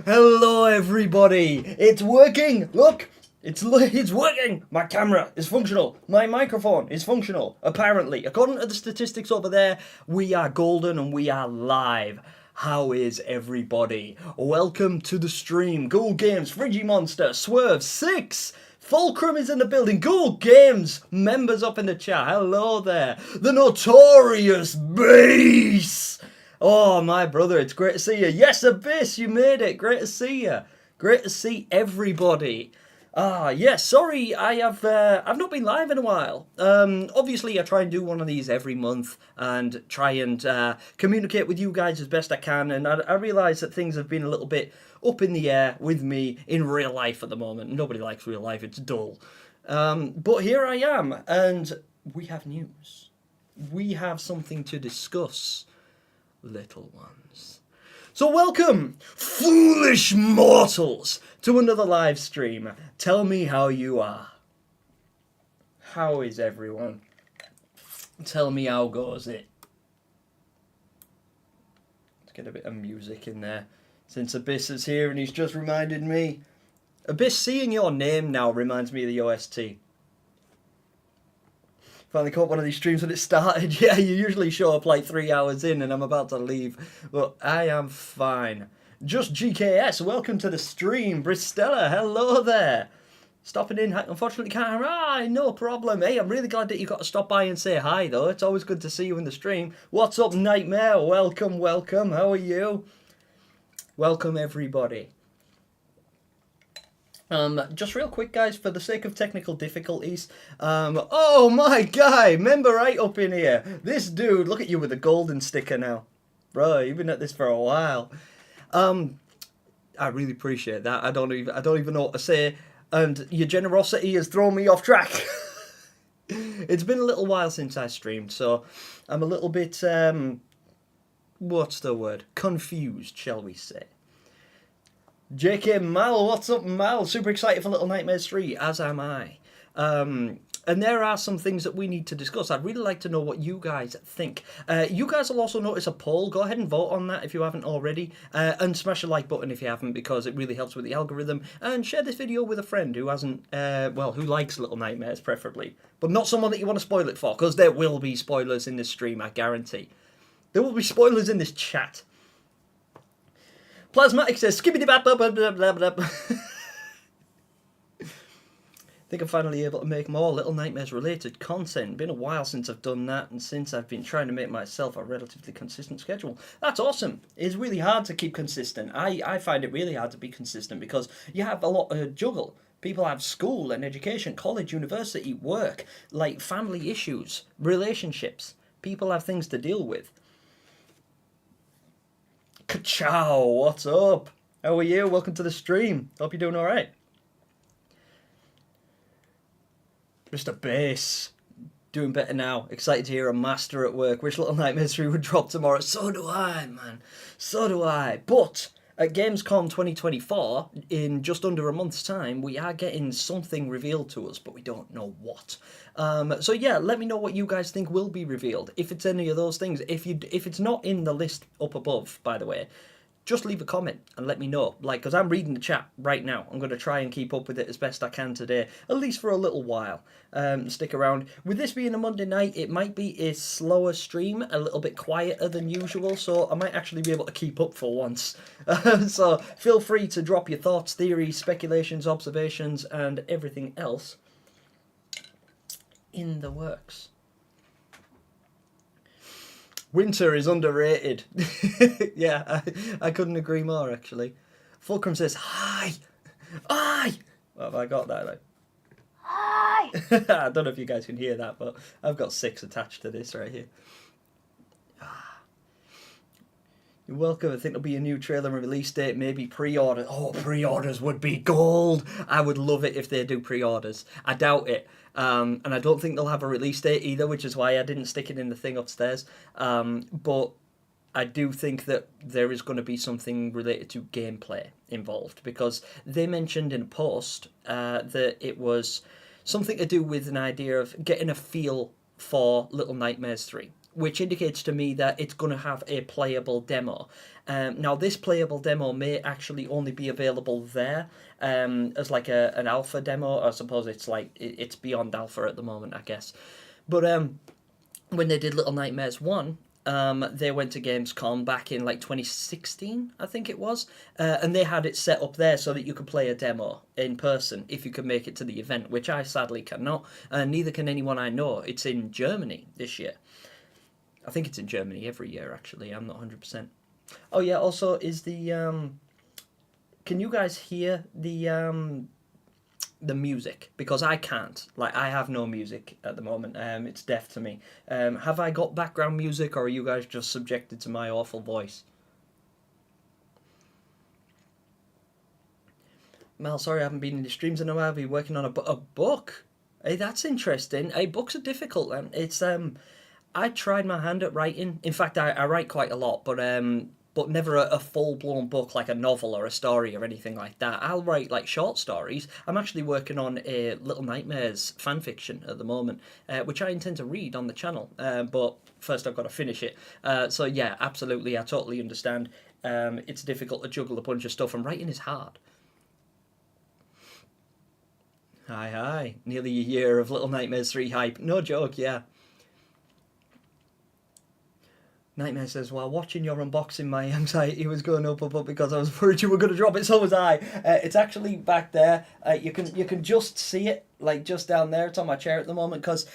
Hello everybody! It's working! Look! It's working! My camera is functional. My microphone is functional. Apparently. According to the statistics over there, we are golden and we are live. How is everybody? Welcome to the stream. Ghoul Games, Frigimonster, Swerve, 6! Fulcrum is in the building. Ghoul Games members up in the chat. Hello there. The Notorious Beast! Oh, my brother, it's great to see you. Yes, Abyss, you made it. Great to see you. Great to see everybody. Yes, sorry, I've not been live in a while. Obviously, I try and do one of these every month and try and communicate with you guys as best I can. And I realise that things have been a little bit up in the air with me in real life at the moment. Nobody likes real life, it's dull. But here I am, and we have news. We have something to discuss, little ones. So welcome, foolish mortals, to another live stream. Tell me how you are. How is everyone? Tell me how goes it. Let's get a bit of music in there. Since Abyss is here and he's just reminded me. Abyss, seeing your name now reminds me of the OST. Finally caught one of these streams when it started. Yeah, you usually show up like 3 hours in and I'm about to leave. But I am fine. Just GKS, welcome to the stream. Bristella, hello there. Stopping in, unfortunately can't. No problem. Hey, I'm really glad that you got to stop by and say hi though. It's always good to see you in the stream. What's up, Nightmare? Welcome, welcome. How are you? Welcome, everybody. Just real quick, guys, for the sake of technical difficulties. Oh my guy, member right up in here. This dude, look at you with a golden sticker now. Bro, you've been at this for a while. I really appreciate that. I don't even know what to say. And your generosity has thrown me off track. It's been a little while since I streamed, so I'm a little bit, what's the word? Confused, shall we say. JK Mal, what's up, Mal? Super excited for Little Nightmares 3, as am I. And there are some things that we need to discuss. I'd really like to know what you guys think. You guys will also notice a poll. Go ahead and vote on that if you haven't already. And smash the like button if you haven't, because it really helps with the algorithm. And share this video with a friend who hasn't, who likes Little Nightmares, preferably. But not someone that you want to spoil it for, because there will be spoilers in this stream, I guarantee. There will be spoilers in this chat. Plasmatic says, skibbity bap bap bap bap bap bap. I think I'm finally able to make more Little Nightmares related content. Been a while since I've done that, and since I've been trying to make myself a relatively consistent schedule. That's awesome. It's really hard to keep consistent. I find it really hard to be consistent because you have a lot to juggle. People have school and education, college, university, work, like family issues, relationships. People have things to deal with. Ka-chow, what's up? How are you? Welcome to the stream. Hope you're doing alright. Mr. Bass, doing better now. Excited to hear a master at work. Wish Little Nightmares 3 would drop tomorrow. So do I, man. So do I. But at Gamescom 2024, in just under a month's time, we are getting something revealed to us, but we don't know what. So yeah, let me know what you guys think will be revealed. If it's any of those things. If it's not in the list up above, by the way, just leave a comment and let me know. Like, because I'm reading the chat right now. I'm going to try and keep up with it as best I can today, at least for a little while. Stick around. With this being a Monday night, it might be a slower stream, a little bit quieter than usual, so I might actually be able to keep up for once. So feel free to drop your thoughts, theories, speculations, observations, and everything else in the works. Winter is underrated. Yeah, I couldn't agree more, actually. Fulcrum says, hi! Hi! Well, have I got that? Like, hi! I don't know if you guys can hear that, but I've got 6 attached to this right here. You're welcome. I think there'll be a new trailer and release date, maybe pre-order. Oh, pre-orders would be gold. I would love it if they do pre-orders. I doubt it. And I don't think they'll have a release date either, which is why I didn't stick it in the thing upstairs. But I do think that there is going to be something related to gameplay involved, because they mentioned in a post that it was something to do with an idea of getting a feel for Little Nightmares 3. which indicates to me that it's going to have a playable demo. Now, this playable demo may actually only be available there as like an alpha demo. I suppose it's like it's beyond alpha at the moment, I guess. But when they did Little Nightmares 1, they went to Gamescom back in like 2016, I think it was, and they had it set up there so that you could play a demo in person if you could make it to the event, which I sadly cannot, and neither can anyone I know. It's in Germany this year. I think it's in Germany every year, actually. I'm not 100%. Oh yeah, also is the can you guys hear the music? Because I can't. Like, I have no music at the moment. It's deaf to me. Have I got background music, or are you guys just subjected to my awful voice? Mal, sorry I haven't been in the streams in a while. I've been working on a book. Hey, that's interesting. Hey, books are difficult. It's I tried my hand at writing. In fact, I write quite a lot, but never a full-blown book like a novel or a story or anything like that. I'll write like short stories. I'm actually working on a Little Nightmares fan fiction at the moment, which I intend to read on the channel. But first I've got to finish it. So yeah, absolutely, I totally understand. It's difficult to juggle a bunch of stuff, and writing is hard. Hi. Nearly a year of Little Nightmares 3 hype. No joke, yeah. Nightmare says, while watching your unboxing, my anxiety was going up because I was worried you were going to drop it. So was I. It's actually back there. You can just see it, like just down there. It's on my chair at the moment because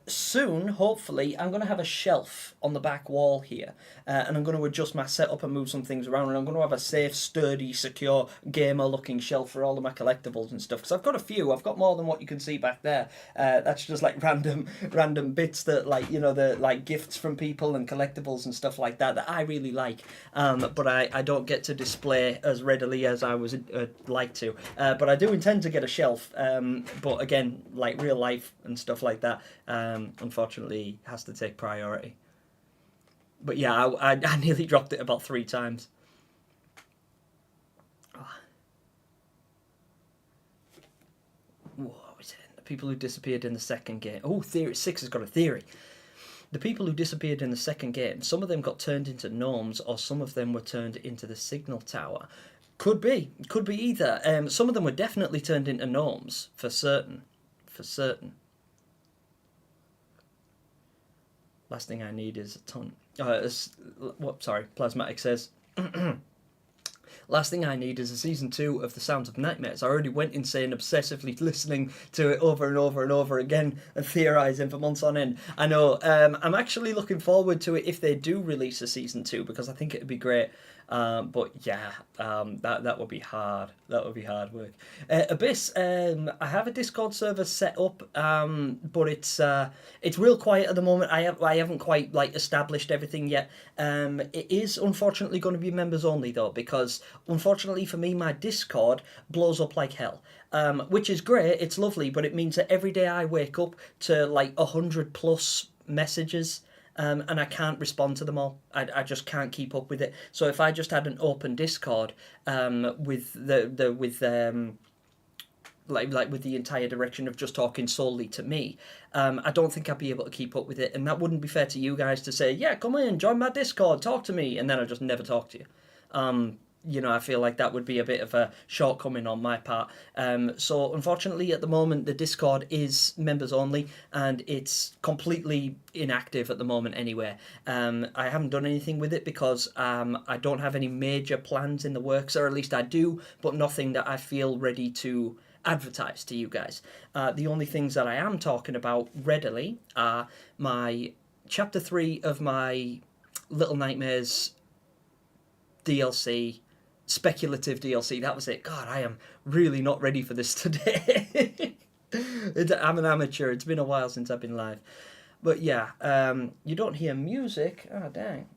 soon, hopefully, I'm going to have a shelf on the back wall here. And I'm going to adjust my setup and move some things around. And I'm going to have a safe, sturdy, secure, gamer-looking shelf for all of my collectibles and stuff. Because I've got a few. I've got more than what you can see back there. That's just like random bits that, like, you know, the like gifts from people and collectibles and stuff like that I really like. But I don't get to display as readily as I would like to. But I do intend to get a shelf. But again, like real life and stuff like that, unfortunately, has to take priority. But yeah, I nearly dropped it about 3 times. What was it? The people who disappeared in the second game. Oh, theory 6 has got a theory. The people who disappeared in the second game, some of them got turned into gnomes, or some of them were turned into the signal tower. Could be either. Some of them were definitely turned into gnomes, for certain. Last thing I need is a ton. Sorry, Plasmatic says. Last thing I need is a season 2 of The Sounds of Nightmares. I already went insane obsessively listening to it over and over and over again and theorising for months on end. I know. I'm actually looking forward to it if they do release a season 2 because I think it'd be great. But yeah, that would be hard. That would be hard work. Abyss, I have a Discord server set up, but it's real quiet at the moment. I haven't quite like established everything yet. It is unfortunately going to be members only though, because unfortunately for me, my Discord blows up like hell. Which is great. It's lovely, but it means that every day I wake up to like 100+ messages. And I can't respond to them all. I just can't keep up with it. So if I just had an open Discord with with the entire direction of just talking solely to me, I don't think I'd be able to keep up with it, and that wouldn't be fair to you guys to say, yeah, come in, join my Discord, talk to me, and then I just never talk to you. You know, I feel like that would be a bit of a shortcoming on my part. So unfortunately, at the moment, the Discord is members only, and it's completely inactive at the moment anyway. I haven't done anything with it because I don't have any major plans in the works, or at least I do, but nothing that I feel ready to advertise to you guys. The only things that I am talking about readily are my Chapter 3 of my Little Nightmares DLC, speculative DLC. That was it. God, I am really not ready for this today. I'm an amateur. It's been a while since I've been live. But yeah, you don't hear music. Oh, dang.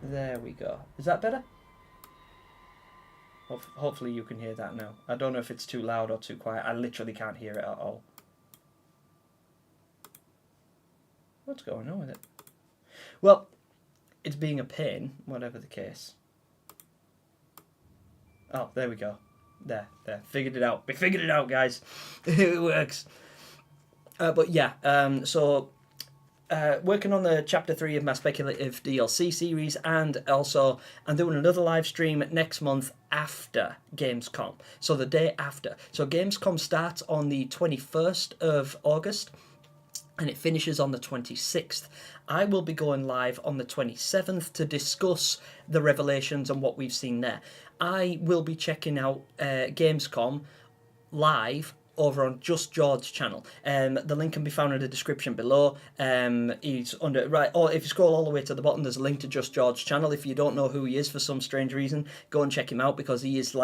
There we go. Is that better? Hopefully you can hear that now. I don't know if it's too loud or too quiet. I literally can't hear it at all. What's going on with it? Well, it's being a pain, whatever the case. Oh, there we go. There. Figured it out. We figured it out, guys. It works. But yeah, so working on the chapter 3 of my speculative DLC series, and also I'm doing another live stream next month after Gamescom, so the day after. So Gamescom starts on the 21st of August and it finishes on the 26th. I will be going live on the 27th to discuss the revelations and what we've seen there. I will be checking out Gamescom live over on Just George's channel. The link can be found in the description below. He's under right, or if you scroll all the way to the bottom, there's a link to Just George's channel. If you don't know who he is for some strange reason, go and check him out, because he's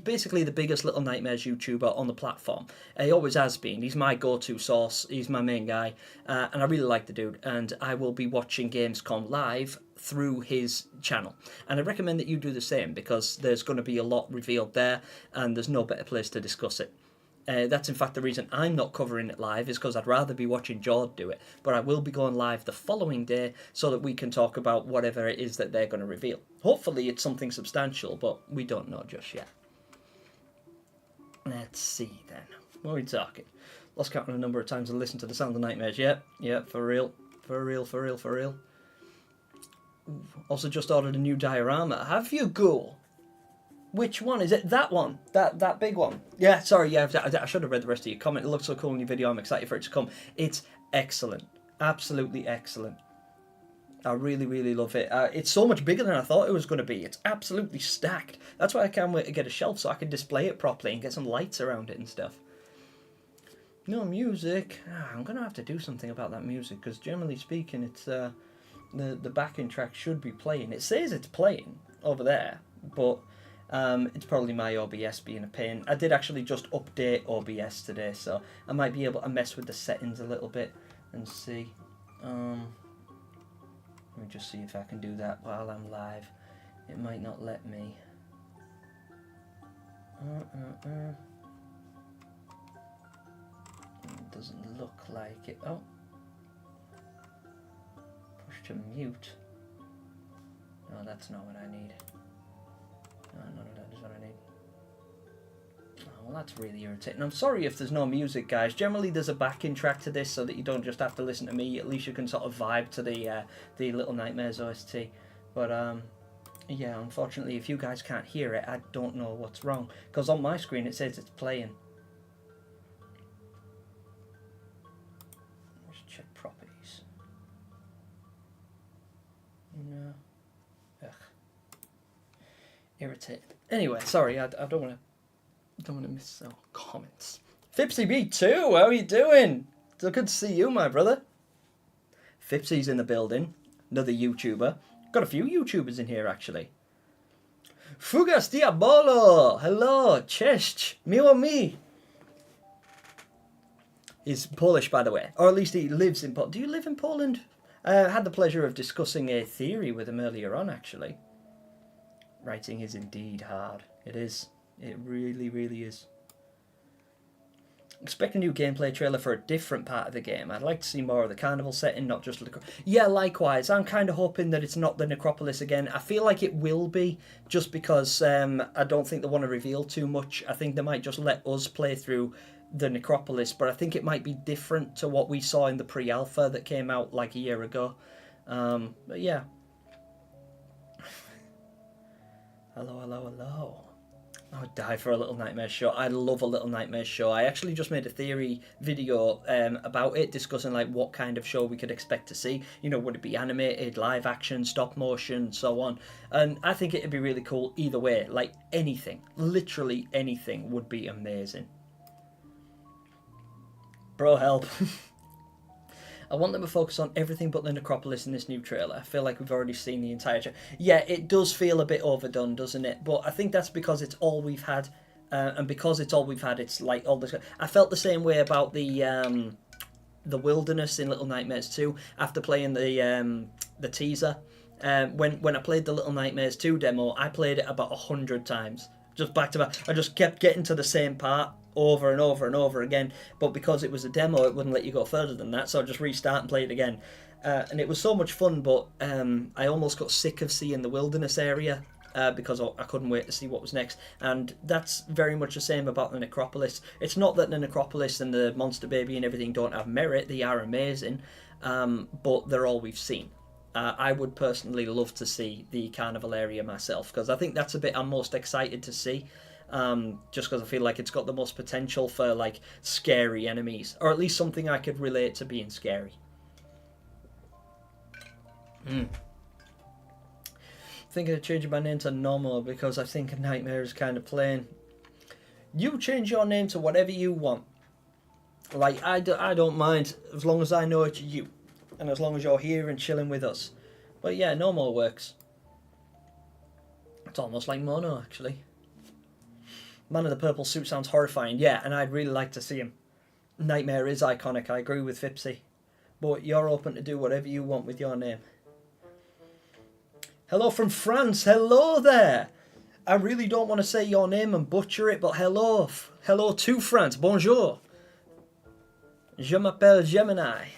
basically the biggest Little Nightmares YouTuber on the platform. He always has been. He's my go-to source. He's my main guy, and I really like the dude. And I will be watching Gamescom live through his channel, and I recommend that you do the same, because there's going to be a lot revealed there, and there's no better place to discuss it. That's in fact the reason I'm not covering it live, is because I'd rather be watching George do it. But I will be going live the following day so that we can talk about whatever it is that they're going to reveal. Hopefully it's something substantial, but we don't know just yet. Let's see then. What are we talking? Lost count on the number of times I listened to the Sound of Nightmares. Yeah, for real. For real. Ooh, also just ordered a new diorama. Have you, Ghoul? Which one? Is it that one? That big one? Yeah, sorry, yeah, I should have read the rest of your comment. It looks so cool in your video. I'm excited for it to come. It's excellent. Absolutely excellent. I really, really love it. It's so much bigger than I thought it was going to be. It's absolutely stacked. That's why I can't wait to get a shelf so I can display it properly and get some lights around it and stuff. No music. I'm going to have to do something about that music, because generally speaking, it's the backing track should be playing. It says it's playing over there, but it's probably my OBS being a pain. I did actually just update OBS today, so I might be able to mess with the settings a little bit and see. Let me just see if I can do that while I'm live. It might not let me. It doesn't look like it. Oh. Push to mute. No, that's not what I need. No, that is what I need. Oh, well, that's really irritating. I'm sorry if there's no music, guys. Generally, there's a backing track to this so that you don't just have to listen to me. At least you can sort of vibe to the Little Nightmares OST. But, yeah, unfortunately, if you guys can't hear it, I don't know what's wrong. Because on my screen, it says it's playing. Let's check properties. No. Ugh. Irritated. Anyway, sorry, I don't want to miss comments. Fipsy B2, how are you doing? So good to see you, my brother. Fipsy's in the building, another YouTuber. Got a few YouTubers in here actually. Fugas Diabolo, hello, cześć, miło mi. He's Polish, by the way, or at least he lives in Poland. Do you live in Poland? I had the pleasure of discussing a theory with him earlier on, actually. Writing is indeed hard. It is. It really, really is. Expect a new gameplay trailer for a different part of the game. I'd like to see more of the carnival setting, not just... Yeah, likewise. I'm kind of hoping that it's not the Necropolis again. I feel like it will be, just because I don't think they want to reveal too much. I think they might just let us play through the Necropolis, but I think it might be different to what we saw in the pre-alpha that came out like a year ago. But yeah. Hello. I would die for a Little Nightmares show. I love a Little Nightmares show. I actually just made a theory video about it, discussing like what kind of show we could expect to see. You know, would it be animated, live action, stop motion, so on. And I think it'd be really cool either way. Like anything, literally anything would be amazing. Bro, help. I want them to focus on everything but the Necropolis in this new trailer. I feel like we've already seen the entire trailer. Yeah, it does feel a bit overdone, doesn't it? But I think that's because it's all we've had. And because it's all we've had, it's like all this... I felt the same way about the wilderness in Little Nightmares 2 after playing the teaser. When I played the Little Nightmares 2 demo, I played it about 100 times. Just back to back. I just kept getting to the same part over and over and over again, but because it was a demo, it wouldn't let you go further than that, so I just restart and play it again. And it was so much fun, but I almost got sick of seeing the wilderness area because I couldn't wait to see what was next. And that's very much the same about the Necropolis. It's not that the Necropolis and the Monster Baby and everything don't have merit. They are amazing. but they're all we've seen. I would personally love to see the carnival area myself, because I think that's a bit I'm most excited to see. Just because I feel like it's got the most potential for like scary enemies, or at least something I could relate to being scary. Thinking of changing my name to Normal because I think a Nightmare is kind of plain. You change your name to whatever you want. Like, I don't mind, as long as I know it's you. And as long as you're here and chilling with us. But yeah, Normal works. It's almost like Mono, actually. Man in the purple suit sounds horrifying. Yeah, and I'd really like to see him. Nightmare is iconic, I agree with Fipsy. But you're open to do whatever you want with your name. Hello from France. Hello there. I really don't want to say your name and butcher it, but hello. Hello to France. Bonjour. Je m'appelle Gemini.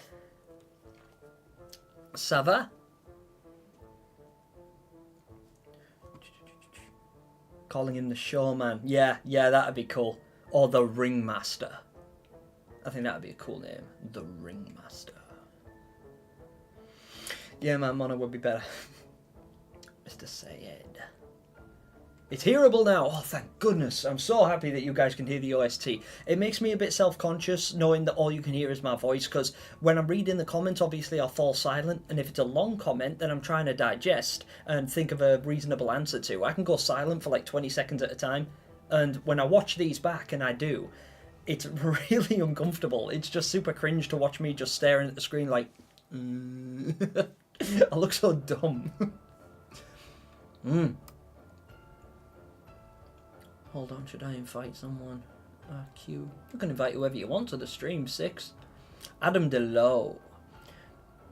Ça va? Calling him the Showman. Yeah, that'd be cool. Or the Ringmaster. I think that'd be a cool name. The Ringmaster. Yeah, man, Mono would be better. Mr. Sayed. It's hearable now. Oh, thank goodness. I'm so happy that you guys can hear the OST. It makes me a bit self-conscious knowing that all you can hear is my voice, because when I'm reading the comments, obviously I'll fall silent, and if it's a long comment that I'm trying to digest and think of a reasonable answer to, I can go silent for like 20 seconds at a time. And when I watch these back, and I do, it's really uncomfortable. It's just super cringe to watch me just staring at the screen like, I look so dumb. Hold on, should I invite someone? Q. You can invite whoever you want to the stream, 6. Adam DeLow.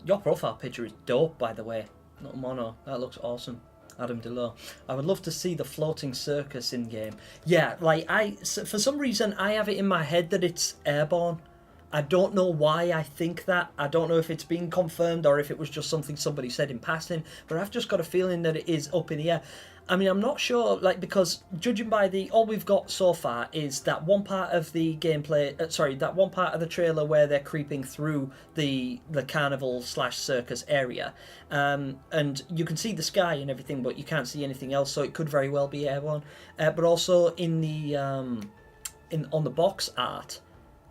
Your profile picture is dope, by the way. Not Mono. That looks awesome. Adam DeLow. I would love to see the floating circus in game. Yeah, like for some reason I have it in my head that it's airborne. I don't know why I think that. I don't know if it's been confirmed or if it was just something somebody said in passing, but I've just got a feeling that it is up in the air. I mean, I'm not sure, like, because judging by all we've got so far is that one part of the gameplay, that one part of the trailer where they're creeping through the carnival/circus area, and you can see the sky and everything, but you can't see anything else, so it could very well be airborne. But also in the on the box art,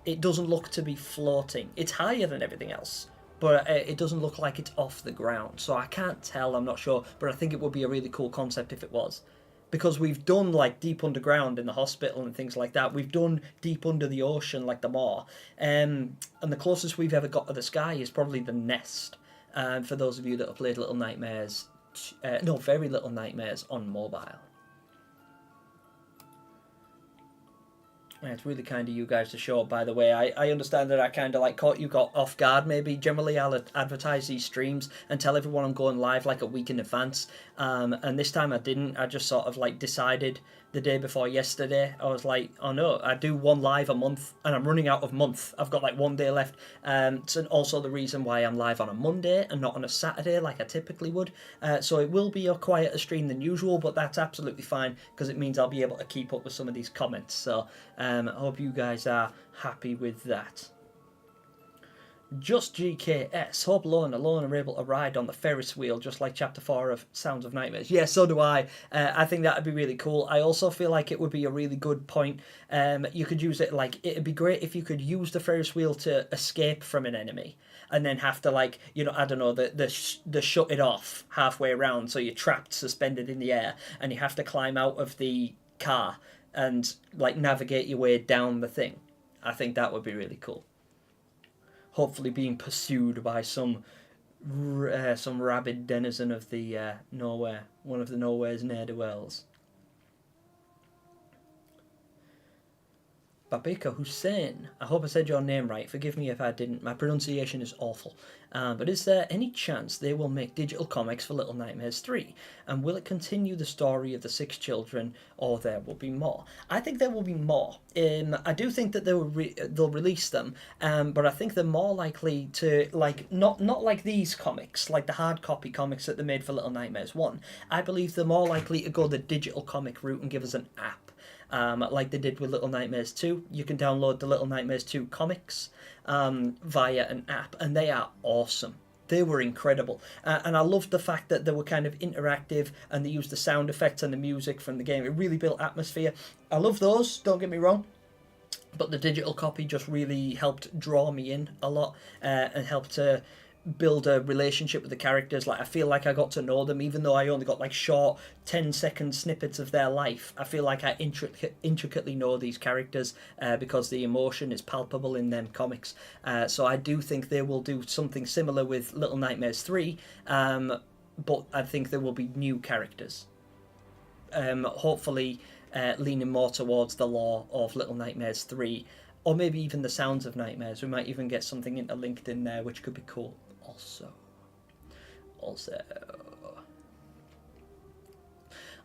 it doesn't look to be floating. It's higher than everything else, but it doesn't look like it's off the ground. So I can't tell, I'm not sure, but I think it would be a really cool concept if it was. Because we've done like deep underground in the hospital and things like that. We've done deep under the ocean like the Maw. And the closest we've ever got to the sky is probably the Nest. For those of you that have played Little Nightmares, Very Little Nightmares on mobile. Yeah, it's really kind of you guys to show up, by the way. I understand that I kind of like caught you off guard, maybe. Generally, I'll advertise these streams and tell everyone I'm going live like a week in advance. And this time I didn't. I just sort of like decided the day before yesterday. I was like, oh no, I do one live a month and I'm running out of month. I've got like 1 day left. It's also the reason why I'm live on a Monday and not on a Saturday like I typically would. So it will be a quieter stream than usual, but that's absolutely fine because it means I'll be able to keep up with some of these comments. So I hope you guys are happy with that. Just GKS. Hope Lone alone are able to ride on the Ferris wheel just like Chapter 4 of Sounds of Nightmares. Yeah, so do I. I think that would be really cool. I also feel like it would be a really good point. You could use it like, it'd be great if you could use the Ferris wheel to escape from an enemy and then have to like, you know, I don't know, the shut it off halfway around so you're trapped, suspended in the air and you have to climb out of the car and like navigate your way down the thing. I think that would be really cool. Hopefully being pursued by some rabid denizen of the nowhere, one of the nowhere's ne'er-do-wells. Babika Hussein. I hope I said your name right. Forgive me if I didn't. My pronunciation is awful. But is there any chance they will make digital comics for Little Nightmares 3? And will it continue the story of the 6 children, or there will be more? I think there will be more. I do think that they'll release them, but I think they're more likely to, like, not like these comics, like the hard copy comics that they made for Little Nightmares 1. I believe they're more likely to go the digital comic route and give us an app. like they did with Little Nightmares 2. You can download the Little Nightmares 2 comics via an app, and they are awesome. They were incredible. And I loved the fact that they were kind of interactive and they used the sound effects and the music from the game. It really built atmosphere. I love those, don't get me wrong. But the digital copy just really helped draw me in a lot and helped to build a relationship with the characters. Like, I feel like I got to know them, even though I only got like short 10-second snippets of their life. I feel like I intricately know these characters because the emotion is palpable in them comics. So I do think they will do something similar with Little Nightmares 3, but I think there will be new characters. Hopefully leaning more towards the lore of Little Nightmares 3, or maybe even the Sounds of Nightmares. We might even get something interlinked in there, which could be cool. Also,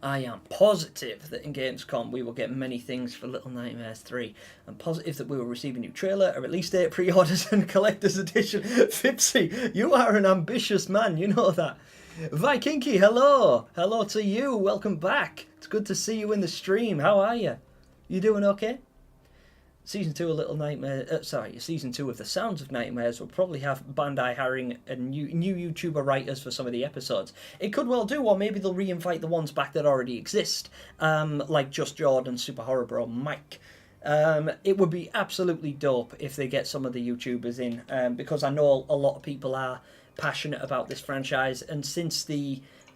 I am positive that in Gamescom we will get many things for Little Nightmares 3. I'm positive that we will receive a new trailer, a release date, pre-orders and collector's edition. Fipsy, you are an ambitious man, you know that. Vikinky, hello! Hello to you, welcome back. It's good to see you in the stream. How are you? You doing okay? Season 2 of Little Nightmares, Season 2 of The Sounds of Nightmares will probably have Bandai hiring a new YouTuber writers for some of the episodes. It could well do, or maybe they'll re-invite the ones back that already exist, like Just Jordan, Super Horror Bro, Mike. It would be absolutely dope if they get some of the YouTubers in, because I know a lot of people are passionate about this franchise, and since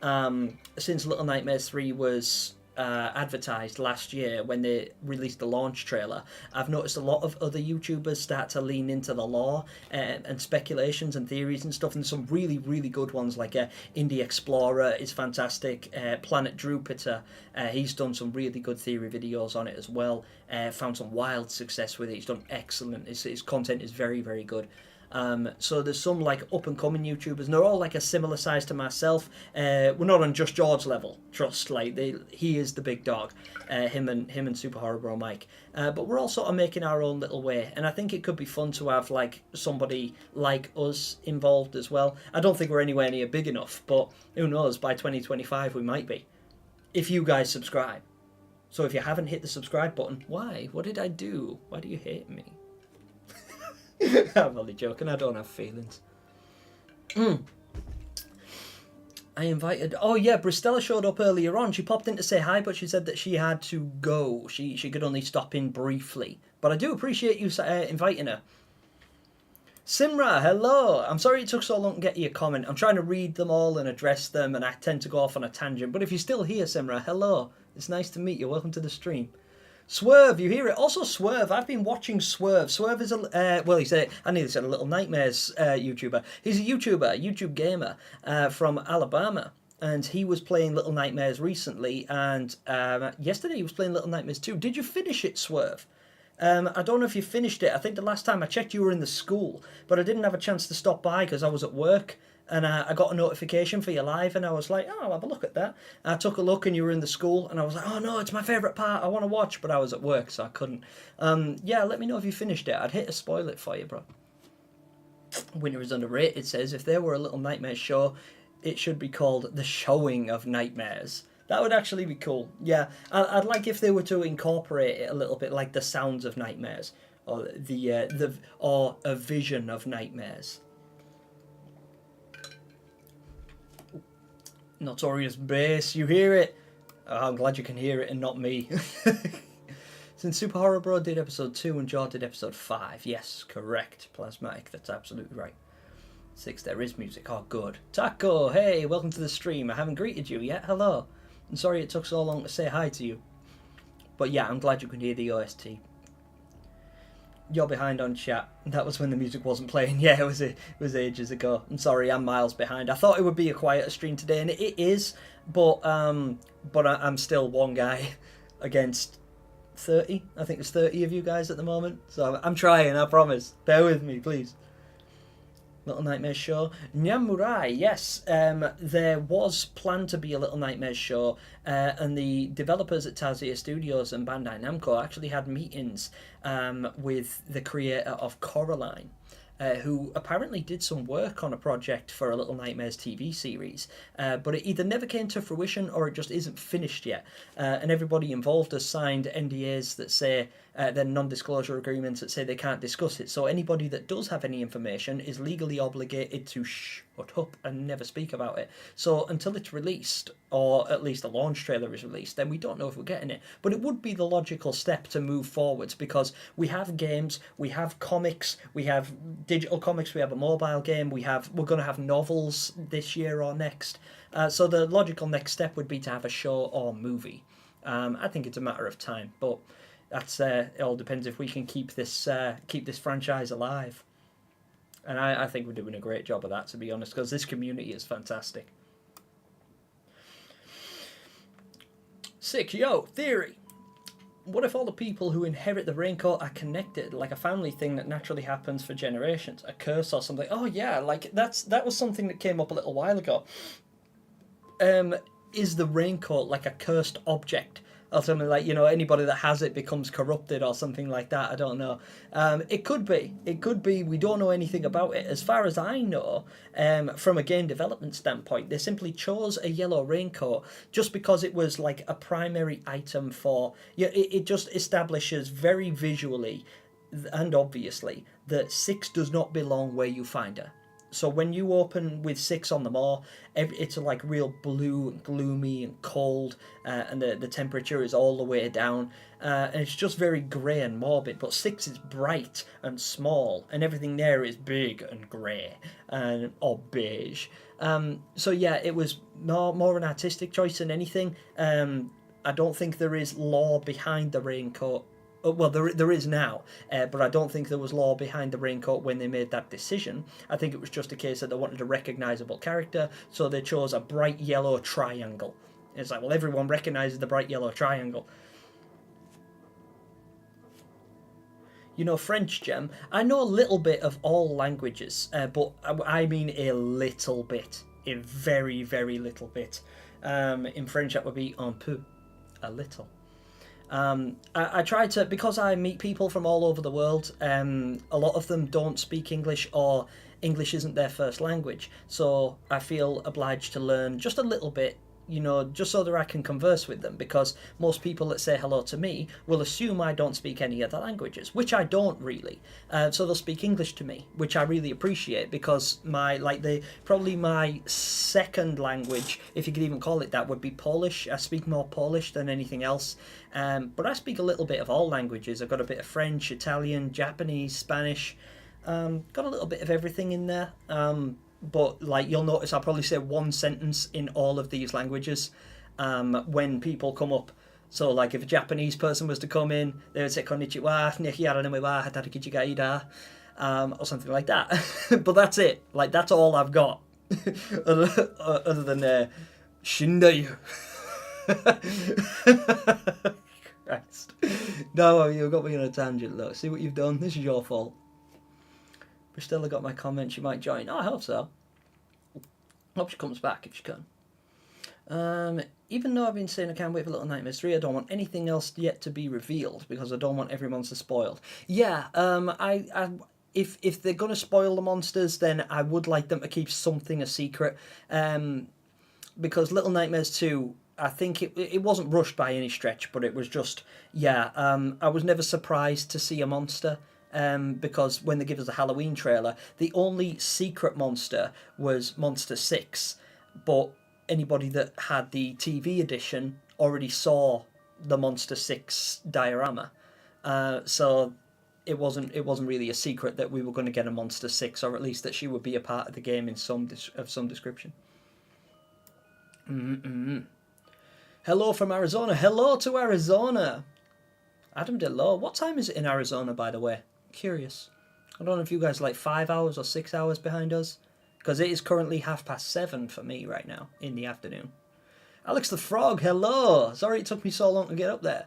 Little Nightmares 3 was advertised last year when they released the launch trailer, I've noticed a lot of other YouTubers start to lean into the lore and speculations and theories and stuff, and some really, really good ones like Indie Explorer is fantastic, Planet Drupiter, he's done some really good theory videos on it as well, found some wild success with it, he's done excellent, his content is very, very good. So there's some like up and coming YouTubers, and they're all like a similar size to myself. We're not on Just George level, trust. Like he is the big dog, him and Super Horror Bro Mike. But we're all sort of making our own little way, and I think it could be fun to have like somebody like us involved as well. I don't think we're anywhere near big enough, but who knows? By 2025 we might be, if you guys subscribe. So if you haven't hit the subscribe button, why? What did I do? Why do you hate me? I'm only joking, I don't have feelings. I invited... Oh yeah, Bristella showed up earlier on. She popped in to say hi, but she said that she had to go. She could only stop in briefly. But I do appreciate you inviting her. Simra, hello. I'm sorry it took so long to get your comment. I'm trying to read them all and address them, and I tend to go off on a tangent. But if you're still here, Simra, hello. It's nice to meet you. Welcome to the stream. Swerve, you hear it? Also, Swerve, I've been watching Swerve. Swerve is I nearly said a Little Nightmares YouTuber. He's a YouTube gamer from Alabama. And he was playing Little Nightmares recently. And yesterday he was playing Little Nightmares 2. Did you finish it, Swerve? I don't know if you finished it. I think the last time I checked you were in the school. But I didn't have a chance to stop by because I was at work. And I got a notification for you live, and I was like, oh, I'll have a look at that. I took a look, and you were in the school, and I was like, oh, no, it's my favourite part. I want to watch, but I was at work, so I couldn't. Yeah, let me know if you finished it. I'd hate to spoil it for you, bro. Winter is underrated says, if there were a Little Nightmares show, it should be called The Showing of Nightmares. That would actually be cool. Yeah, I'd like if they were to incorporate it a little bit like The Sounds of Nightmares, or or A Vision of Nightmares. Notorious Bass, you hear it? Oh, I'm glad you can hear it and not me. Since Super Horror Bro did episode 2 and Jaw did episode 5. Yes, correct. Plasmatic, that's absolutely right. 6, there is music. Oh, good. Taco, hey, welcome to the stream. I haven't greeted you yet. Hello. I'm sorry it took so long to say hi to you. But yeah, I'm glad you can hear the OST. You're behind on chat. That was when the music wasn't playing. Yeah, it was ages ago. I'm sorry, I'm miles behind. I thought it would be a quieter stream today, and it is, but I'm still one guy against 30. I think there's 30 of you guys at the moment. So I'm trying, I promise. Bear with me, please. Little Nightmares show. Nyamurai, yes. There was planned to be a Little Nightmares show, and the developers at Tazia Studios and Bandai Namco actually had meetings with the creator of Coraline. who apparently did some work on a project for a Little Nightmares TV series, but it either never came to fruition or it just isn't finished yet. And everybody involved has signed NDAs that say, they're non-disclosure agreements that say they can't discuss it. So anybody that does have any information is legally obligated to shut up and never speak about it. So until it's released, or at least a launch trailer is released, then we don't know if we're getting it. But it would be the logical step to move forwards, because we have games, we have comics, we have digital comics, we have a mobile game, we're going to have novels this year or next. So the logical next step would be to have a show or movie. I think it's a matter of time, but that's it all depends if we can keep this franchise alive. And I think we're doing a great job of that, to be honest, because this community is fantastic. Sick, yo, theory. What if all the people who inherit the raincoat are connected, like a family thing that naturally happens for generations, a curse or something? Oh yeah, like that was something that came up a little while ago. Is the raincoat like a cursed object? Or something like, anybody that has it becomes corrupted or something like that. I don't know. It could be. We don't know anything about it. As far as I know, from a game development standpoint, they simply chose a yellow raincoat just because it was like a primary item for... It just establishes very visually and obviously that 6 does not belong where you find her. So when you open with 6 on the mall, it's like real blue and gloomy and cold, and the temperature is all the way down, and it's just very grey and morbid. But 6 is bright and small, and everything there is big and grey or beige. So yeah, it was more an artistic choice than anything. I don't think there is lore behind the raincoat. Well, there is now, but I don't think there was lore behind the raincoat when they made that decision. I think it was just a case that they wanted a recognisable character, so they chose a bright yellow triangle. It's like, well, everyone recognises the bright yellow triangle. French, Gem. I know a little bit of all languages, but I mean a little bit. A very, very little bit. In French, that would be un peu. A little. I try to, because I meet people from all over the world, a lot of them don't speak English, or English isn't their first language, so I feel obliged to learn just a little bit, just so that I can converse with them, because most people that say hello to me will assume I don't speak any other languages, which I don't really, so they'll speak English to me, which I really appreciate, because probably my second language, if you could even call it that, would be Polish. I speak more Polish than anything else, but I speak a little bit of all languages. I've got a bit of French, Italian, Japanese, Spanish, got a little bit of everything in there. But you'll notice I'll probably say one sentence in all of these languages when people come up. So if a Japanese person was to come in, they would say konnichiwa, nehiara wa hatarakichi ga ida, or something like that. But that's it. That's all I've got. other than shindayu. Christ. No, you've got me on a tangent. Look, see what you've done. This is your fault. Stella got my comment, she might join. Oh, I hope so. Hope she comes back if she can. Even though I've been saying I can't wait for Little Nightmares 3, I don't want anything else yet to be revealed, because I don't want every monster spoiled. Yeah, if they're going to spoil the monsters, then I would like them to keep something a secret. Because Little Nightmares 2, I think it wasn't rushed by any stretch, but it was just, I was never surprised to see a monster. Because when they give us a Halloween trailer, the only secret monster was Monster 6, but anybody that had the TV edition already saw the Monster 6 diorama, so it wasn't really a secret that we were going to get a Monster 6, or at least that she would be a part of the game in some description. Hello from Arizona. Hello to Arizona. Adam DeLo. What time is it in Arizona, by the way? Curious. I don't know if you guys are 5 hours or 6 hours behind us, because it is currently 7:30 for me right now in the afternoon. Alex the Frog, hello. Sorry it took me so long to get up there.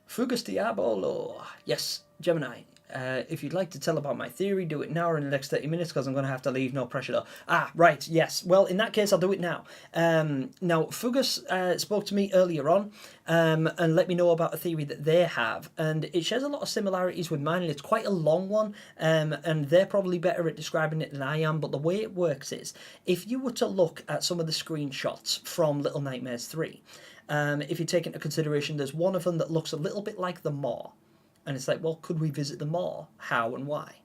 Fugas Diabolo. Yes, Gemini. if you'd like to tell about my theory, do it now or in the next 30 minutes, because I'm going to have to leave. No pressure though. Ah, right, yes. Well, in that case, I'll do it now. Now, Fugus spoke to me earlier on and let me know about a theory that they have, and it shares a lot of similarities with mine, and it's quite a long one, and they're probably better at describing it than I am, but the way it works is, if you were to look at some of the screenshots from Little Nightmares 3, if you take into consideration, there's one of them that looks a little bit like the Maw, and it's like, well, could we visit the Maw? How and why?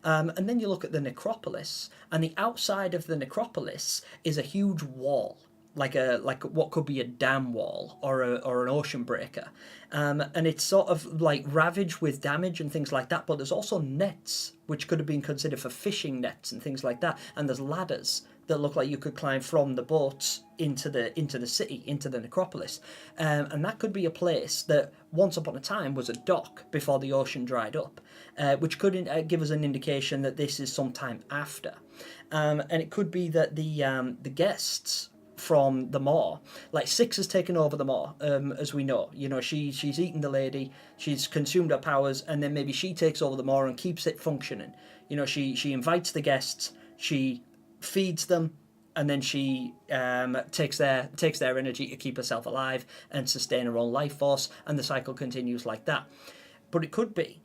And then you look at the necropolis, and the outside of the necropolis is a huge wall, like what could be a dam wall or an ocean breaker, and it's sort of like ravaged with damage and things like that. But there's also nets, which could have been considered for fishing nets and things like that. And there's ladders that look like you could climb from the boats into the city, into the necropolis, and that could be a place that once upon a time was a dock before the ocean dried up, which could give us an indication that this is sometime after, and it could be that the guests from the Maw, like Six has taken over the Maw, as we know. You know, she's eaten the lady, she's consumed her powers, and then maybe she takes over the Maw and keeps it functioning. You know, she invites the guests, she feeds them, and then she takes their energy to keep herself alive and sustain her own life force, and the cycle continues like that. But it could be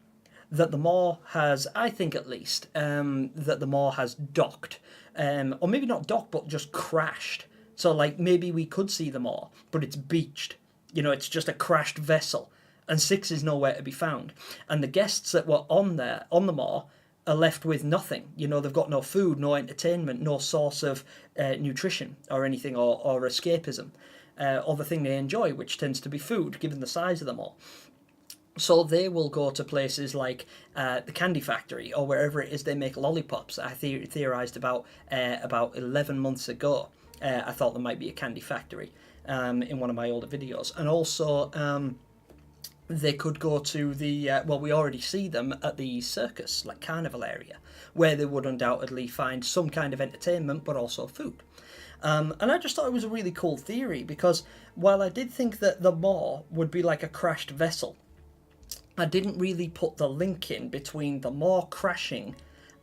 that the Maw has, I think at least, that the Maw has docked, or maybe not docked, but just crashed. So, like, maybe we could see the Maw, but it's beached. You know, it's just a crashed vessel, and Six is nowhere to be found. And the guests that were on the Maw, are left with nothing. You know, they've got no food, no entertainment, no source of nutrition or anything, or escapism, or the thing they enjoy, which tends to be food, given the size of them all. So they will go to places like the candy factory, or wherever it is they make lollipops. I theorized about 11 months ago. I thought there might be a candy factory in one of my older videos. And also, they could go to the, well, we already see them at the circus, like carnival area, where they would undoubtedly find some kind of entertainment, but also food. And I just thought it was a really cool theory, because while I did think that the Maw would be like a crashed vessel, I didn't really put the link in between the Maw crashing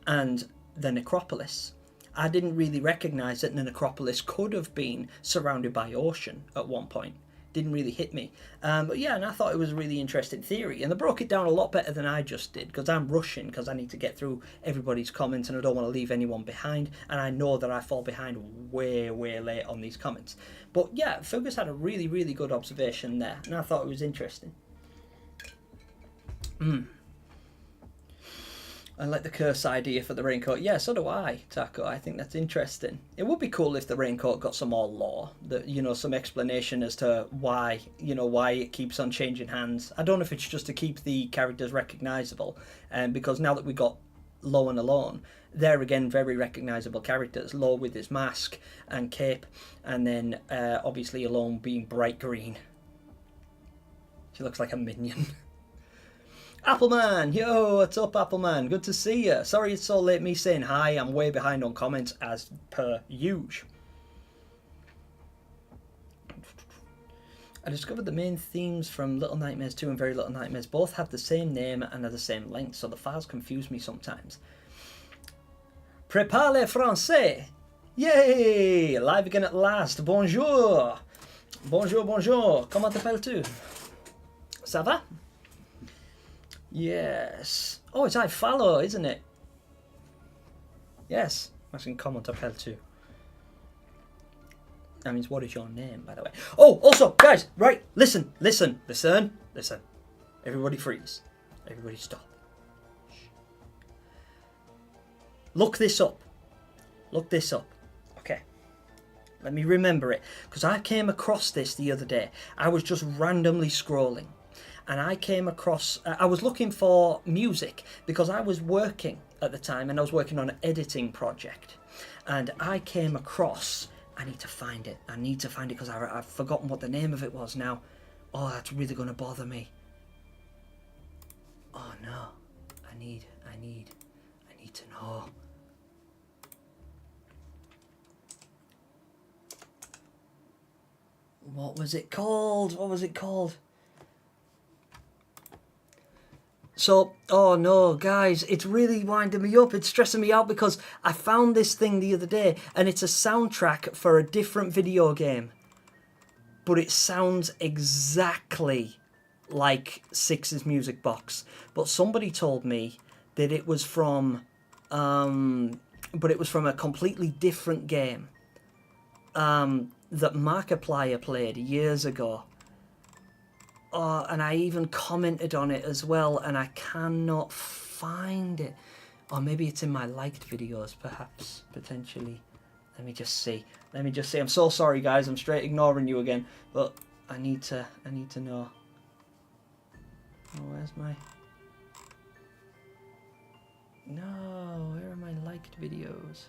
and the necropolis. I didn't really recognise that the necropolis could have been surrounded by ocean at one point. Didn't really hit me. But yeah, and I thought it was a really interesting theory. And they broke it down a lot better than I just did, because I'm rushing, because I need to get through everybody's comments and I don't want to leave anyone behind. And I know that I fall behind way, way late on these comments. But yeah, Fugus had a really, really good observation there. And I thought it was interesting. I like the curse idea for the raincoat. Yeah, so do I, Taco. I think that's interesting. It would be cool if the raincoat got some more lore, that, you know, some explanation as to why, you know, why it keeps on changing hands. I don't know if it's just to keep the characters recognisable, because now that we got Lo and Alone, they're again very recognisable characters. Lo with his mask and cape, and then obviously Alone being bright green. She looks like a minion. Appleman, yo, what's up, Appleman? Good to see you. Sorry it's so late me saying hi. I'm way behind on comments as per usual. I discovered the main themes from Little Nightmares 2 and Very Little Nightmares both have the same name and are the same length, so the files confuse me sometimes. Prépare le français! Yay! Live again at last. Bonjour! Bonjour, bonjour. Comment t'appelles-tu? Ça va? Yes. Oh, it's I follow, isn't it? Yes. Asking comment t'appelles-tu? That means what is your name, by the way. Oh, also, guys, right, listen. Everybody freeze. Everybody stop. Shh. Look this up. Okay. Let me remember it. Because I came across this the other day. I was just randomly scrolling. And I came across, I was looking for music because I was working at the time and I was working on an editing project. And I came across, I need to find it because I've forgotten what the name of it was now. Oh, that's really going to bother me. Oh no, I need to know. What was it called? So, oh no, guys, it's really winding me up. It's stressing me out because I found this thing the other day and it's a soundtrack for a different video game. But it sounds exactly like Six's music box. But somebody told me that it was from, but it was from a completely different game that Markiplier played years ago. And I even commented on it as well, and I cannot find it. Or maybe it's in my liked videos, perhaps, potentially. Let me just see. Let me just see. I'm so sorry, guys. I'm straight ignoring you again, but I need to know. Oh, where's my? No, where are my liked videos?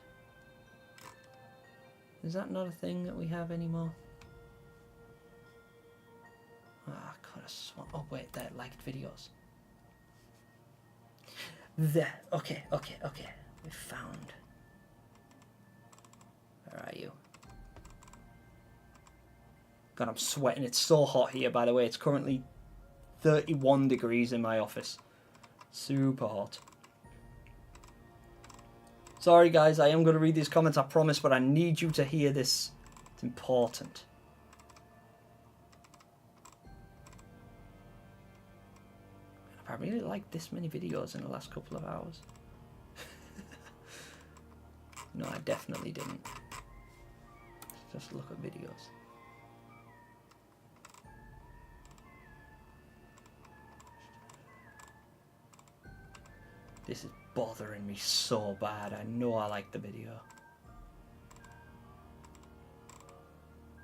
Is that not a thing that we have anymore? Oh, I could have sworn. Oh wait, there, liked videos. There. Okay. We found. Where are you? God, I'm sweating. It's so hot here, by the way. It's currently 31 degrees in my office. Super hot. Sorry, guys. I am going to read these comments, I promise, but I need you to hear this. It's important. I really liked this many videos in the last couple of hours. No, I definitely didn't. Let's just look at videos. This is bothering me so bad. I know I like the video.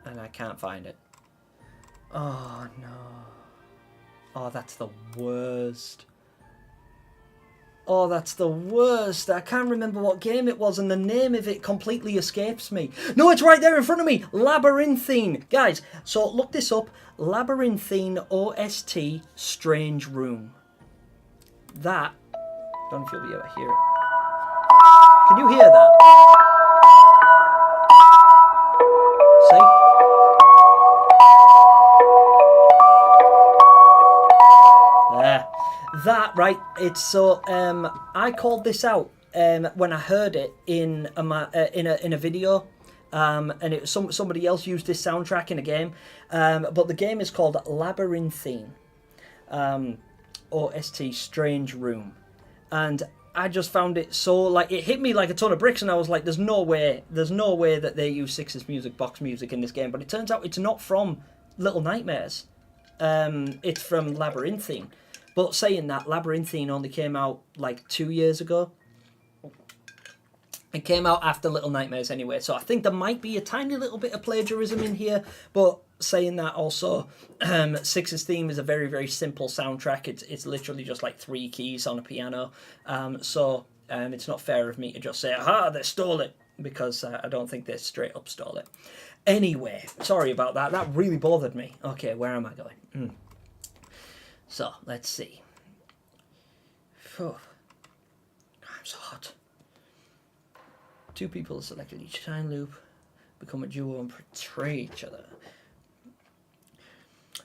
And I can't find it. Oh no. Oh, that's the worst. Oh, that's the worst. I can't remember what game it was and the name of it completely escapes me. No, it's right there in front of me. Labyrinthine. Guys, so look this up. Labyrinthine OST Strange Room. That, I don't know if you'll be able to hear it. Can you hear that? See? There. That, right, it's so, I called this out when I heard it in a video, and it was somebody else used this soundtrack in a game, but the game is called Labyrinthine, OST Strange Room, and I just found it so, like, it hit me like a ton of bricks, and I was like, there's no way that they use Six's music box music in this game, but it turns out it's not from Little Nightmares, it's from Labyrinthine. But saying that, Labyrinthine only came out like 2 years ago. It came out after Little Nightmares anyway, so I think there might be a tiny little bit of plagiarism in here. But saying that also, Six's theme is a very, very simple soundtrack. It's literally just like 3 keys on a piano. So it's not fair of me to just say, aha, they stole it, because I don't think they straight up stole it. Anyway, sorry about that. That really bothered me. Okay, where am I going? So, let's see. Oh, I'm so hot. 2 people are selected each time loop, become a duo and portray each other.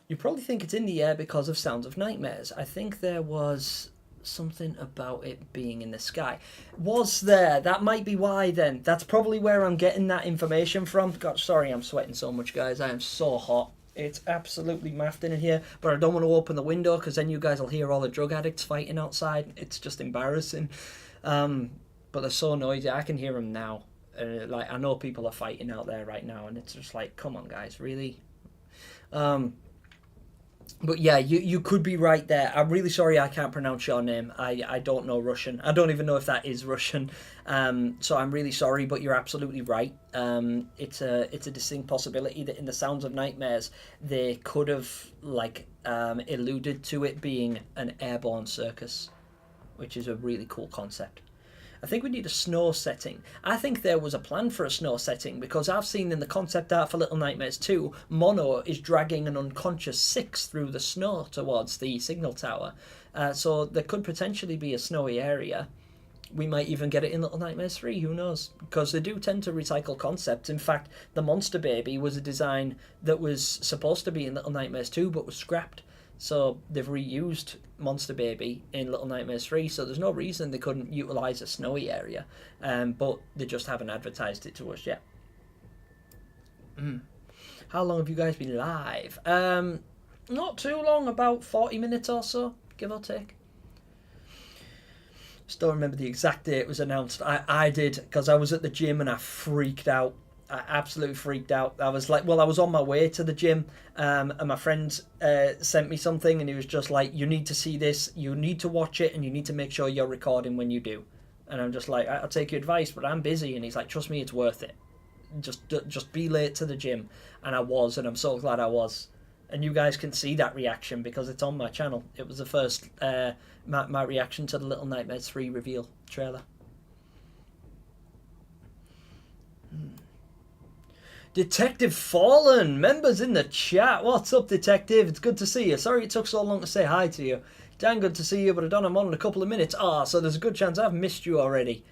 You probably think it's in the air because of Sounds of Nightmares. I think there was something about it being in the sky. Was there? That might be why then. That's probably where I'm getting that information from. God, sorry I'm sweating so much, guys. I am so hot. It's absolutely mafting in here, but I don't want to open the window because then you guys will hear all the drug addicts fighting outside. It's just embarrassing. But they're so noisy. I can hear them now. Like, I know people are fighting out there right now, and it's just like, come on, guys, really? But yeah, you could be right there. I'm really sorry I can't pronounce your name. I don't know Russian. I don't even know if that is Russian. So I'm really sorry, but you're absolutely right. It's a distinct possibility that in the Sounds of Nightmares they could have alluded to it being an airborne circus, which is a really cool concept. I think we need a snow setting. I think there was a plan for a snow setting because I've seen in the concept art for Little Nightmares 2, Mono is dragging an unconscious Six through the snow towards the signal tower. So there could potentially be a snowy area. We might even get it in Little Nightmares 3, who knows? Because they do tend to recycle concepts. In fact, the Monster Baby was a design that was supposed to be in Little Nightmares 2 but was scrapped. So they've reused Monster Baby in Little Nightmares 3, so there's no reason they couldn't utilise a snowy area, but they just haven't advertised it to us yet. How long have you guys been live? Not too long, about 40 minutes or so, give or take. Still remember the exact day it was announced. I did, because I was at the gym and I freaked out. I absolutely freaked out. I was like, well, I was on my way to the gym, and my friend sent me something, and he was just like, you need to see this, you need to watch it, and you need to make sure you're recording when you do. And I'm just like, I'll take your advice, but I'm busy. And he's like, trust me, it's worth it. Just be late to the gym. And I was, and I'm so glad I was. And you guys can see that reaction because it's on my channel. It was the first, my reaction to the Little Nightmares 3 reveal trailer. Detective Fallen, members in the chat. What's up, Detective? It's good to see you. Sorry it took so long to say hi to you. Damn good to see you, but I don't have on in a couple of minutes. So there's a good chance I've missed you already.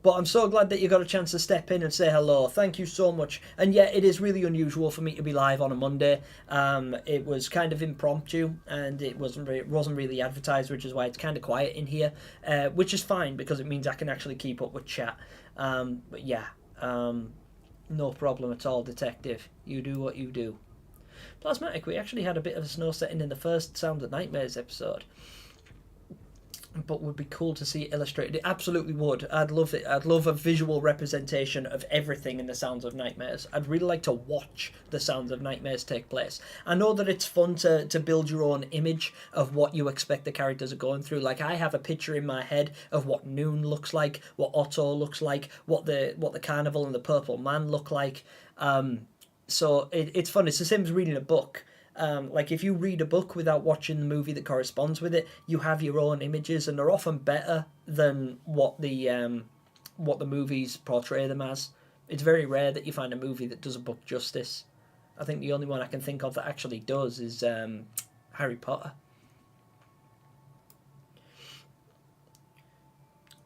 But I'm so glad that you got a chance to step in and say hello. Thank you so much. And yeah, it is really unusual for me to be live on a Monday. It was kind of impromptu, and it wasn't really advertised, which is why it's kind of quiet in here, which is fine because it means I can actually keep up with chat. But yeah, no problem at all, Detective. You do what you do. Plasmatic, we actually had a bit of a snow setting in the first Sound of Nightmares episode. But would be cool to see it illustrated. It absolutely would. I'd love it. I'd love a visual representation of everything in the Sounds of Nightmares. I'd really like to watch the Sounds of Nightmares take place. I know that it's fun to build your own image of what you expect the characters are going through. Like, I have a picture in my head of what Noon looks like, what Otto looks like, what the Carnival and the Purple Man look like. So it's fun. It's the same as reading a book. Like, if you read a book without watching the movie that corresponds with it, you have your own images, and they're often better than what the movies portray them as. It's very rare that you find a movie that does a book justice. I think the only one I can think of that actually does is Harry Potter.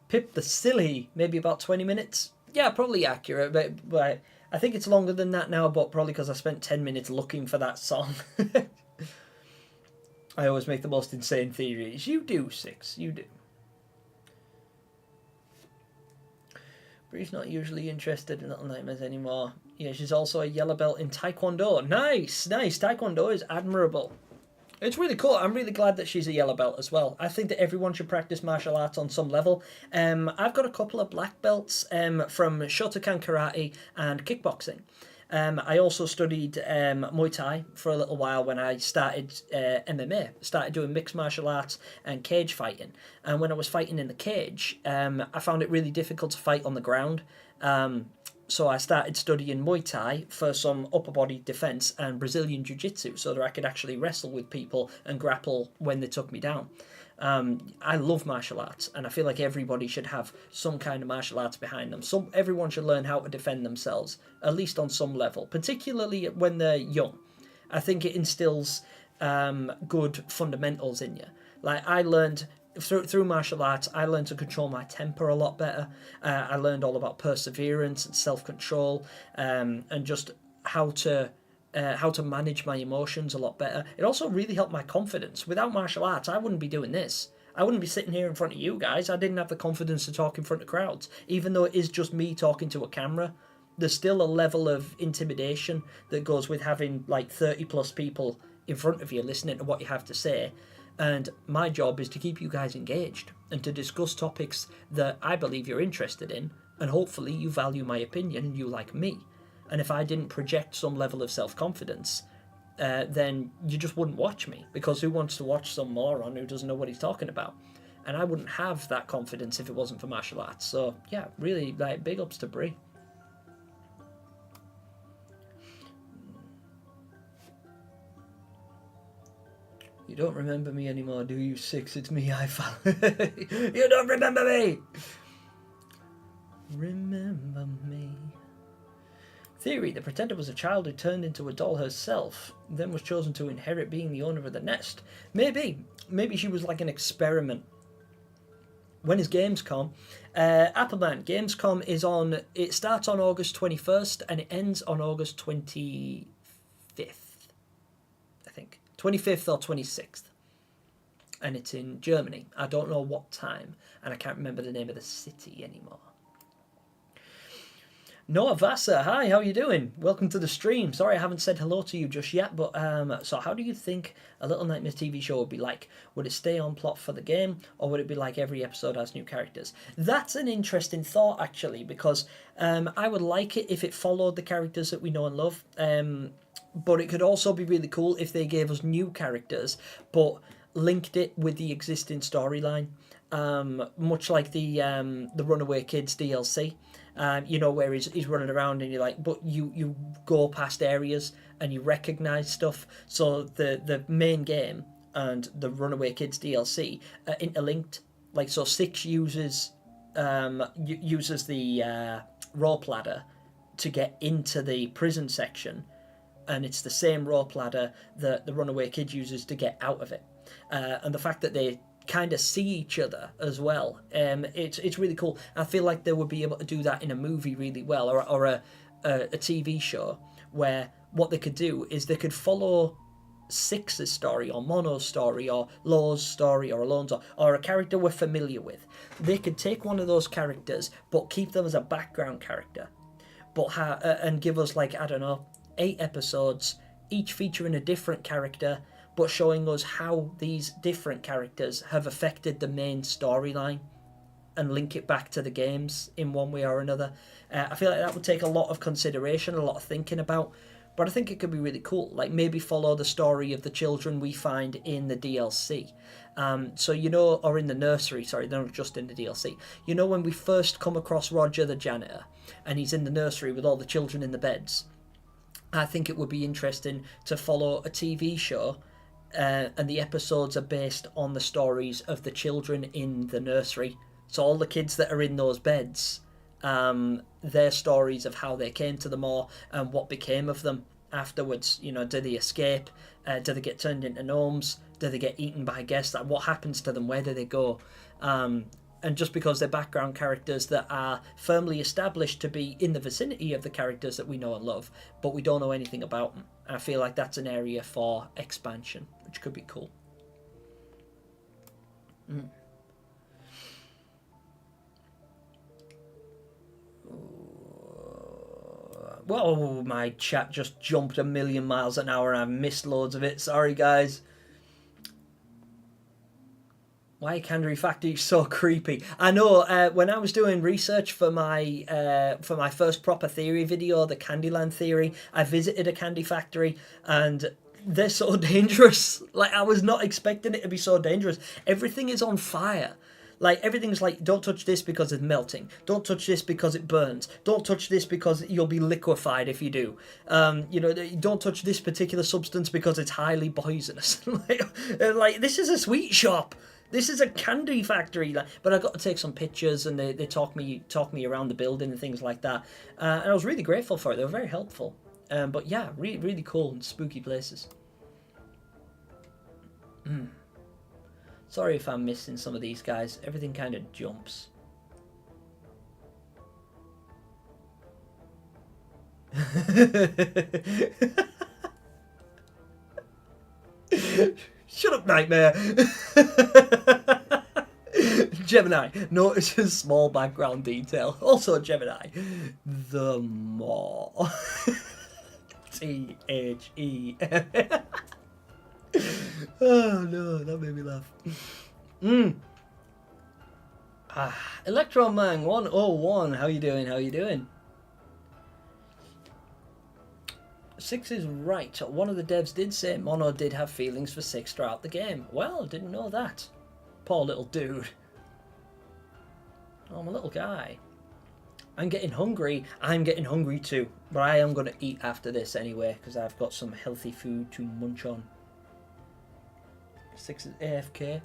Pip the Silly, maybe about 20 minutes. Yeah, probably accurate, but I think it's longer than that now, but probably because I spent 10 minutes looking for that song. I always make the most insane theories. You do, Six. You do. Bree's not usually interested in Little Nightmares anymore. Yeah, she's also a yellow belt in Taekwondo. Nice, nice. Taekwondo is admirable. It's really cool. I'm really glad that she's a yellow belt as well. I think that everyone should practice martial arts on some level. I've got a couple of black belts from Shotokan Karate and kickboxing. I also studied Muay Thai for a little while when I started MMA. Started doing mixed martial arts and cage fighting. And when I was fighting in the cage, I found it really difficult to fight on the ground. So I started studying Muay Thai for some upper body defense and Brazilian Jiu-Jitsu so that I could actually wrestle with people and grapple when they took me down. I love martial arts, and I feel like everybody should have some kind of martial arts behind them. Everyone should learn how to defend themselves, at least on some level, particularly when they're young. I think it instills good fundamentals in you. Like, I learned through martial arts, I learned to control my temper a lot better. I learned all about perseverance and self-control, and just how to manage my emotions a lot better. It also really helped my confidence. Without martial arts, I wouldn't be doing this. I wouldn't be sitting here in front of you guys. I didn't have the confidence to talk in front of crowds. Even though it is just me talking to a camera, there's still a level of intimidation that goes with having like 30 plus people in front of you listening to what you have to say. And my job is to keep you guys engaged and to discuss topics that I believe you're interested in, and hopefully you value my opinion and you like me. And if I didn't project some level of self-confidence, then you just wouldn't watch me, because who wants to watch some moron who doesn't know what he's talking about? And I wouldn't have that confidence if it wasn't for martial arts. So yeah, really, like, big ups to Bree. You don't remember me anymore, do you, Six? It's me, I found. You don't remember me! Remember me. Theory: the pretender was a child who turned into a doll herself, then was chosen to inherit being the owner of the nest. Maybe she was like an experiment. When is Gamescom? Appleman, Gamescom is on, it starts on August 21st and it ends on August 25th. I think. 25th or 26th. And it's in Germany. I don't know what time, and I can't remember the name of the city anymore. Noah Vassa, hi, how you doing? Welcome to the stream. Sorry I haven't said hello to you just yet, but so how do you think a Little Nightmares TV show would be like? Would it stay on plot for the game, or would it be like every episode has new characters? That's an interesting thought, actually, because I would like it if it followed the characters that we know and love, but it could also be really cool if they gave us new characters, but linked it with the existing storyline, much like the Runaway Kids DLC. You know, where he's running around and you're like, but you go past areas and you recognise stuff. So the main game and the Runaway Kids DLC are interlinked. Like, so 6 uses the rope ladder to get into the prison section, and it's the same rope ladder that the Runaway Kid uses to get out of it. And the fact that they kind of see each other as well, it's really cool. I feel like they would be able to do that in a movie really well, or a TV show, where what they could do is they could follow Six's story, or Mono's story, or Law's story, or Alone's, or a character we're familiar with. They could take one of those characters but keep them as a background character, but and give us, like, I don't know, 8 episodes, each featuring a different character, but showing us how these different characters have affected the main storyline, and link it back to the games in one way or another. I feel like that would take a lot of consideration, a lot of thinking about, but I think it could be really cool. Like, maybe follow the story of the children we find in the DLC. So, you know, or in the nursery, sorry, they're not just in the DLC. You know, when we first come across Roger the janitor, and he's in the nursery with all the children in the beds, I think it would be interesting to follow a TV show, and the episodes are based on the stories of the children in the nursery. So all the kids that are in those beds, their stories of how they came to them all and what became of them afterwards. You know, do they escape? Do they get turned into gnomes? Do they get eaten by guests? Like, what happens to them? Where do they go? And just because they're background characters that are firmly established to be in the vicinity of the characters that we know and love, but we don't know anything about them. I feel like that's an area for expansion, which could be cool. Whoa, my chat just jumped 1,000,000 miles an hour and I've missed loads of it. Sorry, guys. Why Candy Factory so creepy? I know, when I was doing research for my first proper theory video, the Candyland theory, I visited a candy factory, and they're so dangerous. Like, I was not expecting it to be so dangerous. Everything is on fire. Like, everything's like, don't touch this because it's melting. Don't touch this because it burns. Don't touch this because you'll be liquefied if you do. You know, don't touch this particular substance because it's highly poisonous. like, this is a sweet shop. This is a candy factory. But I got to take some pictures, and they talk me around the building and things like that. And I was really grateful for it. They were very helpful. But yeah, really, really cool and spooky places. Sorry if I'm missing some of these guys. Everything kind of jumps. Shut up, Nightmare. Gemini notices small background detail. Also, Gemini, the more. THE. Oh no, that made me laugh. Electromang 101, how you doing? How you doing? Six is right. One of the devs did say Mono did have feelings for Six throughout the game. Well, didn't know that. Poor little dude. Oh, my little guy. I'm getting hungry. I'm getting hungry too. But I am going to eat after this anyway, because I've got some healthy food to munch on. Six is AFK.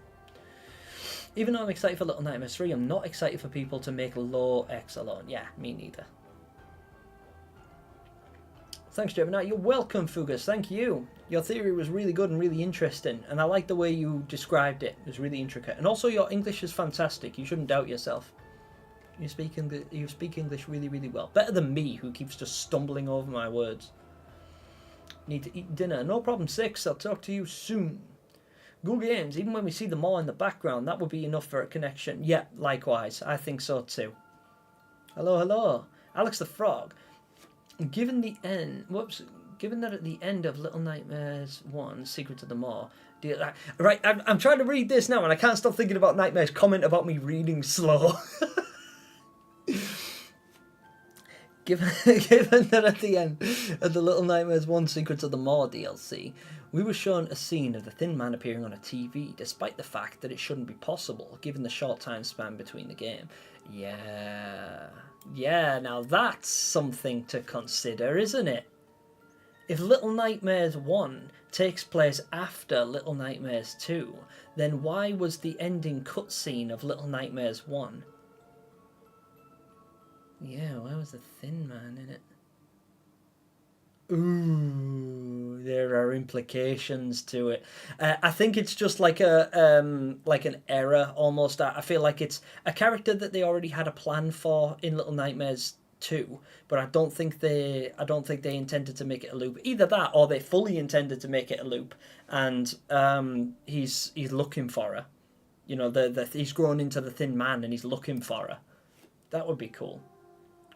Even though I'm excited for Little Nightmares 3, I'm not excited for people to make low X alone. Yeah, me neither. Thanks, Gemini. You're welcome, Fugus. Thank you. Your theory was really good and really interesting, and I like the way you described it. It was really intricate. And also, your English is fantastic. You shouldn't doubt yourself. You speak English really, really well. Better than me, who keeps just stumbling over my words. Need to eat dinner. No problem, 6. I'll talk to you soon. Good games. Even when we see them all in the background, that would be enough for a connection. Yeah, likewise. I think so too. Hello, hello. Alex the Frog. Given that at the end of Little Nightmares 1, Secret of the Maw... Right, I'm trying to read this now, and I can't stop thinking about Nightmare's comment about me reading slow. Given that at the end of the Little Nightmares 1 Secrets of the Maw DLC, we were shown a scene of the Thin Man appearing on a TV, despite the fact that it shouldn't be possible, given the short time span between the game. Yeah, now that's something to consider, isn't it? If Little Nightmares 1 takes place after Little Nightmares 2, then why was the ending cutscene of Little Nightmares 1? Yeah, why was the Thin Man in it? Ooh, there are implications to it. I think it's just like an error almost. I feel like it's a character that they already had a plan for in Little Nightmares 2, but I don't think they intended to make it a loop. Either that, or they fully intended to make it a loop, and he's looking for her. You know, he's grown into the Thin Man and he's looking for her. That would be cool.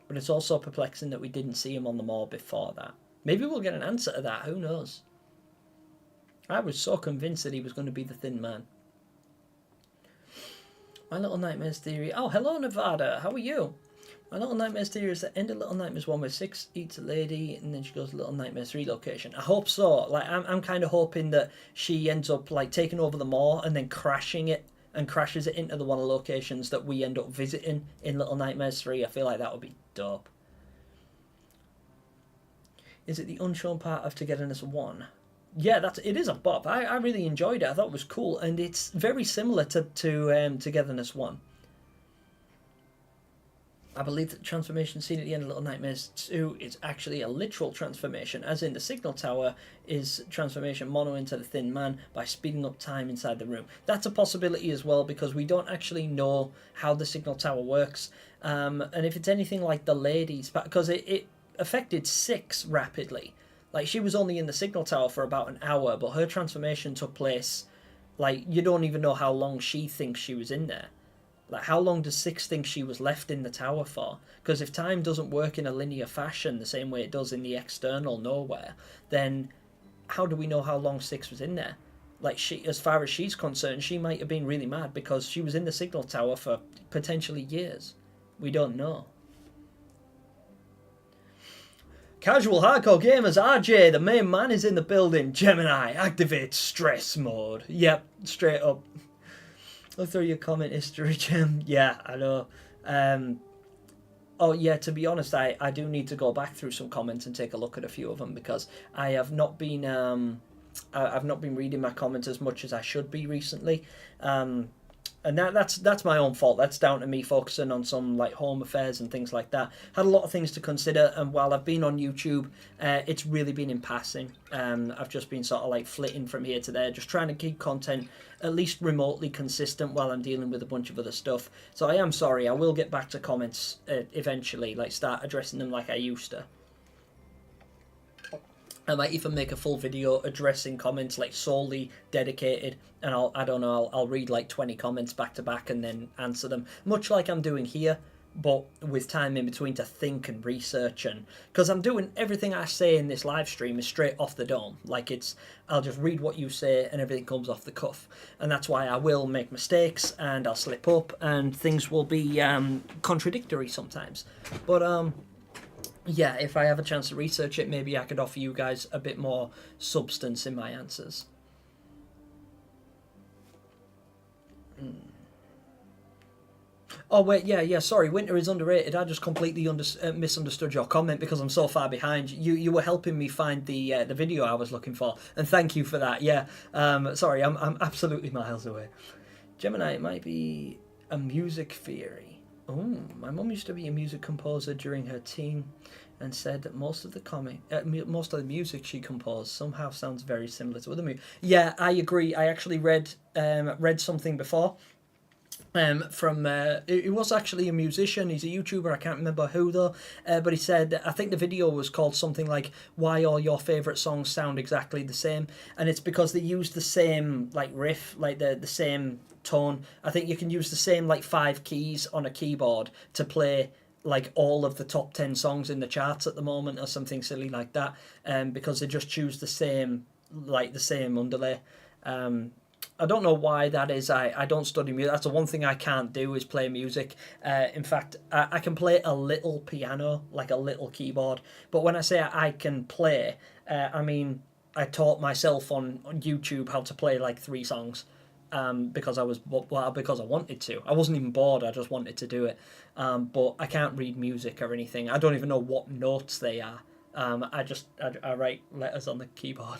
But it's also perplexing that we didn't see him on the mall before that. Maybe we'll get an answer to that, who knows? I was so convinced that he was going to be the Thin Man. My Little Nightmares theory... Oh, hello Nevada, how are you? My Little Nightmares theory is that end of Little Nightmares 1 where 6 eats a lady and then she goes to Little Nightmares 3 location. I hope so. Like, I'm kind of hoping that she ends up like taking over the mall and then crashes it into the one of the locations that we end up visiting in Little Nightmares 3. I feel like that would be dope. Is it the unshown part of Togetherness 1? Yeah, it is a bop. I really enjoyed it. I thought it was cool, and it's very similar to Togetherness 1. I believe that the transformation scene at the end of Little Nightmares 2 is actually a literal transformation, as in the signal tower is transformation mono into the Thin Man by speeding up time inside the room. That's a possibility as well, because we don't actually know how the signal tower works. And if it's anything like the ladies, because it affected 6 rapidly. Like, she was only in the signal tower for about an hour, but her transformation took place, like, you don't even know how long she thinks she was in there. Like, how long does 6 think she was left in the tower for? Because if time doesn't work in a linear fashion the same way it does in the external nowhere, then how do we know how long 6 was in there? Like, as far as she's concerned, she might have been really mad because she was in the signal tower for potentially years. We don't know. Casual Hardcore Gamers, RJ, the main man, is in the building. Gemini, activate stress mode. Yep, straight up. Look through your comment history, Gem. Yeah, I know. Oh, yeah, to be honest, I do need to go back through some comments and take a look at a few of them, because I have not been I've not been reading my comments as much as I should be recently. And that's my own fault. That's down to me focusing on some like home affairs and things like that. Had a lot of things to consider, and while I've been on YouTube, it's really been in passing. I've just been sort of like flitting from here to there, just trying to keep content at least remotely consistent while I'm dealing with a bunch of other stuff. So I am sorry. I will get back to comments eventually, like start addressing them like I used to. I might even make a full video addressing comments like solely dedicated, and I'll read like 20 comments back to back and then answer them, much like I'm doing here, but with time in between to think and research. And because I'm doing everything I say in this live stream is straight off the dome, like I'll just read what you say and everything comes off the cuff, and that's why I will make mistakes and I'll slip up and things will be contradictory sometimes, but yeah, if I have a chance to research it, maybe I could offer you guys a bit more substance in my answers. Oh, wait, yeah, sorry, winter is underrated. I just completely misunderstood your comment because I'm so far behind. You were helping me find the video I was looking for, and thank you for that, yeah. Sorry, I'm absolutely miles away. Gemini, it might be a music theory. Oh, my mum used to be a music composer during her teen, and said that most of the music she composed somehow sounds very similar to other music. Yeah, I agree. I actually read something before He was actually a musician. He's a YouTuber. I can't remember who though, but he said, I think the video was called something like "Why all your favorite songs sound exactly the same," and it's because they use the same like riff, like the same tone. I think you can use the same like 5 keys on a keyboard to play like all of the top 10 songs in the charts at the moment or something silly like that, because they just choose the same underlay. I don't know why that is. I don't study music. That's the one thing I can't do is play music. In fact, I can play a little piano, like a little keyboard. But when I say I can play, I mean I taught myself on YouTube how to play like 3 songs. Because because I wanted to. I wasn't even bored. I just wanted to do it. But I can't read music or anything. I don't even know what notes they are. I write letters on the keyboard.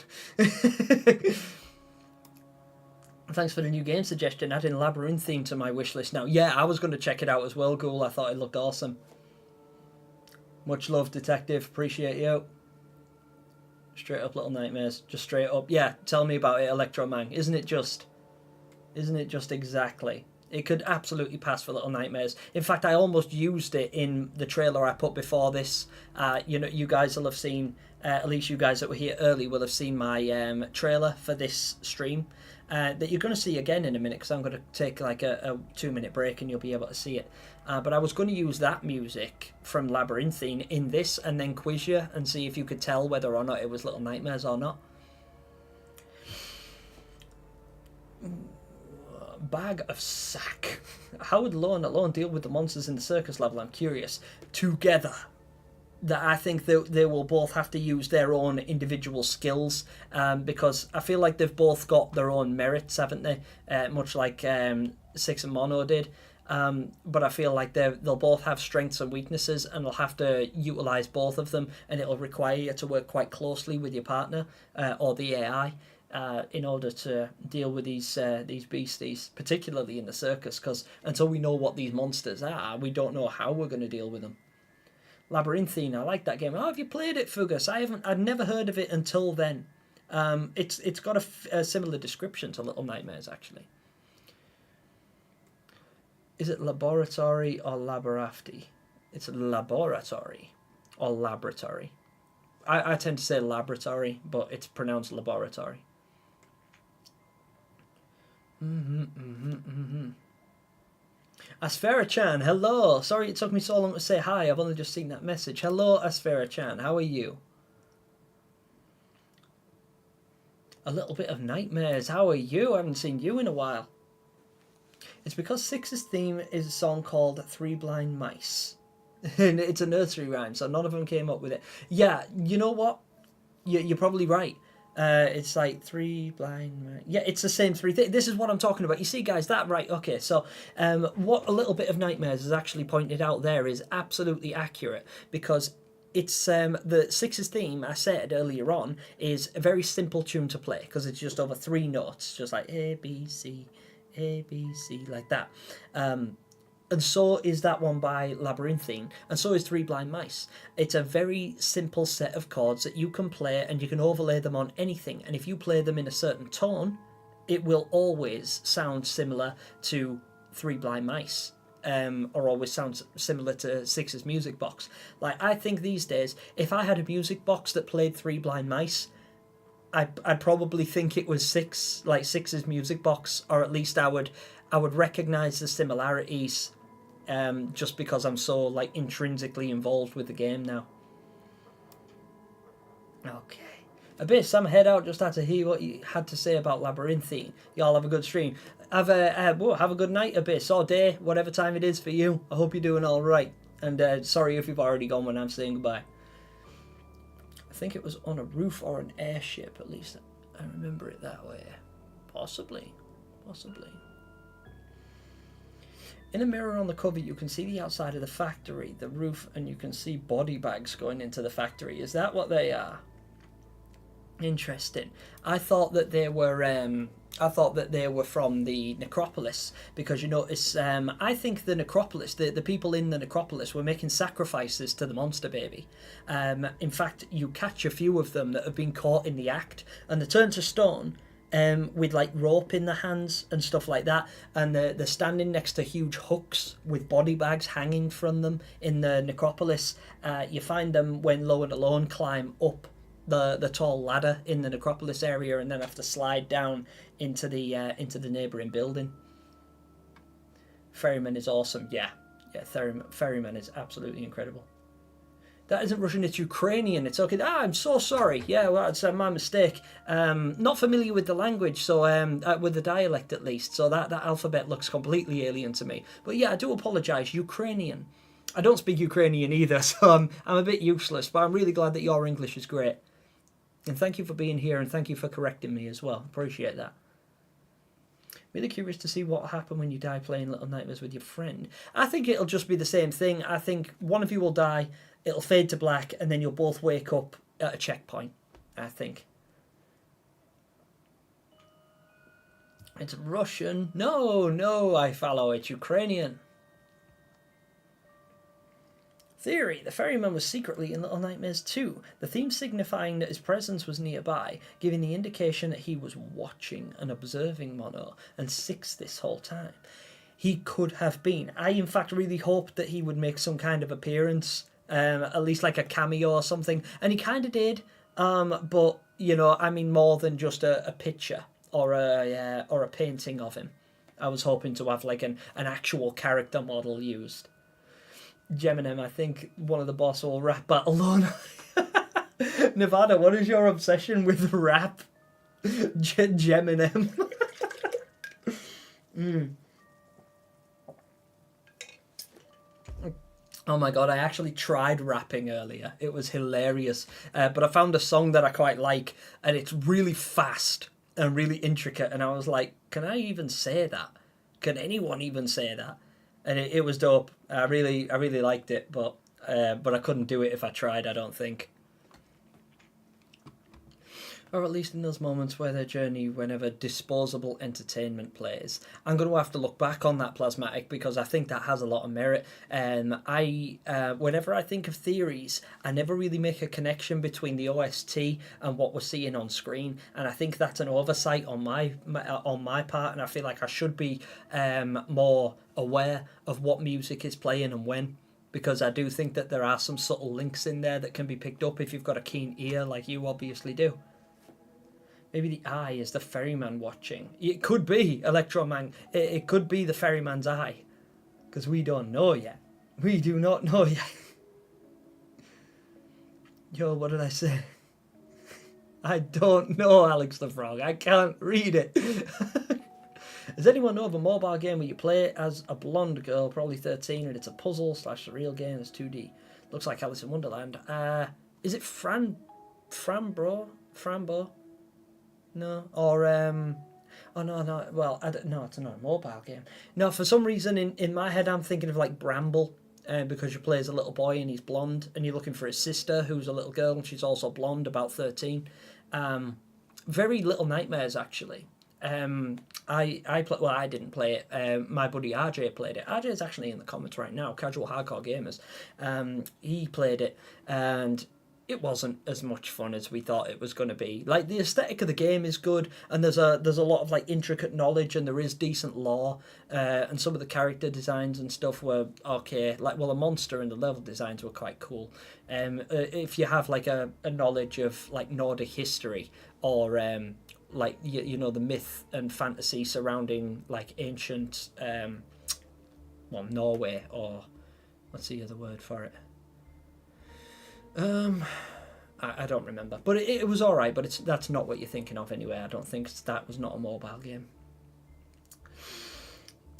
Thanks for the new game suggestion. Adding Labyrinthine to my wish list now. Yeah, I was going to check it out as well, Ghoul. I thought it looked awesome. Much love, Detective. Appreciate you. Straight up Little Nightmares. Just straight up. Yeah, tell me about it, Electromang. Isn't it just exactly? It could absolutely pass for Little Nightmares. In fact, I almost used it in the trailer I put before this. You guys will have seen, at least you guys that were here early will have seen my trailer for this stream. That you're going to see again in a minute because I'm going to take like a 2-minute break and you'll be able to see it. But I was going to use that music from Labyrinthine in this and then quiz you and see if you could tell whether or not it was Little Nightmares or not. Bag of sack. How would Lorne alone deal with the monsters in the circus level? I'm curious. Together. That I think that they will both have to use their own individual skills, because I feel like they've both got their own merits, haven't they? Much like Six and Mono did. But I feel like they'll both have strengths and weaknesses, and they'll have to utilize both of them, and it'll require you to work quite closely with your partner or the AI in order to deal with these beasties, particularly in the circus. Because until we know what these monsters are, we don't know how we're going to deal with them. Labyrinthine, I like that game. Oh, have you played it, Fugus? I'd never heard of it until then. It's got a similar description to Little Nightmares, actually. Is it laboratory or laborafty? It's laboratory or laboratory. I tend to say laboratory, but it's pronounced laboratory. Asfera-chan, hello. Sorry it took me so long to say hi. I've only just seen that message. Hello, Asfera-chan. How are you? A little bit of nightmares. How are you? I haven't seen you in a while. It's because Six's theme is a song called Three Blind Mice. And it's a nursery rhyme, so none of them came up with it. Yeah, you know what? You're probably right. It's like 3 blind mice. Yeah, it's the same 3 things. This is what I'm talking about. You see, guys, that right? Okay, so what a little bit of Nightmares has actually pointed out there is absolutely accurate, because it's the Six's theme, I said earlier on, is a very simple tune to play because it's just over 3 notes, just like A, B, C, like that. And so is that one by Labyrinthine, and so is Three Blind Mice. It's a very simple set of chords that you can play, and you can overlay them on anything. And if you play them in a certain tone, it will always sound similar to Three Blind Mice, or always sound similar to Six's music box. Like, I think these days, if I had a music box that played Three Blind Mice, I'd probably think it was Six's music box, or at least I would recognize the similarities, just because I'm so like intrinsically involved with the game now. Okay, Abyss, I'm head out. Just had to hear what you had to say about Labyrinthine. Y'all have a good stream. Have a good night, Abyss, or day, whatever time it is for you. I hope you're doing all right. And sorry if you've already gone when I'm saying goodbye. I think it was on a roof or an airship, at least I remember it that way. Possibly. In a mirror on the cover, you can see the outside of the factory, the roof, and you can see body bags going into the factory. Is that what they are? Interesting. I thought that they were from the necropolis, because you notice, I think the necropolis, the people in the necropolis were making sacrifices to the monster baby. In fact, you catch a few of them that have been caught in the act, and they turn to stone, with like rope in their hands and stuff like that, and they're standing next to huge hooks with body bags hanging from them in the necropolis. You find them when Low and Alone climb up the tall ladder in the necropolis area, and then have to slide down into the neighboring building. Ferryman is awesome. Yeah, Ferryman is absolutely incredible. That isn't Russian, it's Ukrainian. It's okay. I'm so sorry. Yeah, well, it's my mistake. Not familiar with the language, so with the dialect at least. So that alphabet looks completely alien to me. But yeah, I do apologise. Ukrainian. I don't speak Ukrainian either, so I'm a bit useless. But I'm really glad that your English is great. And thank you for being here, and thank you for correcting me as well. Appreciate that. Really curious to see what will happen when you die playing Little Nightmares with your friend. I think it'll just be the same thing. I think one of you will die, it'll fade to black, and then you'll both wake up at a checkpoint, I think. It's Russian. No, I follow. It's Ukrainian. Theory. The ferryman was secretly in Little Nightmares 2, the theme signifying that his presence was nearby, giving the indication that he was watching and observing Mono, and 6 this whole time. He could have been. I, in fact, really hoped that he would make some kind of appearance, at least like a cameo or something, and he kind of did, but, you know, I mean more than just a picture or a painting of him. I was hoping to have like an actual character model used. Gemini, I think one of the boss will rap battle on. Nevada, what is your obsession with rap? Gemini. Oh my god, I actually tried rapping earlier. It was hilarious. But I found a song that I quite like, and it's really fast and really intricate, and I was like, can I even say that? Can anyone even say that? And it was dope. I really liked it, but I couldn't do it if I tried, I don't think. Or at least in those moments where their journey, whenever disposable entertainment plays. I'm going to have to look back on that, Plasmatic, because I think that has a lot of merit. Whenever I think of theories, I never really make a connection between the OST and what we're seeing on screen, and I think that's an oversight on my part, and I feel like I should be more aware of what music is playing and when. Because I do think that there are some subtle links in there that can be picked up if you've got a keen ear like you obviously do. Maybe the eye is the ferryman watching. It could be It could be the ferryman's eye. Because we don't know yet. We do not know yet. Yo, what did I say? I don't know, Alex the Frog. I can't read it. Does anyone know of a mobile game where you play as a blonde girl, probably 13, and it's a puzzle / surreal game, it's 2D? Looks like Alice in Wonderland. Is it Frambo? No, or oh no. Well, I don't, no, it's not a mobile game. No, for some reason in my head I'm thinking of like Bramble, because you play as a little boy and he's blonde, and you're looking for his sister who's a little girl and she's also blonde, about 13. Very Little Nightmares actually. I didn't play it. My buddy RJ played it. RJ is actually in the comments right now. Casual Hardcore Gamers. He played it, and it wasn't as much fun as we thought it was going to be. Like, the aesthetic of the game is good, and there's a lot of like intricate knowledge, and there is decent lore, and some of the character designs and stuff were okay. Like, well, the monster and the level designs were quite cool. If you have like a knowledge of like Nordic history, or like you know, the myth and fantasy surrounding like ancient Norway, or what's the other word for it? I don't remember, but it was all right. But that's not what you're thinking of anyway. I don't think that was not a mobile game.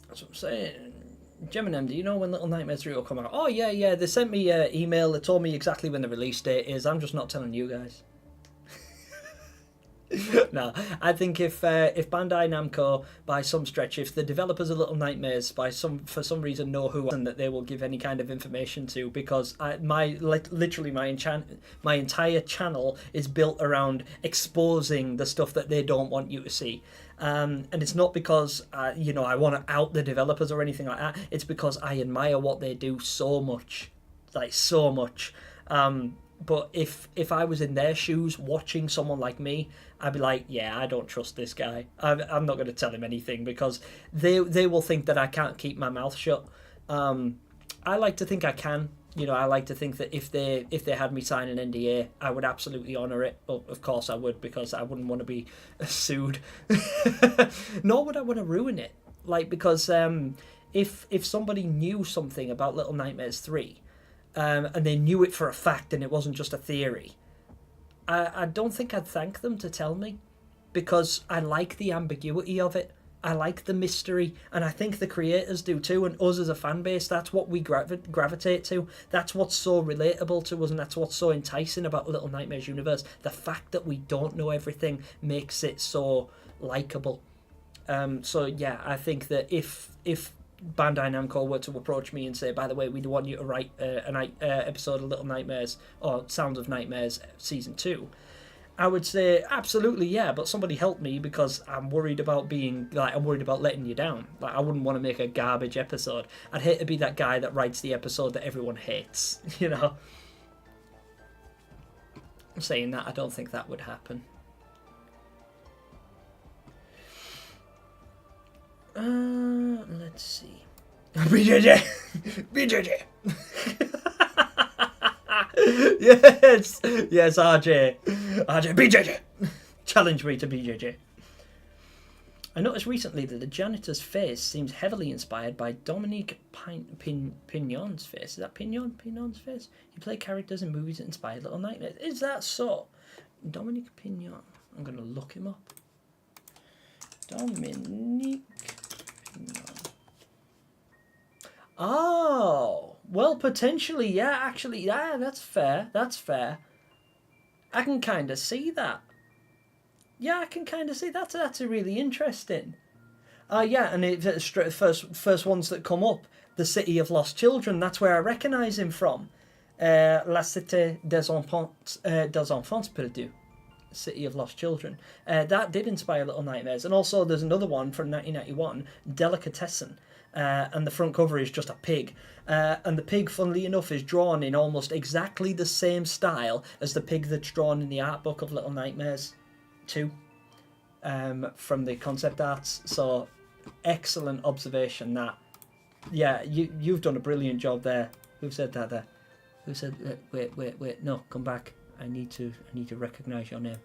That's what I'm saying. Gemini, do you know when Little Nightmares 3 will come out? Oh yeah. They sent me an email that told me exactly when the release date is. I'm just not telling you guys. No, I think if Bandai Namco, by some stretch, if the developers of Little Nightmares for some reason know who, and that they will give any kind of information to, because my entire channel is built around exposing the stuff that they don't want you to see. And it's not because I want to out the developers or anything like that. It's because I admire what they do so much, like so much. But if I was in their shoes watching someone like me, I'd be like, yeah, I don't trust this guy. I'm not going to tell him anything because they will think that I can't keep my mouth shut. I like to think I can. You know, I like to think that if they had me sign an NDA, I would absolutely honour it. Well, of course I would, because I wouldn't want to be sued. Nor would I want to ruin it. Like, because if somebody knew something about Little Nightmares 3, and they knew it for a fact and it wasn't just a theory, I don't think I'd thank them to tell me, because I like the ambiguity of it. I like the mystery, and I think the creators do too, and us as a fan base, that's what we gravitate to. That's what's so relatable to us, and that's what's so enticing about Little Nightmares universe. The fact that we don't know everything makes it so likeable. So yeah, I think that if Bandai Namco were to approach me and say, by the way, we want you to write an episode of Little Nightmares, or Sounds of Nightmares Season 2, I would say absolutely, yeah, but somebody help me, because I'm worried about letting you down. Like, I wouldn't want to make a garbage episode. I'd hate to be that guy that writes the episode that everyone hates, you know. Saying that, I don't think that would happen. Let's see. BJJ! BJJ! Yes! Yes, RJ! RJ, BJJ! Challenge me to BJJ. I noticed recently that the janitor's face seems heavily inspired by Dominique Pignon's face. Is that Pignon's face? He played characters in movies that inspired Little Nightmares. Is that so? Dominique Pignon. I'm going to look him up. Dominique Pignon. Oh, well, potentially, yeah, actually, yeah, that's fair, that's fair. I can kind of see that. Yeah, I can kind of see that. That's really interesting. Yeah, and it's first ones that come up, the City of Lost Children, that's where I recognise him from. La Cité des Enfants Perdus. City of Lost Children. That did inspire Little Nightmares. And also there's another one from 1991, Delicatessen. And the front cover is just a pig. And the pig, funnily enough, is drawn in almost exactly the same style as the pig that's drawn in the art book of Little Nightmares 2, from the concept arts. So, excellent observation that. Yeah, you've done a brilliant job there. Who said that there? Who said, wait, no, come back. I need to recognise your name.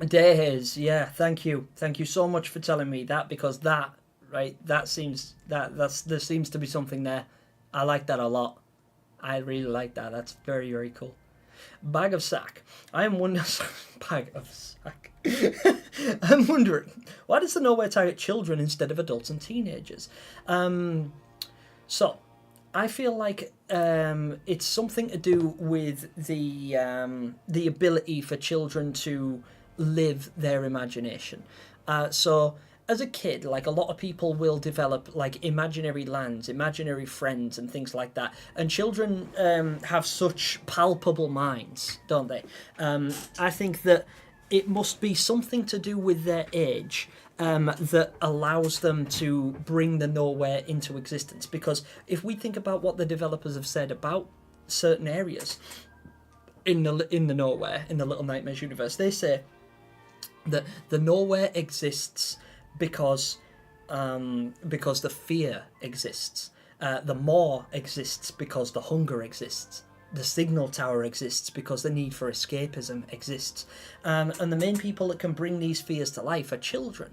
Days, yeah, thank you so much for telling me that, because that, right, there seems to be something there. I like that a lot. I really like that. That's very, very cool. Bag of sack. I'm wondering. Bag of sack. I'm wondering, why does the Nowhere target children instead of adults and teenagers? So, I feel like it's something to do with the ability for children to live their imagination. So as a kid, like, a lot of people will develop like imaginary lands, imaginary friends and things like that. And children have such palpable minds, don't they? I think that it must be something to do with their age that allows them to bring the Nowhere into existence. Because if we think about what the developers have said about certain areas in the Nowhere, in the Little Nightmares universe, they say that the Nowhere exists because the fear exists. The maw exists because the hunger exists. The signal tower exists because the need for escapism exists. And the main people that can bring these fears to life are children,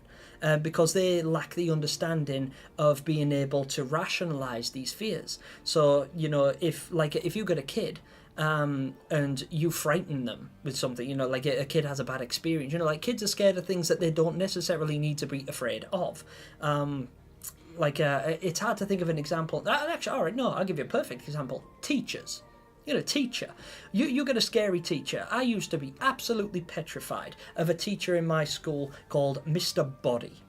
because they lack the understanding of being able to rationalize these fears. So, you know, if you got a kid and you frighten them with something, you know, like a kid has a bad experience, you know, like, kids are scared of things that they don't necessarily need to be afraid of. It's hard to think of an example. Actually, all right, no, I'll give you a perfect example. Teachers. You're a teacher. You get a scary teacher. I used to be absolutely petrified of a teacher in my school called Mr. Body.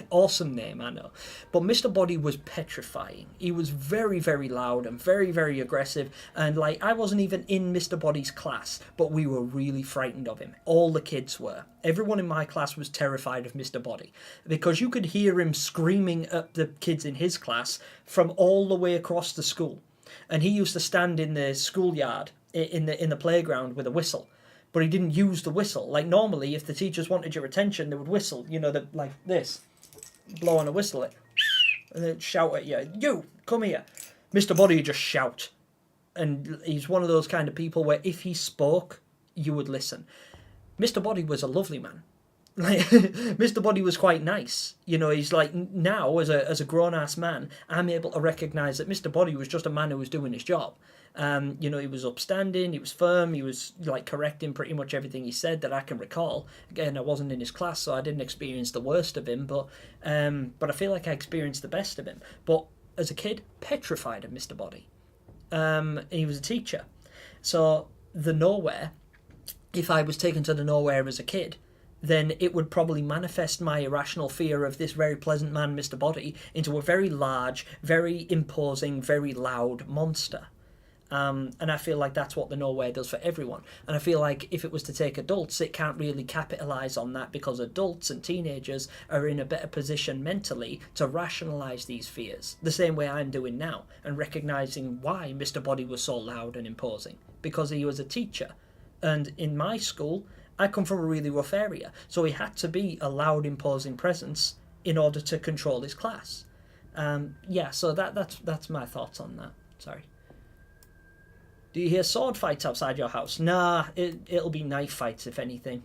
Awesome name, I know. But Mr. Body was petrifying. He was very, very loud and very, very aggressive. And, like, I wasn't even in Mr. Body's class, but we were really frightened of him. All the kids were. Everyone in my class was terrified of Mr. Body, because you could hear him screaming at the kids in his class from all the way across the school. and he used to stand in the schoolyard in the playground with a whistle, but he didn't use the whistle. Like normally, if the teachers wanted your attention, they would whistle. You know, like this, blow on a whistle, and they'd shout at you. You come here, Mr. Body. You just shout, and he's one of those kind of people where if he spoke, you would listen. Mr. Body was a lovely man. Like Mr. Body was quite nice. You know, he's like now as a grown ass man, I'm able to recognise that Mr. Body was just a man who was doing his job. You know, he was upstanding, he was firm, he was like correcting pretty much everything he said that I can recall. Again, I wasn't in his class, so I didn't experience the worst of him, but I feel like I experienced the best of him. But as a kid, petrified of Mr. Body. He was a teacher, so the nowhere. If I was taken to the nowhere as a kid, then it would probably manifest my irrational fear of this very pleasant man, Mr. Body, into a very large, very imposing, very loud monster. And I feel like that's what the nowhere does for everyone. And I feel like if it was to take adults, it can't really capitalise on that because adults and teenagers are in a better position mentally to rationalise these fears, the same way I'm doing now, and recognising why Mr. Body was so loud and imposing. Because he was a teacher. And in my school, I come from a really rough area, so he had to be a loud, imposing presence in order to control his class. Yeah, so that's my thoughts on that. Sorry. Do you hear sword fights outside your house? Nah, it'll be knife fights, if anything.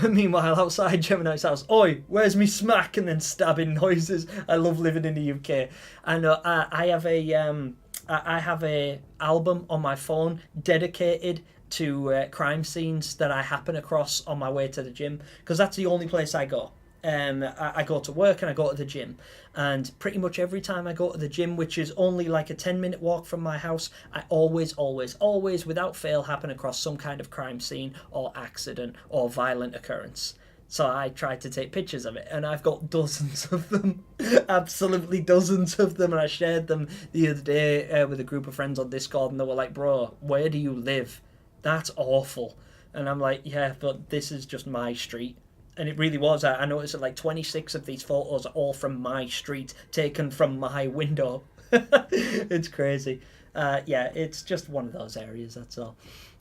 Meanwhile, outside Gemini's house, oi, where's me smack? And then stabbing noises. I love living in the UK. I know. I have a album on my phone dedicated to crime scenes that I happen across on my way to the gym, because that's the only place I go. I go to work and I go to the gym, and pretty much every time I go to the gym, which is only like a 10-minute walk from my house, I always without fail happen across some kind of crime scene or accident or violent occurrence. So I tried to take pictures of it, and I've got dozens of them, absolutely dozens of them, and I shared them the other day with a group of friends on Discord, and they were like, bro, where do you live? That's awful. And I'm like, yeah, but this is just my street. And it really was. I noticed that like 26 of these photos are all from my street, taken from my window. It's crazy. Yeah, it's just one of those areas, that's all.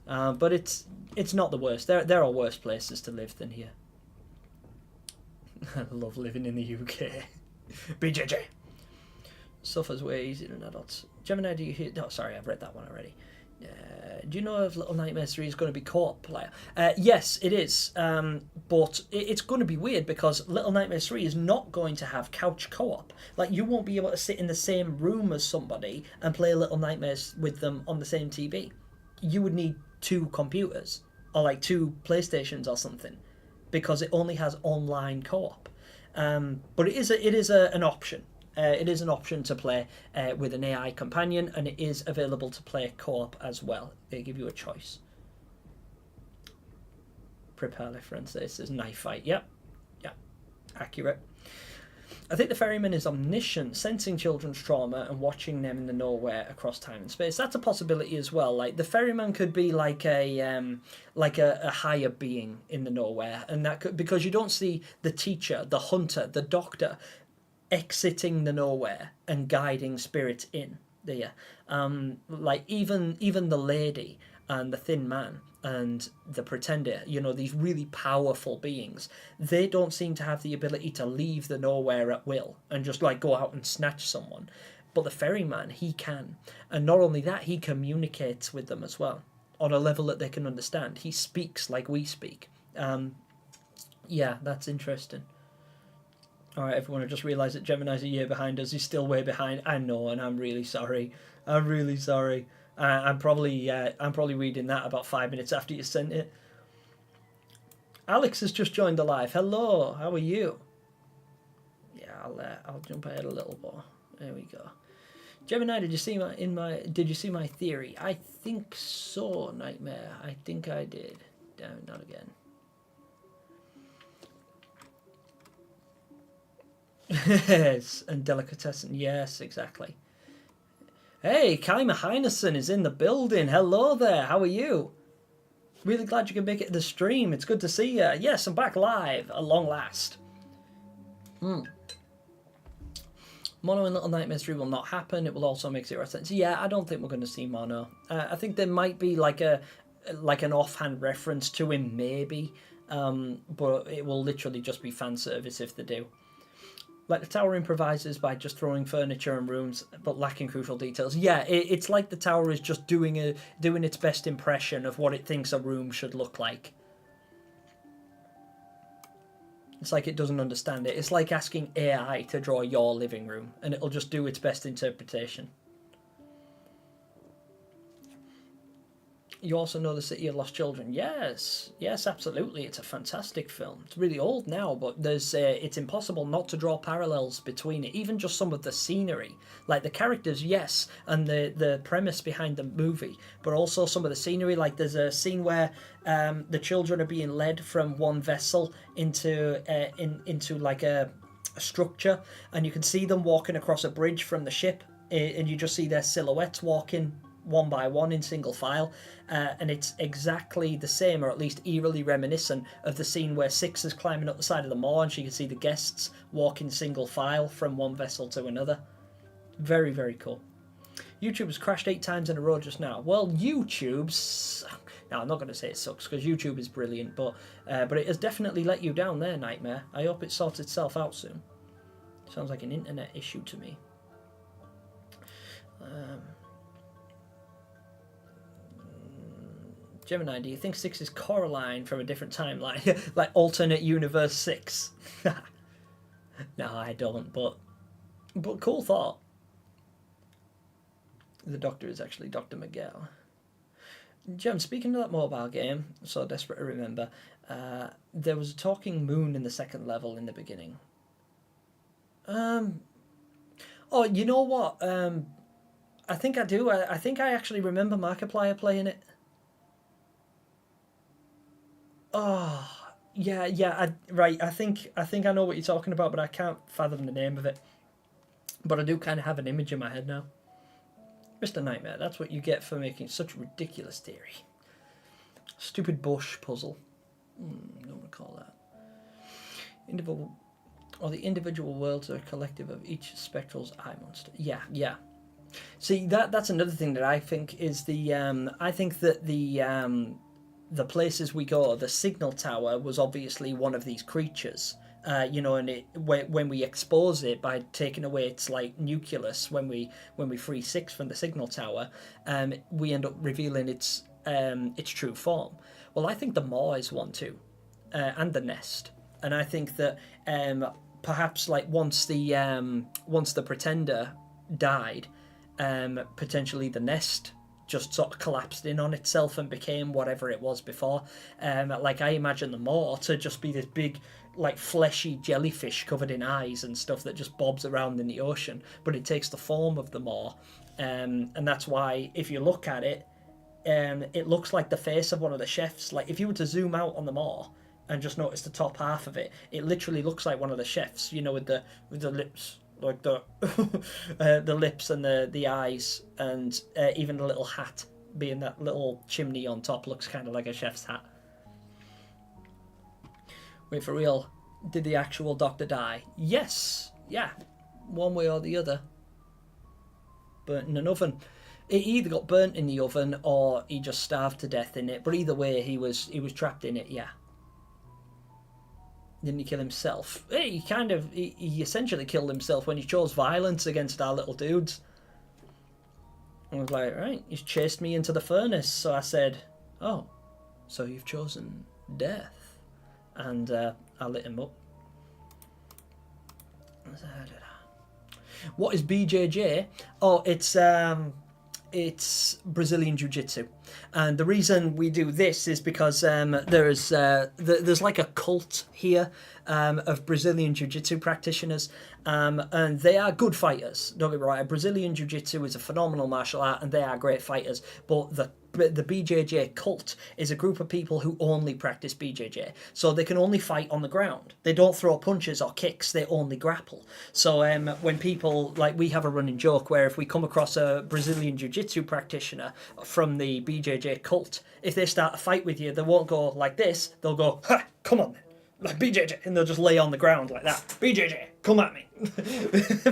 But it's not the worst. There are worse places to live than here. I love living in the UK. BJJ. Suffers way easier than adults. Gemini, do you hear... Oh, sorry, I've read that one already. Do you know if Little Nightmares 3 is going to be co-op player? Yes, it is. But it's going to be weird because Little Nightmares 3 is not going to have couch co-op. Like, you won't be able to sit in the same room as somebody and play Little Nightmares with them on the same TV. You would need 2 computers or like 2 PlayStations or something, because it only has online co-op. But it is an option. It is an option to play with an AI companion, and it is available to play co-op as well. They give you a choice. Prepare reference. This is knife fight. Yep. Yeah. Accurate. I think the ferryman is omniscient, sensing children's trauma and watching them in the nowhere across time and space. That's a possibility as well. Like, the ferryman could be like a higher being in the nowhere, and that could, because you don't see the teacher, the hunter, the doctor exiting the nowhere and guiding spirits in there. Like even the lady and the thin man and the pretender, you know, these really powerful beings, they don't seem to have the ability to leave the nowhere at will and just like go out and snatch someone. But the ferryman, he can. And not only that, he communicates with them as well on a level that they can understand. He speaks like we speak. Yeah, that's interesting. Alright, everyone, I just realised that Gemini's a year behind us. He's still way behind. I know, and I'm really sorry. I'm really sorry. I'm probably reading that about 5 minutes after you sent it. Alex has just joined the live. Hello, how are you? Yeah, I'll jump ahead a little more. There we go. Gemini, did you see my theory? I think so, Nightmare. I think I did. Damn it, not again. Yes, and delicatessen. Yes, exactly. Hey, Kaima Heinessen is in the building. Hello there. How are you? Really glad you can make it to the stream. It's good to see you. Yes, I'm back live at long last. Mono in Little Nightmares 3 will not happen. It will also make zero sense. Yeah, I don't think we're going to see Mono. I think there might be like an offhand reference to him, maybe. But it will literally just be fan service if they do. Like the tower improvises by just throwing furniture and rooms, but lacking crucial details. Yeah, it's like the tower is just doing its best impression of what it thinks a room should look like. It's like it doesn't understand it. It's like asking AI to draw your living room, and it'll just do its best interpretation. You also know The City of Lost Children. Yes, absolutely. It's a fantastic film. It's really old now, but it's impossible not to draw parallels between it. Even just some of the scenery, like the characters, yes, and the premise behind the movie, but also some of the scenery. Like there's a scene where the children are being led from one vessel into like a structure, and you can see them walking across a bridge from the ship, and you just see their silhouettes walking one by one in single file, and it's exactly the same, or at least eerily reminiscent of the scene where Six is climbing up the side of the moor and she can see the guests walking single file from one vessel to another. Very, very cool. YouTube has crashed 8 times in a row just now. Well, YouTube's... Now, I'm not going to say it sucks, because YouTube is brilliant, but it has definitely let you down there, Nightmare. I hope it sorts itself out soon. Sounds like an internet issue to me. Gemini, do you think 6 is Coraline from a different timeline? Like alternate universe 6? No, I don't, but cool thought. The Doctor is actually Dr. Miguel. Gem, speaking of that mobile game, so desperate to remember, there was a talking moon in the second level in the beginning. Oh, you know what? I think I do. I think I actually remember Markiplier playing it. Oh, yeah. Right. I think I know what you're talking about, but I can't fathom the name of it. But I do kind of have an image in my head now. Mr. Nightmare, that's what you get for making such a ridiculous theory. Stupid bush puzzle. Don't recall that. The individual worlds are a collective of each spectral's eye monster. Yeah. See, that's another thing that I think is I think that the places we go, the signal tower was obviously one of these creatures, and when we expose it by taking away its like nucleus, when we free 6 from the signal tower, we end up revealing its true form. Well, I think the maw is one too, and the nest, and I think that perhaps like once the pretender died, potentially the nest just sort of collapsed in on itself and became whatever it was before. Like I imagine the maw to just be this big, like fleshy jellyfish covered in eyes and stuff that just bobs around in the ocean, but it takes the form of the maw, and that's why if you look at it, it looks like the face of one of the chefs. Like if you were to zoom out on the maw and just notice the top half of it, it literally looks like one of the chefs, with the lips. Like the the lips and the eyes, and even the little hat, being that little chimney on top, looks kind of like a chef's hat. Wait, for real, did the actual doctor die? Yes, yeah, one way or the other. Burnt in an oven. He either got burnt in the oven or he just starved to death in it. But either way, he was trapped in it. Yeah. Didn't he kill himself? He essentially killed himself when he chose violence against our little dudes. I was like, right, he's chased me into the furnace. So I said, oh, so you've chosen death. And I lit him up. What is BJJ? Oh, it's Brazilian Jiu-Jitsu. And the reason we do this is because there's like a cult here of Brazilian Jiu-Jitsu practitioners, and they are good fighters. Don't get me right, Brazilian Jiu-Jitsu is a phenomenal martial art, and they are great fighters. But the BJJ cult is a group of people who only practice BJJ, so they can only fight on the ground. They don't throw punches or kicks; they only grapple. So when people, like, we have a running joke where if we come across a Brazilian Jiu-Jitsu practitioner from the BJJ cult, if they start a fight with you, they won't go like this. They'll go, "Ha! Come on, then. like, BJJ, and they'll just lay on the ground like that. BJJ, come at me.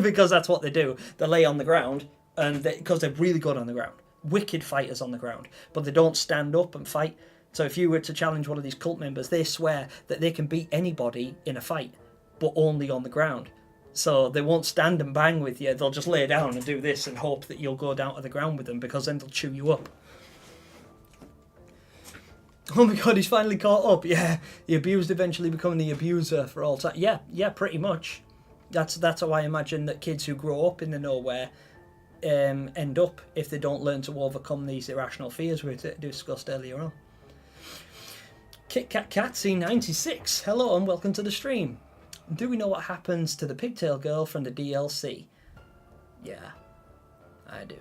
Because that's what they do. They lay on the ground, and because they're really good on the ground. Wicked fighters on the ground. But they don't stand up and fight. So if you were to challenge one of these cult members, they swear that they can beat anybody in a fight, but only on the ground. So they won't stand and bang with you. They'll just lay down and do this and hope that you'll go down to the ground with them, because then they'll chew you up. Oh my god, he's finally caught up. Yeah, the abused eventually becoming the abuser for all time. Yeah, pretty much. That's how I imagine that kids who grow up in the nowhere end up if they don't learn to overcome these irrational fears we discussed earlier on. Kit Kat Catsy 96. Hello and welcome to the stream. Do we know what happens to the pigtail girl from the DLC? Yeah, I do.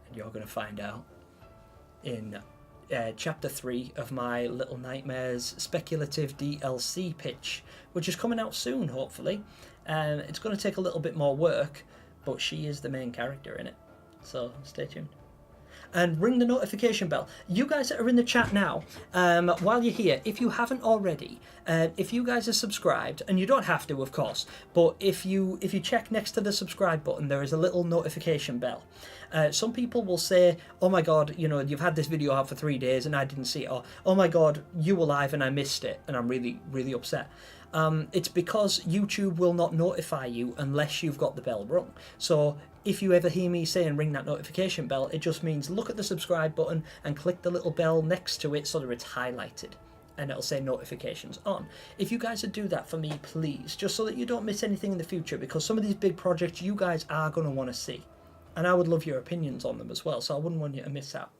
And you're going to find out in Chapter 3 of my Little Nightmares speculative DLC pitch, which is coming out soon, hopefully. It's going to take a little bit more work, but she is the main character in it. So stay tuned. And ring the notification bell. You guys that are in the chat now, while you're here, if you haven't already, if you guys are subscribed, and you don't have to, of course, but if you check next to the subscribe button, there is a little notification bell. Some people will say, oh my god, you know, you've had this video out for 3 days and I didn't see it, or oh my god, you were live and I missed it, and I'm really, really upset. It's because YouTube will not notify you unless you've got the bell rung. So if you ever hear me saying ring that notification bell, it just means look at the subscribe button and click the little bell next to it so that it's highlighted and it'll say notifications on. If you guys would do that for me, please, just so that you don't miss anything in the future, because some of these big projects you guys are going to want to see, and I would love your opinions on them as well, so I wouldn't want you to miss out.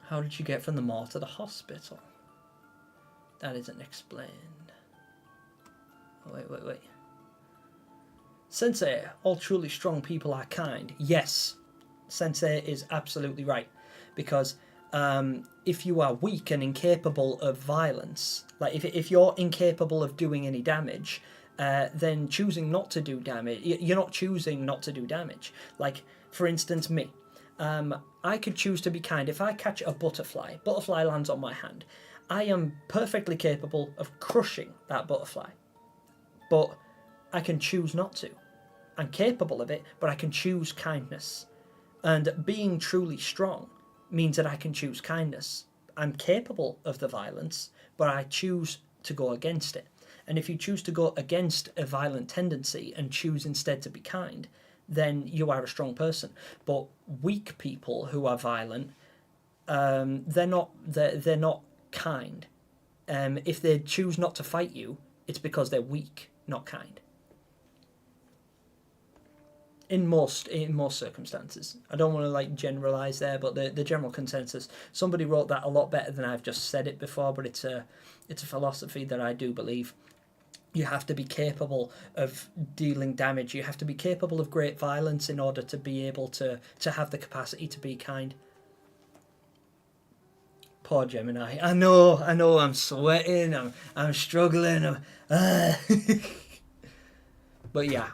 How did you get from the mall to the hospital? That isn't explained. Oh, wait. Sensei, all truly strong people are kind. Yes, Sensei is absolutely right. Because if you are weak and incapable of violence, like if you're incapable of doing any damage, then choosing not to do damage, you're not choosing not to do damage. Like, for instance, me. I could choose to be kind. If I catch a butterfly lands on my hand, I am perfectly capable of crushing that butterfly. But I can choose not to. I'm capable of it, but I can choose kindness. And being truly strong means that I can choose kindness. I'm capable of the violence, but I choose to go against it. And if you choose to go against a violent tendency and choose instead to be kind, then you are a strong person. But weak people who are violent, they're not kind. If they choose not to fight you, it's because they're weak, not kind. In most circumstances. I don't want to generalize there, but the general consensus. Somebody wrote that a lot better than I've just said it before, but it's a philosophy that I do believe. You have to be capable of dealing damage. You have to be capable of great violence in order to be able to have the capacity to be kind. Poor Gemini. I know, I'm sweating, I'm struggling. But yeah,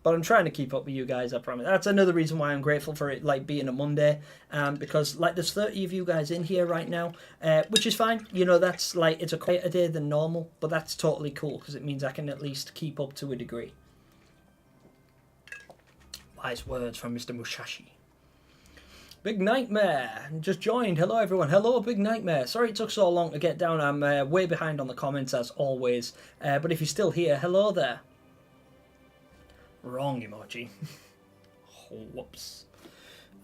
but I'm trying to keep up with you guys, I promise. That's another reason why I'm grateful for it, being a Monday, because there's 30 of you guys in here right now, which is fine. You know, that's it's a quieter day than normal, but that's totally cool because it means I can at least keep up to a degree. Wise words from Mr. Mushashi. Big Nightmare just joined. Hello everyone. Hello Big Nightmare. Sorry it took so long to get down. I'm way behind on the comments as always, but if you're still here, hello there. Wrong emoji. Whoops.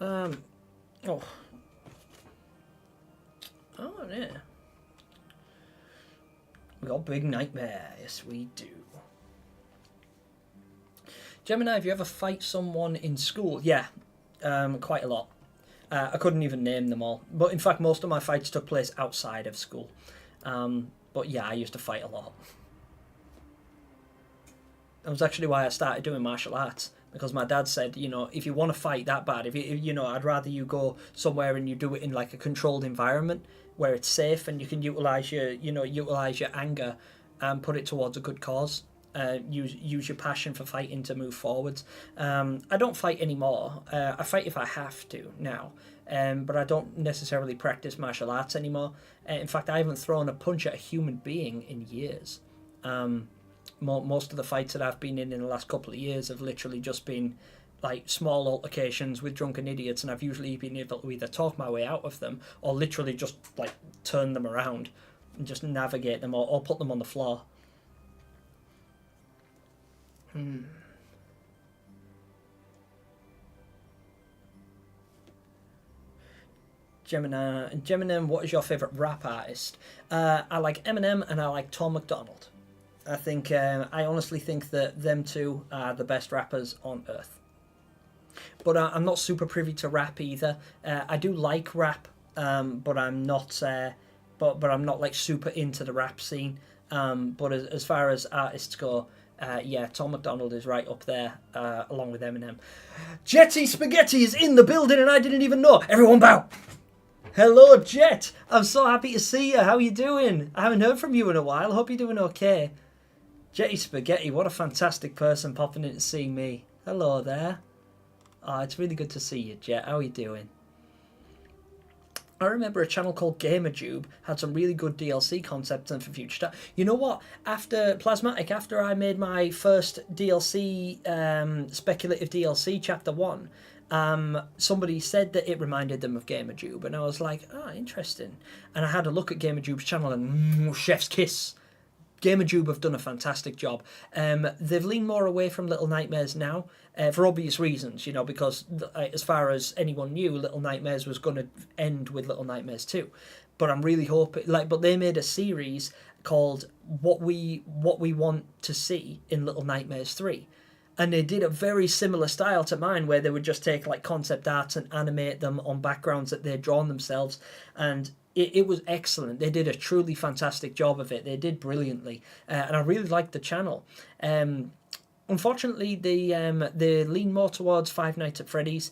Oh, yeah. We got Big Nightmare. Yes, we do. Gemini, have you ever fight someone in school? Yeah, quite a lot. I couldn't even name them all. But in fact, most of my fights took place outside of school. But yeah, I used to fight a lot. That was actually why I started doing martial arts, because my dad said, you know, if you want to fight that bad, I'd rather you go somewhere and you do it in a controlled environment where it's safe and you can utilize your anger and put it towards a good cause. use your passion for fighting to move forwards. I don't fight anymore. I fight if I have to now, but I don't necessarily practice martial arts anymore. In fact, I haven't thrown a punch at a human being in years. Most of the fights that I've been in the last couple of years have literally just been like small altercations with drunken idiots, and I've usually been able to either talk my way out of them or literally just like turn them around and just navigate them or put them on the floor. Gemini, what is your favourite rap artist? I like Eminem and I like Tom McDonald. I think I honestly think that them two are the best rappers on earth. But I'm not super privy to rap either. I do like rap, but I'm not. But I'm not like super into the rap scene. But as far as artists go, yeah, Tom McDonald is right up there, along with Eminem. Jetty Spaghetti is in the building, and I didn't even know. Everyone bow. Hello, Jet. I'm so happy to see you. How are you doing? I haven't heard from you in a while. I hope you're doing okay. Jetty Spaghetti, what a fantastic person popping in to see me. Hello there. Oh, it's really good to see you, Jet. How are you doing? I remember a channel called GamerTube had some really good DLC concepts and for future stuff. You know what? After Plasmatic, after I made my first DLC, speculative DLC, Chapter 1, somebody said that it reminded them of GamerTube, and I was like, oh, interesting. And I had a look at GamerTube's channel, and chef's kiss. GamerTube have done a fantastic job. They've leaned more away from Little Nightmares now, for obvious reasons, you know, because as far as anyone knew, Little Nightmares was going to end with Little Nightmares 2. But I'm really hoping, but they made a series called What We Want to See in Little Nightmares 3. And they did a very similar style to mine, where they would just take like concept arts and animate them on backgrounds that they'd drawn themselves, and it was excellent. They did a truly fantastic job of it. They did brilliantly, and I really liked the channel. Unfortunately, they lean more towards Five Nights at Freddy's,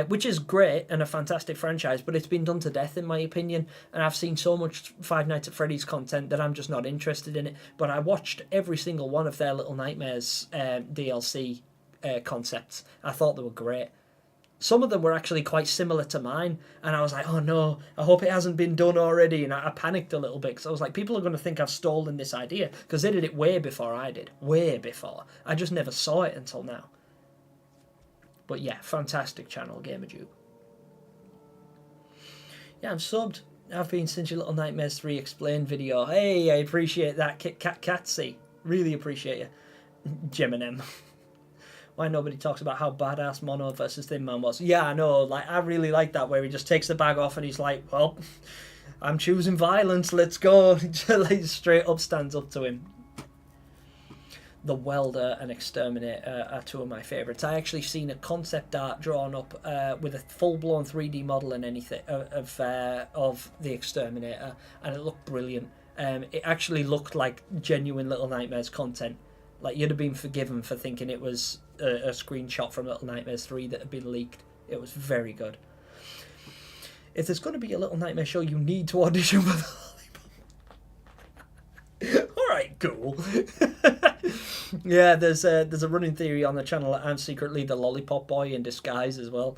which is great and a fantastic franchise, but it's been done to death in my opinion, and I've seen so much Five Nights at Freddy's content that I'm just not interested in it. But I watched every single one of their Little Nightmares DLC concepts. I thought they were great. Some of them were actually quite similar to mine, and I was like, oh no, I hope it hasn't been done already, and I panicked a little bit, because I was like, people are going to think I've stolen this idea, because they did it way before I did. Way before. I just never saw it until now. But yeah, fantastic channel, GamerTube. Yeah, I'm subbed. I've been since your Little Nightmares 3 Explained video. Hey, I appreciate that, Kit Kat Catsy. Really appreciate you. Gemini. Why nobody talks about how badass Mono versus Thin Man was. Yeah, I know. Like, I really like that, where he just takes the bag off and he's like, well, I'm choosing violence. Let's go. Like, straight up stands up to him. The Welder and Exterminator are two of my favourites. I actually seen a concept art drawn up with a full-blown 3D model and anything of the Exterminator, and it looked brilliant. It actually looked like genuine Little Nightmares content. Like, you'd have been forgiven for thinking it was a screenshot from Little Nightmares 3 that had been leaked. It was very good. If there's going to be a Little Nightmare show, you need to audition for the Lollipop. Alright, cool. Yeah, there's a running theory on the channel that I'm secretly the Lollipop Boy in disguise as well,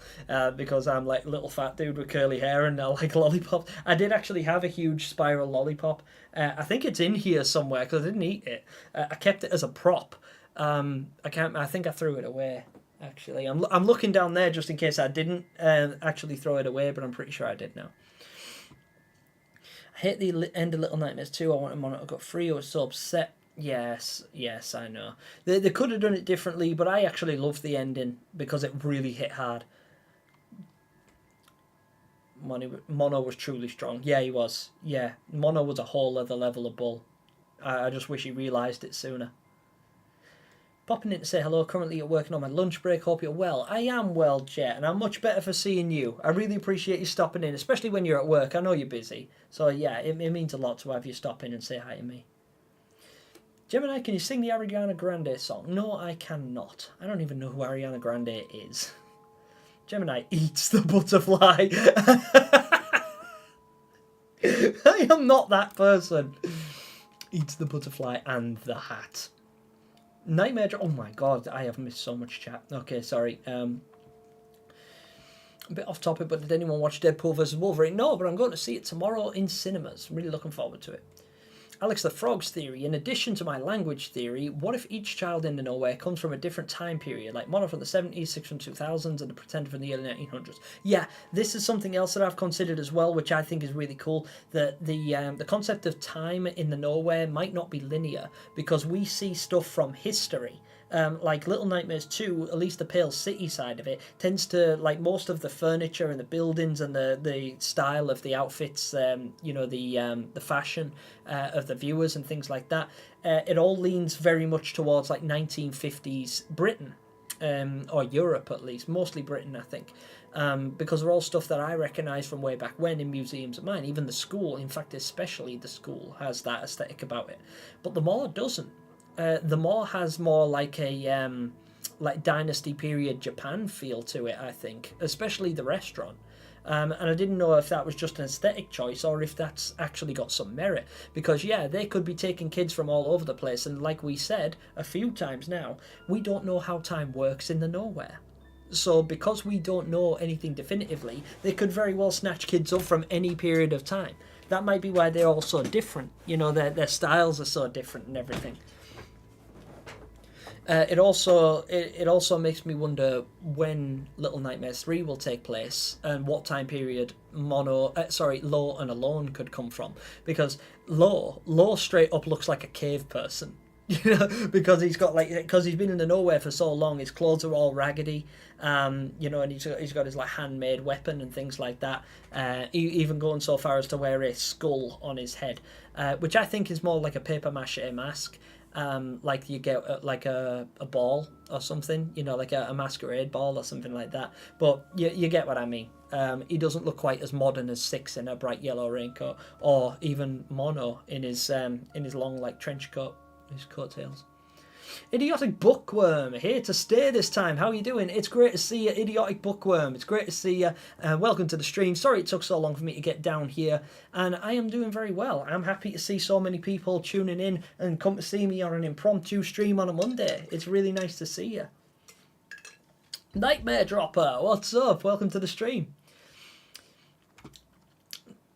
because I'm like a little fat dude with curly hair and I like lollipops. I did actually have a huge spiral lollipop. I think it's in here somewhere because I didn't eat it. I kept it as a prop. I think I threw it away. Actually, I'm looking down there just in case I didn't actually throw it away, but I'm pretty sure I did now. I hate the end of Little Nightmares 2. I want him on it. I got free. I was so upset. Yes, I know. They could have done it differently, but I actually loved the ending because it really hit hard. Mono was truly strong. Yeah, he was. Yeah, Mono was a whole other level of bull. I just wish he realised it sooner. Popping in to say hello. Currently you're working on my lunch break. Hope you're well. I am well, Jet, and I'm much better for seeing you. I really appreciate you stopping in, especially when you're at work. I know you're busy. So yeah, it means a lot to have you stop in and say hi to me. Gemini, can you sing the Ariana Grande song? No, I cannot. I don't even know who Ariana Grande is. Gemini eats the butterfly. I am not that person. Eats the butterfly and the hat. Nightmare. Oh my god, I have missed so much chat. Okay, sorry. A bit off topic, but did anyone watch Deadpool vs Wolverine? No, but I'm going to see it tomorrow in cinemas. I'm really looking forward to it. Alex the Frog's theory. In addition to my language theory, what if each child in the Nowhere comes from a different time period, like Mono from the 70s, Six from 2000s, and the Pretender from the early 1900s? Yeah, this is something else that I've considered as well, which I think is really cool. That the concept of time in the Nowhere might not be linear, because we see stuff from history. Like Little Nightmares 2, at least the Pale City side of it, tends to, like most of the furniture and the buildings and the style of the outfits, the fashion of the viewers and things like that, it all leans very much towards like 1950s Britain, or Europe at least, mostly Britain, I think. Because they're all stuff that I recognise from way back when in museums of mine. Even the school, in fact, especially the school, has that aesthetic about it. But the mall doesn't. The mall has more like a like dynasty period Japan feel to it, I think, especially the restaurant. And I didn't know if that was just an aesthetic choice or if that's actually got some merit. Because, yeah, they could be taking kids from all over the place. And like we said a few times now, we don't know how time works in the Nowhere. So because we don't know anything definitively, they could very well snatch kids up from any period of time. That might be why they're all so different. You know, their styles are so different and everything. It also makes me wonder when Little Nightmares 3 will take place and what time period Lo and Alone could come from, because Lo straight up looks like a cave person. You know, because he's been in the Nowhere for so long, his clothes are all raggedy, and he's got his like handmade weapon and things like that. Even going so far as to wear a skull on his head, which I think is more like a paper mache mask. Like you get like a ball or something, like a masquerade ball or something like that. But you get what I mean. He doesn't look quite as modern as Six in a bright yellow raincoat, or even Mono in his long like trench coat, his coattails. Idiotic Bookworm, here to stay this time. How are you doing? It's great to see you, Idiotic Bookworm. It's great to see you. Welcome to the stream. Sorry it took so long for me to get down here. And I am doing very well. I'm happy to see so many people tuning in and come to see me on an impromptu stream on a Monday. It's really nice to see you. Nightmare Dropper, what's up? Welcome to the stream.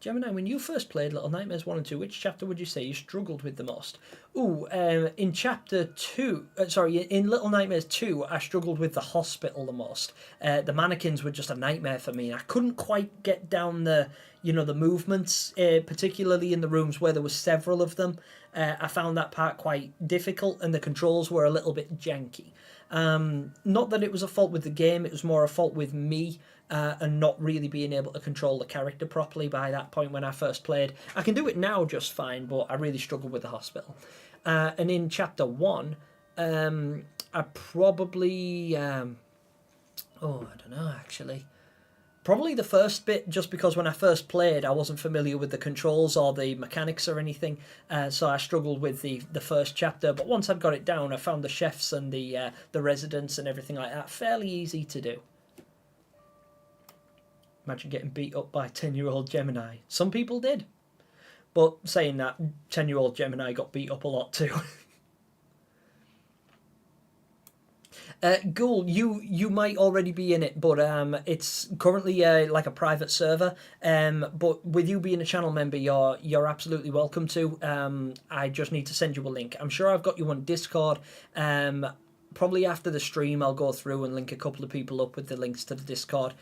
Gemini, when you first played Little Nightmares 1 and 2, which chapter would you say you struggled with the most? In Chapter 2, in Little Nightmares 2, I struggled with the hospital the most. The mannequins were just a nightmare for me. I couldn't quite get down the movements, particularly in the rooms where there were several of them. I found that part quite difficult, and the controls were a little bit janky. Not that it was a fault with the game, it was more a fault with me. And not really being able to control the character properly by that point when I first played. I can do it now just fine, but I really struggled with the hospital. And in Chapter 1, I probably... I don't know, actually. Probably the first bit, just because when I first played, I wasn't familiar with the controls or the mechanics or anything, so I struggled with the first chapter. But once I'd got it down, I found the chefs and the residents and everything like that fairly easy to do. Imagine getting beat up by 10-year-old Gemini. Some people did. But saying that, 10-year-old Gemini got beat up a lot too. Ghoul, you might already be in it, but it's currently like a private server. But with you being a channel member, you're absolutely welcome to. I just need to send you a link. I'm sure I've got you on Discord. Probably after the stream, I'll go through and link a couple of people up with the links to the Discord,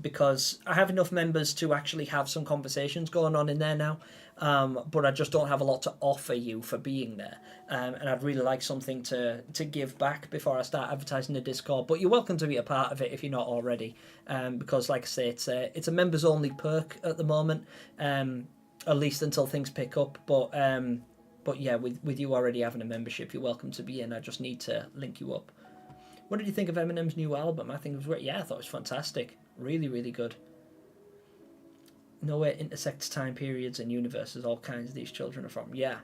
because I have enough members to actually have some conversations going on in there now, but I just don't have a lot to offer you for being there, and I'd really like something to give back before I start advertising the Discord. But you're welcome to be a part of it if you're not already, because like I say, it's a members only perk at the moment, at least until things pick up. But yeah, with you already having a membership, you're welcome to be in. I just need to link you up. What did you think of Eminem's new album? I think it was great. Yeah, I thought it was fantastic. Really, really good. Nowhere intersects time periods and universes. All kinds of these children are from. Yeah.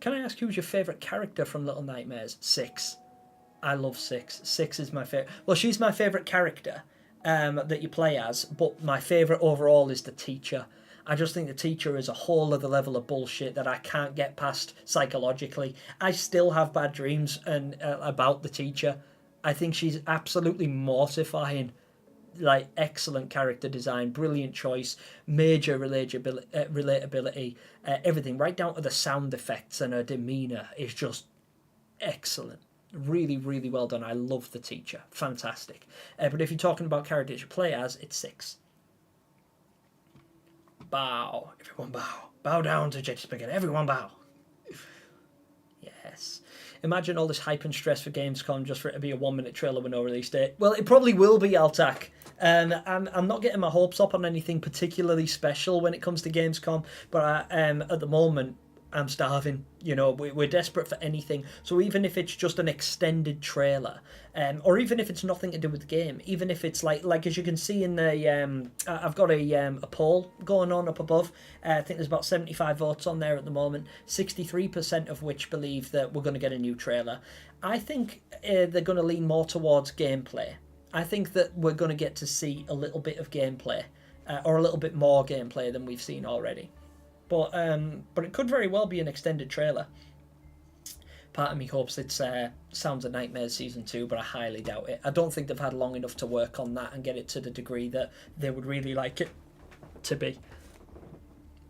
Can I ask who's your favourite character from Little Nightmares? Six. I love Six. Six is my favourite. Well, she's my favourite character that you play as, but my favourite overall is the teacher. I just think the teacher is a whole other level of bullshit that I can't get past psychologically. I still have bad dreams and about the teacher. I think she's absolutely mortifying. Like, excellent character design, brilliant choice, major relatability, everything, right down to the sound effects, and her demeanour is just excellent. Really, really well done. I love the teacher. Fantastic. But if you're talking about characters you play as, it's 6. Bow. Everyone bow. Bow down to Judge Spaghetti. Everyone bow. Yes. Imagine all this hype and stress for Gamescom just for it to be a 1-minute trailer with no release date. Well, it probably will be, Altac. I'm not getting my hopes up on anything particularly special when it comes to Gamescom, but at the moment, I'm starving. You know, we're desperate for anything. So even if it's just an extended trailer, or even if it's nothing to do with the game, even if it's like as you can see in the, I've got a poll going on up above. I think there's about 75 votes on there at the moment. 63% of which believe that we're going to get a new trailer. I think they're going to lean more towards gameplay. I think that we're going to get to see a little bit of gameplay, or a little bit more gameplay than we've seen already. But it could very well be an extended trailer. Part of me hopes it's Sounds of Nightmares Season 2, but I highly doubt it. I don't think they've had long enough to work on that and get it to the degree that they would really like it to be.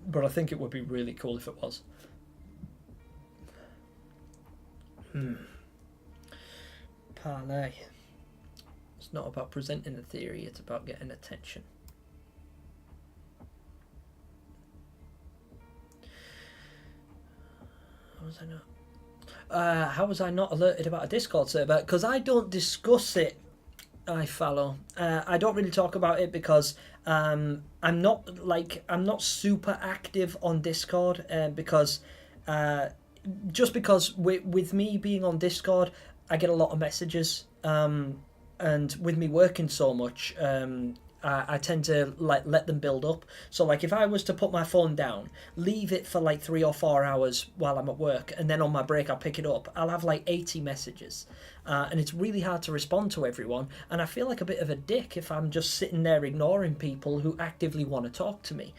But I think it would be really cool if it was. Parlay. It's not about presenting a theory, it's about getting attention. How was I not alerted about a Discord server? Because I don't discuss it. I follow. I don't really talk about it because I'm not super active on Discord. Because with me being on Discord, I get a lot of messages. And with me working so much, I tend to let them build up. So like if I was to put my phone down, leave it for like 3 or 4 hours while I'm at work, and then on my break I'll pick it up, I'll have like 80 messages. And it's really hard to respond to everyone, and I feel like a bit of a dick if I'm just sitting there ignoring people who actively want to talk to me.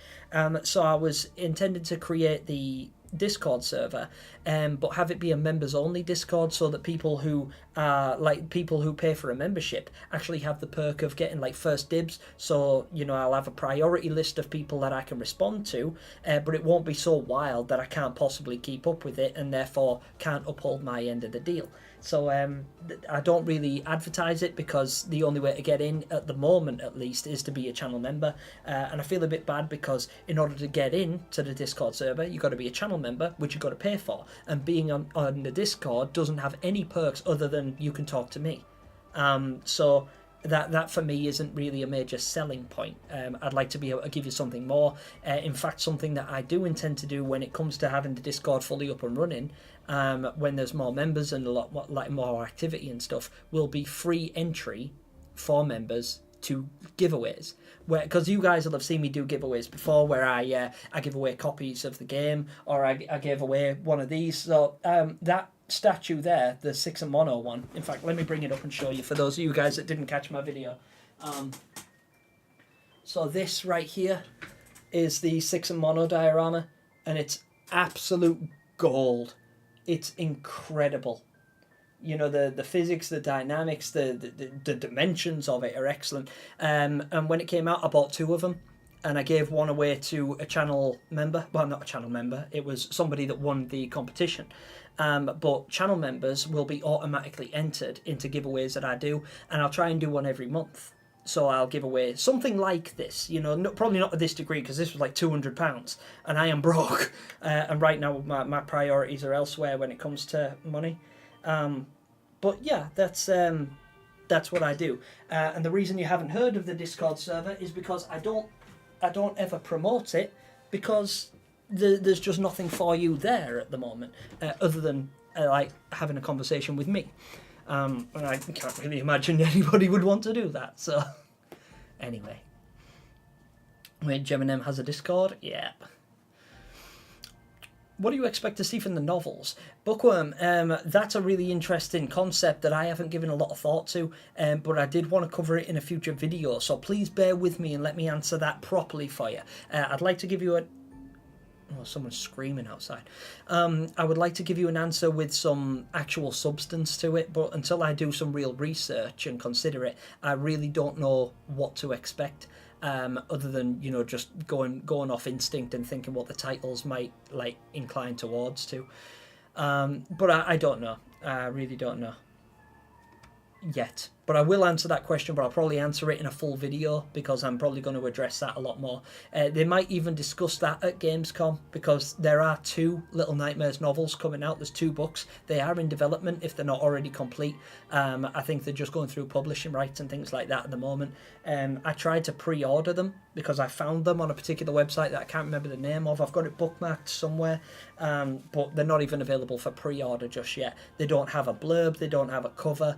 So I was intended to create the Discord server, but have it be a members only Discord, so that people who pay for a membership actually have the perk of getting like first dibs. So, you know, I'll have a priority list of people that I can respond to, but it won't be so wild that I can't possibly keep up with it and therefore can't uphold my end of the deal. So I don't really advertise it because the only way to get in at the moment, at least, is to be a channel member. And I feel a bit bad because in order to get in to the Discord server, you've got to be a channel member, which you've got to pay for. And being on the Discord doesn't have any perks other than you can talk to me. So that for me isn't really a major selling point. I'd like to be able to give you something more. In fact, something that I do intend to do when it comes to having the Discord fully up and running, when there's more members and a lot more activity and stuff, will be free entry for members to giveaways. Because you guys will have seen me do giveaways before, where I give away copies of the game, or I gave away one of these. So that statue there, the 6 and Mono one. In fact, let me bring it up and show you for those of you guys that didn't catch my video. So this right here is the 6 and Mono diorama, and it's absolute gold. It's incredible. You know, the physics, the dynamics, the dimensions of it are excellent. And when it came out, I bought 2 of them, and I gave one away to a channel member. Well, not a channel member. It was somebody that won the competition. But channel members will be automatically entered into giveaways that I do, and I'll try and do one every month. So I'll give away something like this, you know, probably not to this degree, because this was like £200, and I am broke. And right now my priorities are elsewhere when it comes to money. But yeah, that's what I do. And the reason you haven't heard of the Discord server is because I don't ever promote it, because there's just nothing for you there at the moment, other than like having a conversation with me. And I can't really imagine anybody would want to do that. So anyway, wait, Gemini has a Discord? Yeah. what do you expect to see from the novels? Bookworm, that's a really interesting concept that I haven't given a lot of thought to, but I did want to cover it in a future video, so please bear with me and let me answer that properly for you. I'd like to give you a... Oh, someone's screaming outside. I would like to give you an answer with some actual substance to it, but until I do some real research and consider it, I really don't know what to expect. Other than, you know, just going off instinct and thinking what the titles might like incline towards to. But I don't know. I really don't know yet. But I will answer that question, but I'll probably answer it in a full video because I'm probably going to address that a lot more. They might even discuss that at Gamescom because there are 2 Little Nightmares novels coming out. There's 2 books. They are in development if they're not already complete. I think they're just going through publishing rights and things like that at the moment. I tried to pre-order them because I found them on a particular website that I can't remember the name of. I've got it bookmarked somewhere, but they're not even available for pre-order just yet. They don't have a blurb. They don't have a cover.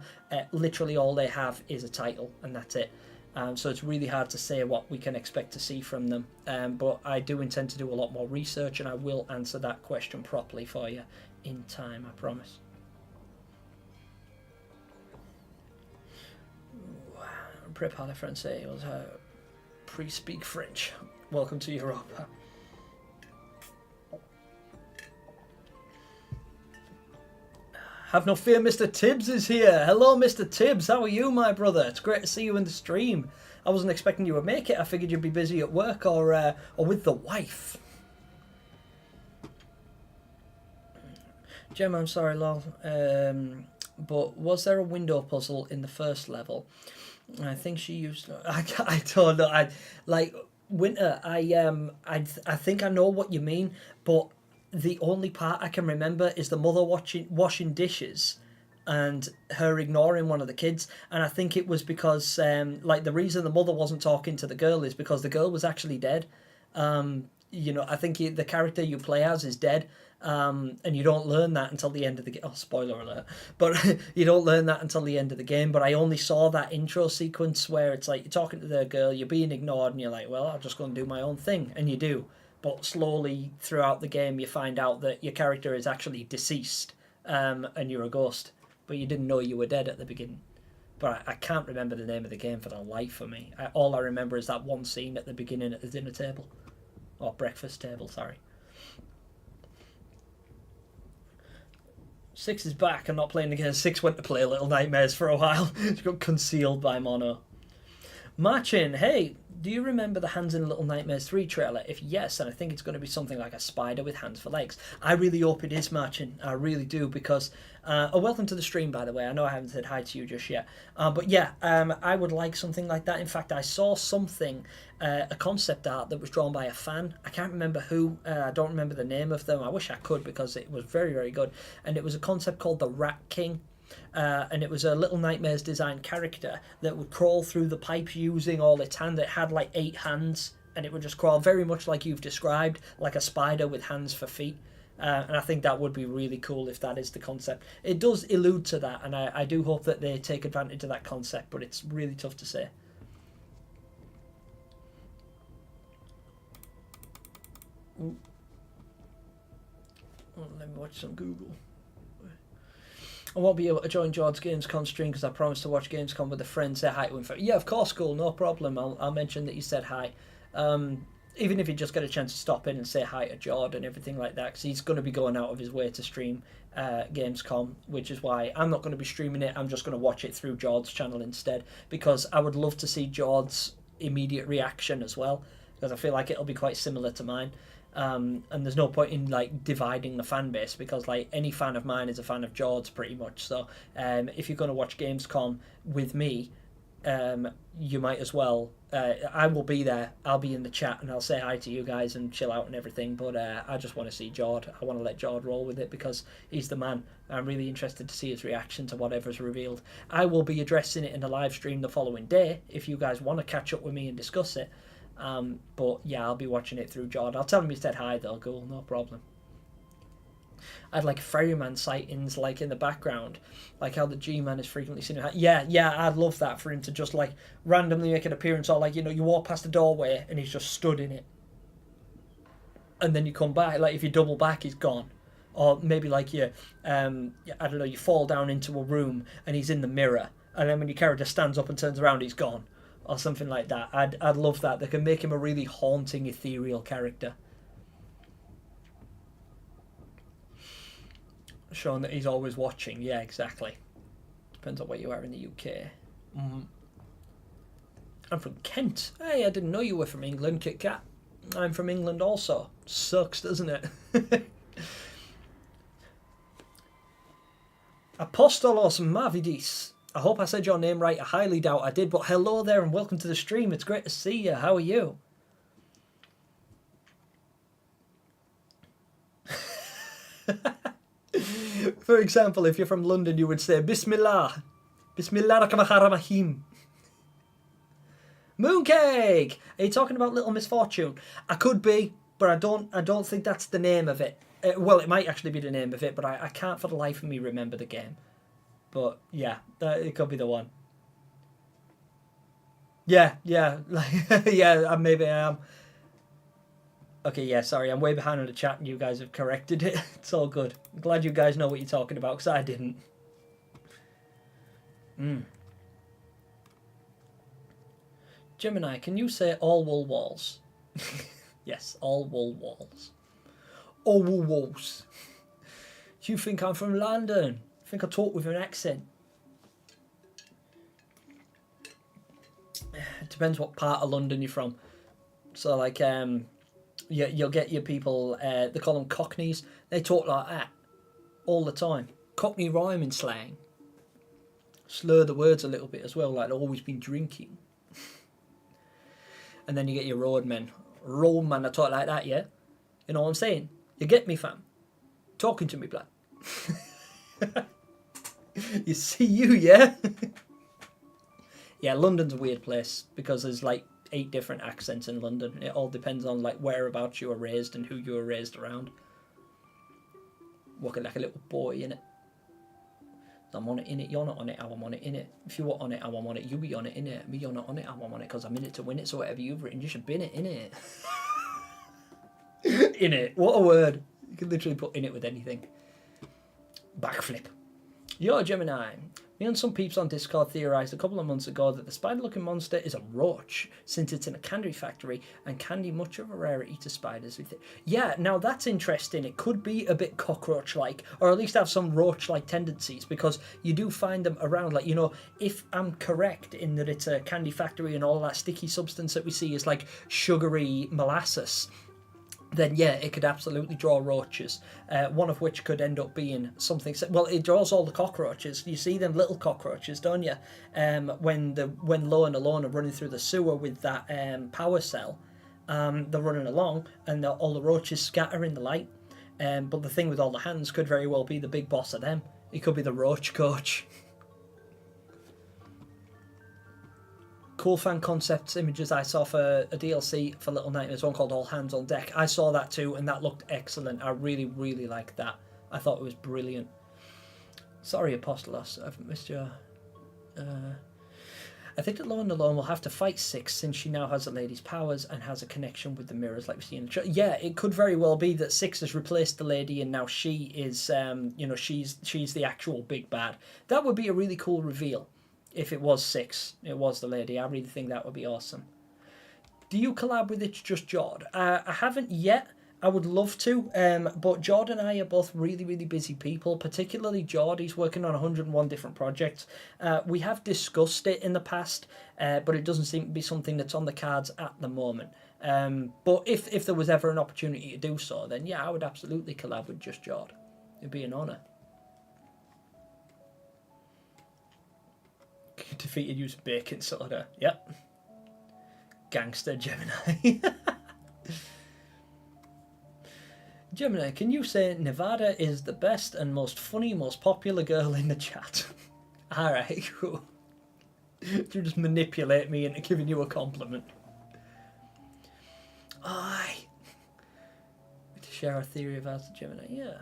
Literally all they have is a title, and that's it. So it's really hard to say what we can expect to see from them. But I do intend to do a lot more research, and I will answer that question properly for you in time, I promise. Prepare français, was pre-speak French. Welcome to Europe. Have no fear, Mr. Tibbs is here. Hello, Mr. Tibbs. How are you, my brother? It's great to see you in the stream. I wasn't expecting you would make it. I figured you'd be busy at work or with the wife. Gemma, I'm sorry, lol. But was there a window puzzle in the first level? I think she used... I don't know. Winter, I think I know what you mean, but... The only part I can remember is the mother washing dishes and her ignoring one of the kids. And I think it was because, the reason the mother wasn't talking to the girl is because the girl was actually dead. You know, I think the character you play as is dead. And you don't learn that until the end of the game. Oh, spoiler alert. But you don't learn that until the end of the game. But I only saw that intro sequence where it's like you're talking to the girl, you're being ignored, and you're like, well, I'm just going to do my own thing. And you do. But slowly throughout the game, you find out that your character is actually deceased, and you're a ghost. But you didn't know you were dead at the beginning. But I can't remember the name of the game for the life of me. All I remember is that one scene at the beginning at the dinner table. Or breakfast table, sorry. 6 is back and not playing again. 6 went to play Little Nightmares for a while. She got concealed by Mono. Marchin, hey, do you remember the Hands in Little Nightmares 3 trailer? If yes, then I think it's going to be something like a spider with hands for legs. I really hope it is, Marchin. I really do, because... welcome to the stream, by the way. I know I haven't said hi to you just yet. But yeah, I would like something like that. In fact, I saw something, a concept art that was drawn by a fan. I can't remember who. I don't remember the name of them. I wish I could, because it was very, very good. And it was a concept called the Rat King. And it was a Little Nightmares designed character that would crawl through the pipes using all its hands. It had like 8 hands, and it would just crawl very much like you've described, like a spider with hands for feet. And I think that would be really cool if that is the concept. It does allude to that, and I do hope that they take advantage of that concept, but it's really tough to say. Ooh. Oh, let me watch some Google. I won't be able to join George's Gamescom stream because I promised to watch Gamescom with a friend. Say hi to him. Yeah, of course, cool, no problem. I'll mention that you said hi. Even if you just get a chance to stop in and say hi to George and everything like that, because he's going to be going out of his way to stream Gamescom, which is why I'm not going to be streaming it. I'm just going to watch it through George's channel instead, because I would love to see George's immediate reaction as well, because I feel like it'll be quite similar to mine. And there's no point in like dividing the fan base, because like any fan of mine is a fan of George pretty much. So if you're going to watch Gamescom with me, you might as well. I will be there. I'll be in the chat and I'll say hi to you guys and chill out and everything. But I just want to see George. I want to let George roll with it because he's the man. I'm really interested to see his reaction to whatever's revealed. I will be addressing it in a live stream the following day if you guys want to catch up with me and discuss it. But yeah, I'll be watching it through Jord. I'll tell him you said hi though, cool, no problem. I'd like ferryman sightings like in the background, like how the G-Man is frequently seen. Yeah, I'd love that for him to just like randomly make an appearance, or like, you know, you walk past the doorway and he's just stood in it. and then you come back. Like if you double back, he's gone. Or maybe like you, I don't know, you fall down into a room and he's in the mirror, and then when your character stands up and turns around, he's gone, or something like that. I'd love that. They can make him a really haunting, ethereal character, showing that he's always watching. Yeah, exactly. Depends on where you are in the UK. I'm from Kent. Hey, I didn't know you were from England, Kit Kat. I'm from England also. Sucks, doesn't it? Apostolos Mavidis. I hope I said your name right. I highly doubt I did, but hello there and welcome to the stream. It's great to see you. How are you? For example, if you're from London, you would say Bismillah. Bismillah rahim. Mooncake! Are you talking about Little Misfortune? I could be, but I don't think that's the name of it. Well, it might actually be the name of it, but I can't for the life of me remember the game. But yeah, it could be the one. Yeah, yeah, yeah. Maybe I am. Okay, yeah. Sorry, I'm way behind on the chat, and you guys have corrected it. It's all good. I'm glad you guys know what you're talking about, because I didn't. Gemini, can you say all wool walls? Yes, all wool walls. All wool walls. You think I'm from London? I think I talk with an accent. It depends what part of London you're from. So like, you'll get your people, they call them Cockneys. They talk like that all the time. Cockney rhyming slang. Slur the words a little bit as well, like they've always been drinking. And then you get your roadmen. Roadmen, I talk like that, yeah? You know what I'm saying? You get me, fam? Talking to me, blood. You see you, yeah? Yeah, London's a weird place because there's like 8 different accents in London. It all depends on like whereabouts you were raised and who you were raised around. Walking like a little boy, innit? I'm on it, innit? You're not on it, I'm on it, innit? If you were on it, I'm on it, you be on it, innit? Me, you're not on it, I'm on it, because I'm in it to win it, so whatever you've written, you should bin it, innit? Innit? What a word. You can literally put in it with anything. Backflip. Yo, Gemini. Me and some peeps on Discord theorised a couple of months ago that the spider-looking monster is a roach, since it's in a candy factory, and candy much of a rarity to spiders. Yeah, now that's interesting. It could be a bit cockroach-like, or at least have some roach-like tendencies, because you do find them around. Like, you know, if I'm correct in that it's a candy factory and all that sticky substance that we see is like sugary molasses, then yeah, it could absolutely draw roaches. One of which could end up being something. Well, it draws all the cockroaches. You see them little cockroaches, don't you? When Lo and Alone are running through the sewer with that power cell, they're running along, and all the roaches scatter in the light. But the thing with all the hands could very well be the big boss of them. It could be the roach coach. Cool fan concepts images I saw for a DLC for Little Nightmares, one called All Hands on Deck. I saw that too, and that looked excellent. I really, really liked that. I thought it was brilliant. Sorry, Apostolos, I've missed your... I think that Lo and Alone will have to fight Six, since she now has a lady's powers and has a connection with the mirrors like we see in the show. Yeah, it could very well be that Six has replaced the lady, and now she is, you know, she's the actual big bad. That would be a really cool reveal. If it was Six, it was the lady. I really think that would be awesome. Do you collab with It's Just Jord? I haven't yet. I would love to, but Jord and I are both really, really busy people, particularly Jord. He's working on 101 different projects. We have discussed it in the past, but it doesn't seem to be something that's on the cards at the moment. But if there was ever an opportunity to do so, then yeah, I would absolutely collab with Just Jord. It'd be an honour. Defeated using baking soda. Yep. Gangster Gemini. Gemini, can you say Nevada is the best and most funny, most popular girl in the chat? Alright, cool. You just manipulate me into giving you a compliment. Aye. To share our theory of as Gemini, yeah.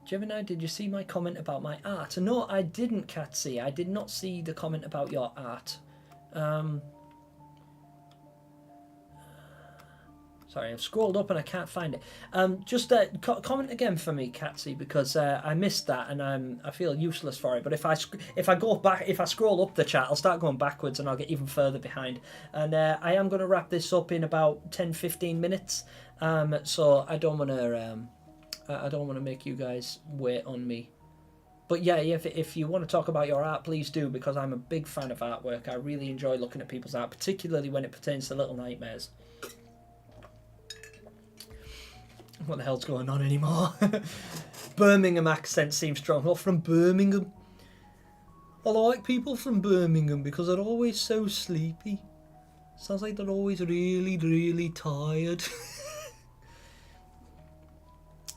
Gemini, did you see my comment about my art? No, I didn't, Catsy. I did not see the comment about your art. Sorry, I've scrolled up and I can't find it. Just comment again for me, Catsy, because I missed that and I feel useless for it. But if I go back, if I scroll up the chat, I'll start going backwards and I'll get even further behind. And I am going to wrap this up in about 10-15 minutes. So I don't want to make you guys wait on me. But yeah, if you want to talk about your art, please do, because I'm a big fan of artwork. I really enjoy looking at people's art, particularly when it pertains to Little Nightmares. What the hell's going on anymore? Birmingham accent seems strong. Not from Birmingham. I like people from Birmingham because they're always so sleepy. Sounds like they're always really, really tired.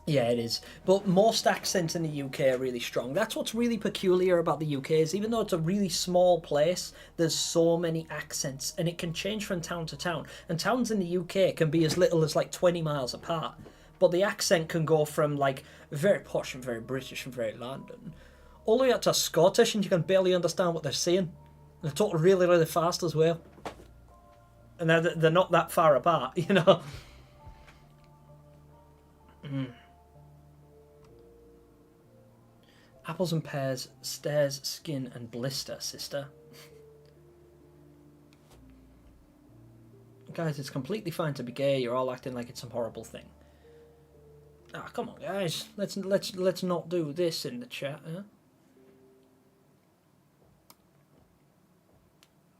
Yeah, it is. But most accents in the UK are really strong. That's what's really peculiar about the UK is even though it's a really small place, there's so many accents and it can change from town to town. And towns in the UK can be as little as like 20 miles apart. But the accent can go from like very posh and very British and very London all the way up to Scottish and you can barely understand what they're saying. They talk really, really fast as well. And they're not that far apart, you know. Apples and pears, stairs, skin, and blister, sister. Guys, it's completely fine to be gay. You're all acting like it's some horrible thing. Ah, come on, guys. Let's not do this in the chat, huh?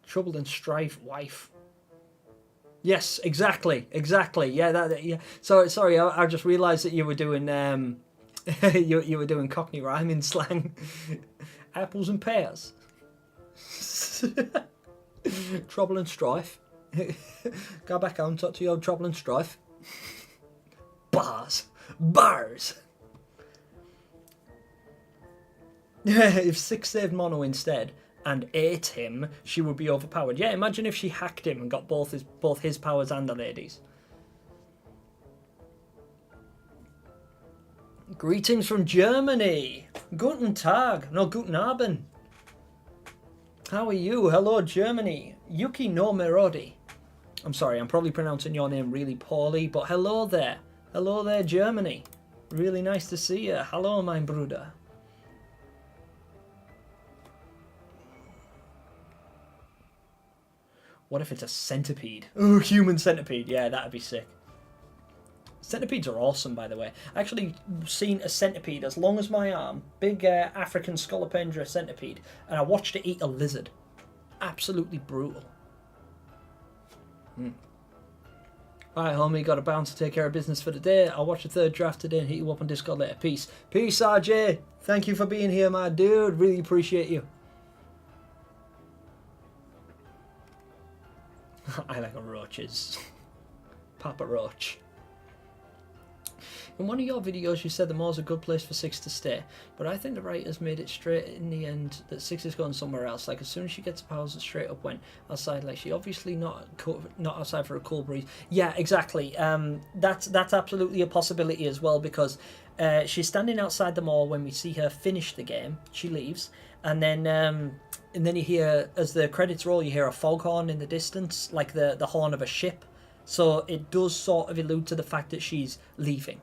Trouble and strife, wife. Yes, exactly. Yeah, yeah. Sorry. I just realised that you were doing you were doing Cockney rhyming slang. Apples and pears. Trouble and strife. Go back home, talk to your trouble and strife. Bars. If Six saved Mono instead and ate him, she would be overpowered. Yeah, imagine if she hacked him and got both his powers and the lady's. Greetings from Germany. Guten Tag. No, Guten Abend. How are you? Hello, Germany. Yuki no Merodi. I'm sorry, I'm probably pronouncing your name really poorly, but hello there. Hello there, Germany. Really nice to see you. Hello, mein Bruder. What if it's a centipede? Ooh, human centipede. Yeah, that'd be sick. Centipedes are awesome, by the way. I actually seen a centipede as long as my arm, big African Scolopendra centipede, and I watched it eat a lizard. Absolutely brutal. Alright, homie, got a bounce to take care of business for the day. I'll watch the third draft today and hit you up on Discord later. Peace. Peace, RJ. Thank you for being here, my dude. Really appreciate you. I like roaches. Papa Roach. In one of your videos, you said the mall's a good place for Six to stay, but I think the writers made it straight in the end that Six is going somewhere else. Like, as soon as she gets powers, it straight up went outside. Like, she obviously not outside for a cool breeze. Yeah, exactly. That's absolutely a possibility as well, because she's standing outside the mall when we see her finish the game. She leaves, and then you hear, as the credits roll, you hear a foghorn in the distance, like the horn of a ship. So it does sort of allude to the fact that she's leaving.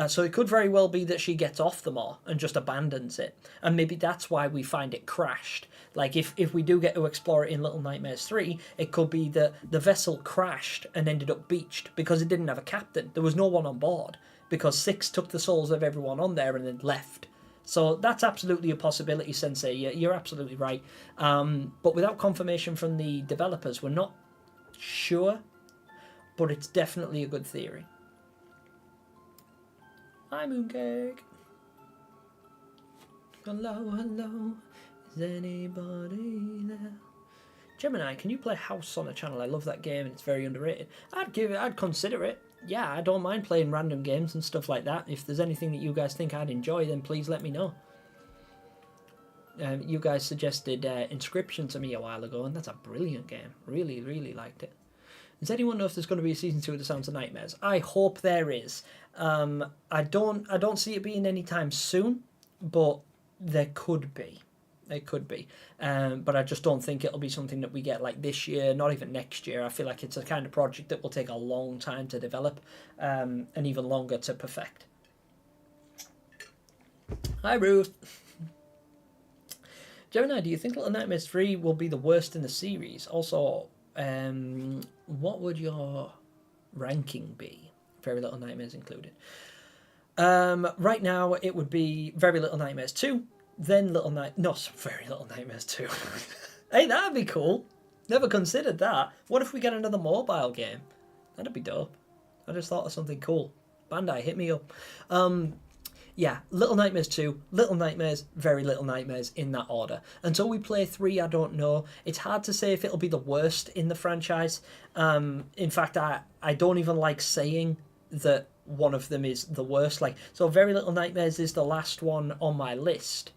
So it could very well be that she gets off the mall and just abandons it. And maybe that's why we find it crashed. Like, if we do get to explore it in Little Nightmares 3, it could be that the vessel crashed and ended up beached because it didn't have a captain. There was no one on board because Six took the souls of everyone on there and then left. So that's absolutely a possibility, Sensei. You're absolutely right. But without confirmation from the developers, we're not sure. But it's definitely a good theory. Hi, Mooncake. Hello. Is anybody there? Gemini, can you play House on a channel? I love that game and it's very underrated. I'd consider it. Yeah, I don't mind playing random games and stuff like that. If there's anything that you guys think I'd enjoy, then please let me know. You guys suggested Inscription to me a while ago, and that's a brilliant game. Really, really liked it. Does anyone know if there's going to be a season 2 of The Sounds of Nightmares? I hope there is. I don't see it being anytime soon, but there could be. It could be. But I just don't think it'll be something that we get like this year, not even next year. I feel like it's a kind of project that will take a long time to develop, and even longer to perfect. Hi, Ruth. Gemini, do you think Little Nightmares 3 will be the worst in the series? Also, what would your ranking be? Very Little Nightmares included. Right now, it would be Very Little Nightmares 2, then Very Little Nightmares 2. Hey, that'd be cool. Never considered that. What if we get another mobile game? That'd be dope. I just thought of something cool. Bandai, hit me up. Yeah, Little Nightmares 2, Little Nightmares, Very Little Nightmares, in that order. Until we play 3, I don't know. It's hard to say if it'll be the worst in the franchise. In fact, I don't even like saying that one of them is the worst. So Very Little Nightmares is the last one on my list.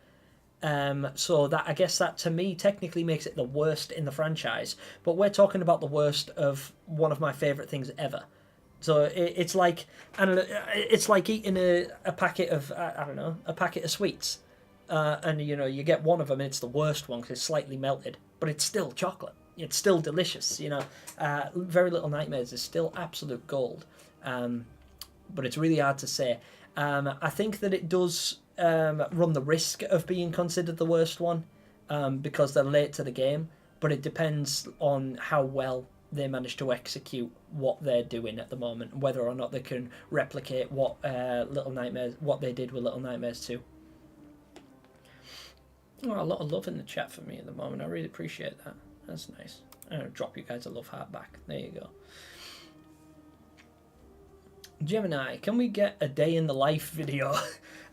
So that, I guess that to me technically makes it the worst in the franchise. But we're talking about the worst of one of my favourite things ever. So it's like, I don't know, it's like eating a packet of, I don't know, a packet of sweets. And, you know, you get one of them and it's the worst one because it's slightly melted. But it's still chocolate. It's still delicious, you know. Very Little Nightmares is still absolute gold. But it's really hard to say. I think that it does run the risk of being considered the worst one because they're late to the game. But it depends on how well they manage to execute what they're doing at the moment, whether or not they can replicate what what they did with Little Nightmares 2. Oh, a lot of love in the chat for me at the moment. I really appreciate that. That's nice. I'm gonna drop you guys a love heart back. There you go. Gemini, can we get a day in the life video?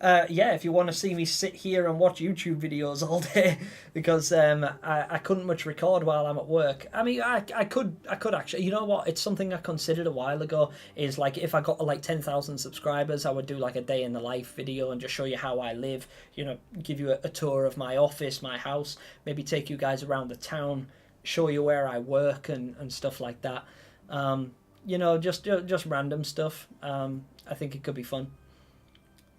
Yeah, if you want to see me sit here and watch YouTube videos all day, because I couldn't much record while I'm at work. I mean, I could actually. You know what? It's something I considered a while ago. Is like if I got like 10,000 subscribers, I would do like a day in the life video and just show you how I live. You know, give you a tour of my office, my house. Maybe take you guys around the town, show you where I work and stuff like that. You know, just random stuff. I think it could be fun.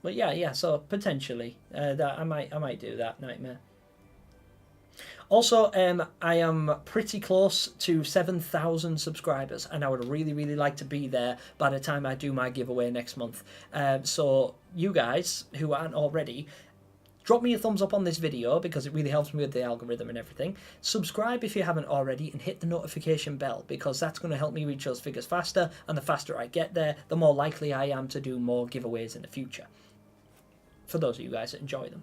But yeah. So potentially, that I might do that. Nightmare. Also, I am pretty close to 7,000 subscribers, and I would really like to be there by the time I do my giveaway next month. So you guys who aren't already, drop me a thumbs up on this video because it really helps me with the algorithm and everything. Subscribe if you haven't already and hit the notification bell because that's going to help me reach those figures faster, and the faster I get there, the more likely I am to do more giveaways in the future. For those of you guys that enjoy them.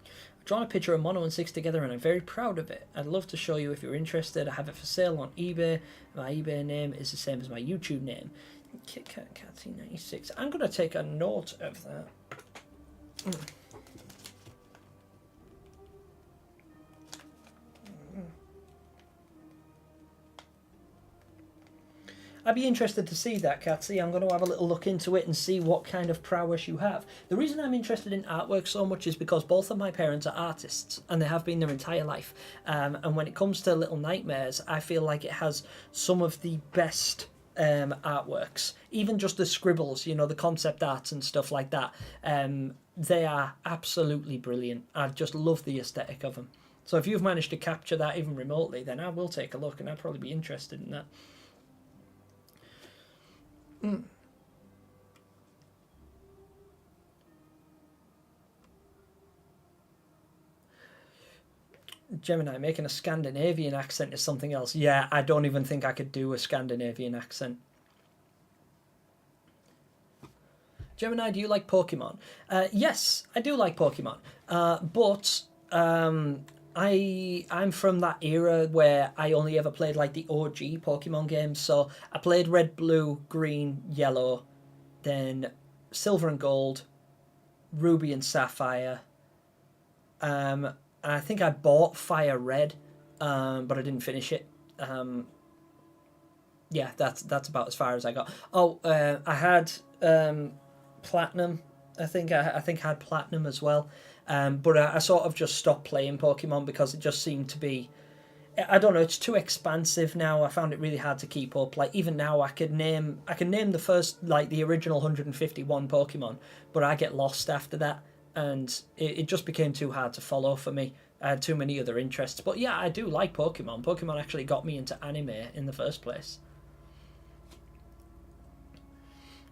I've drawn a picture of Mono and Six together and I'm very proud of it. I'd love to show you if you're interested. I have it for sale on eBay. My eBay name is the same as my YouTube name. KitKatCat96. I'm going to take a note of that. I'd be interested to see that, Catsy. I'm going to have a little look into it and see what kind of prowess you have. The reason I'm interested in artwork so much is because both of my parents are artists, and they have been their entire life. And when it comes to Little Nightmares, I feel like it has some of the best artworks. Even just the scribbles, you know, the concept arts and stuff like that. They are absolutely brilliant. I just love the aesthetic of them. So if you've managed to capture that even remotely, then I will take a look, and I'd probably be interested in that. Gemini, making a Scandinavian accent is something else. Yeah, I don't even think I could do a Scandinavian accent. Gemini, do you like Pokemon? Yes, I do like Pokemon. But I'm from that era where I only ever played like the OG Pokemon games. So I played Red, Blue, Green, Yellow, then Silver and Gold, Ruby and Sapphire. I think I bought Fire Red, but I didn't finish it. Yeah, that's about as far as I got. Oh, I had Platinum. I think I had Platinum as well. But I sort of just stopped playing Pokemon because it just seemed to be, I don't know, it's too expansive now. I found it really hard to keep up. Like even now I can name the first, like the original 151 Pokemon, but I get lost after that. and it just became too hard to follow for me. I had too many other interests. But yeah, I do like Pokemon. Pokemon actually got me into anime in the first place.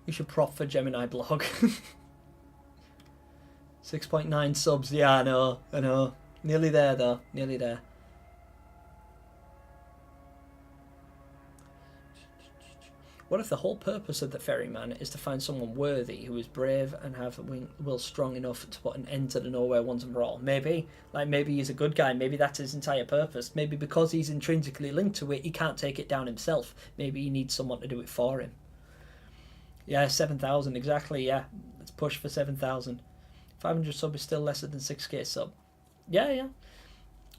You should prop for Gemini blog. 6.9 subs. Yeah, I know. Nearly there, though. Nearly there. What if the whole purpose of the ferryman is to find someone worthy who is brave and have will strong enough to put an end to the nowhere once and for all? Maybe. Like, maybe he's a good guy. Maybe that's his entire purpose. Maybe because he's intrinsically linked to it, he can't take it down himself. Maybe he needs someone to do it for him. Yeah, 7,000, exactly, yeah. Let's push for 7,000. 500 sub is still lesser than 6k sub. Yeah.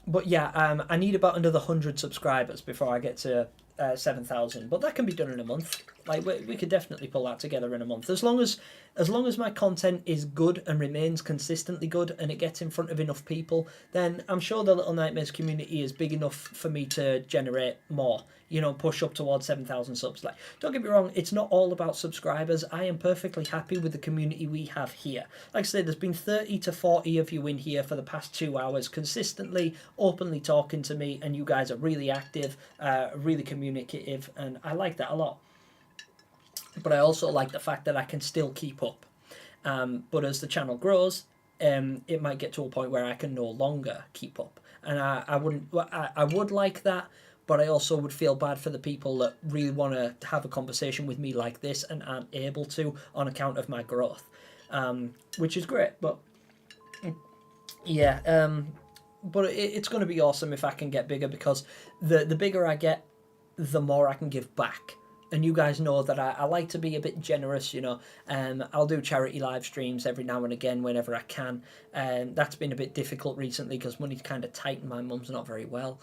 But yeah, I need about another 100 subscribers before I get to 7,000. But that can be done in a month. Like, we could definitely pull that together in a month. As long as my content is good and remains consistently good and it gets in front of enough people, then I'm sure the Little Nightmares community is big enough for me to generate more. You know, push up towards 7,000 subs. Like, don't get me wrong, it's not all about subscribers. I am perfectly happy with the community we have here. Like I said, there's been 30 to 40 of you in here for the past 2 hours, consistently, openly talking to me, and you guys are really active, really communicative, and I like that a lot. But I also like the fact that I can still keep up. But as the channel grows, it might get to a point where I can no longer keep up. And I would like that, but I also would feel bad for the people that really want to have a conversation with me like this and aren't able to on account of my growth, which is great. But yeah, but it's going to be awesome if I can get bigger, because the bigger I get, the more I can give back. And you guys know that I like to be a bit generous, you know. I'll do charity live streams every now and again whenever I can. That's been a bit difficult recently because money's kind of tight and my mum's not very well.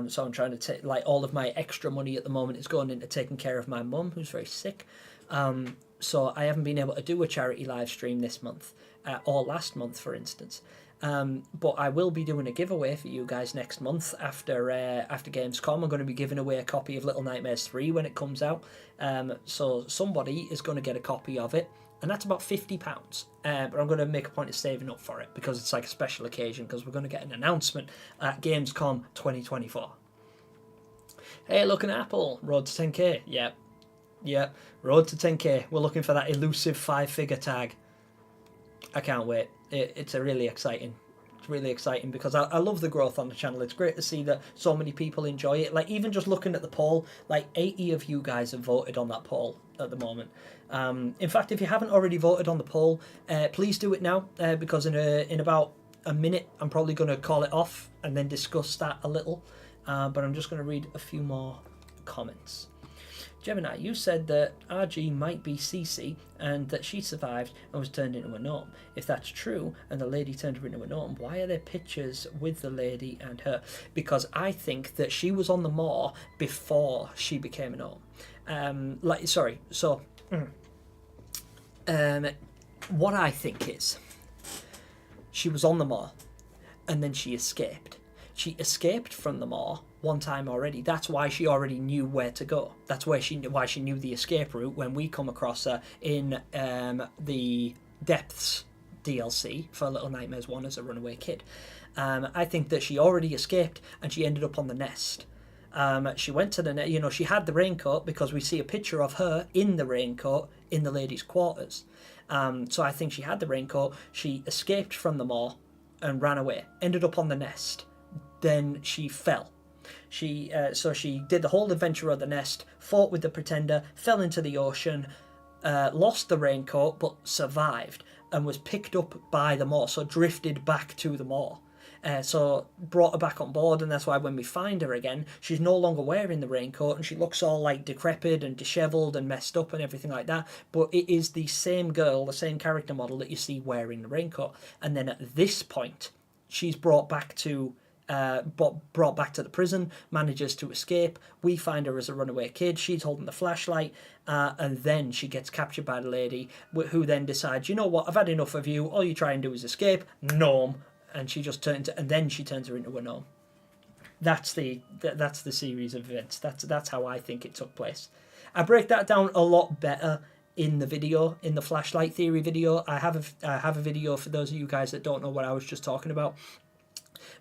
So I'm trying to take, like, all of my extra money at the moment is going into taking care of my mum, who's very sick. So I haven't been able to do a charity live stream this month, or last month, for instance. But I will be doing a giveaway for you guys next month after Gamescom. I'm going to be giving away a copy of Little Nightmares 3 when it comes out. So somebody is going to get a copy of it, and that's about £50. But I'm going to make a point of saving up for it because it's like a special occasion, because we're going to get an announcement at Gamescom 2024. Hey, look, an Apple. Road to 10k. Yeah, road to 10k. We're looking for that elusive 5-figure tag. I can't wait. It's really exciting. It's really exciting because I love the growth on the channel. It's great to see that so many people enjoy it. Like, even just looking at the poll, like 80 of you guys have voted on that poll at the moment. In fact, if you haven't already voted on the poll, please do it now, because in about a minute I'm probably going to call it off and then discuss that a little. But I'm just going to read a few more comments. Gemini, you said that RG might be Cece and that she survived and was turned into a gnome. If that's true and the lady turned her into a gnome, why are there pictures with the lady and her? Because I think that she was on the moor before she became a gnome. What I think is she was on the moor and then she escaped. She escaped from the moor one time already. That's why she already knew where to go. That's why she knew the escape route when we come across her in the Depths DLC for Little Nightmares 1 as a runaway kid. I think that she already escaped and she ended up on the nest. She went to the nest, you know, she had the raincoat because we see a picture of her in the raincoat in the ladies' quarters. So I think she had the raincoat, she escaped from the moor and ran away, ended up on the nest. Then she fell. So she did the whole adventure of the nest, fought with the pretender, fell into the ocean, lost the raincoat but survived and was picked up by the moor, so drifted back to the moor. So brought her back on board, and that's why when we find her again, she's no longer wearing the raincoat and she looks all like decrepit and dishevelled and messed up and everything like that. But it is the same girl, the same character model that you see wearing the raincoat. And then at this point, she's brought back to the prison, manages to escape. We find her as a runaway kid. She's holding the flashlight, and then she gets captured by the lady, who then decides, you know what, I've had enough of you. All you try and do is escape. Gnome. And she just turns her into a gnome. That's the series of events. That's how I think it took place. I break that down a lot better in the video, in the flashlight theory video. I have a video for those of you guys that don't know what I was just talking about.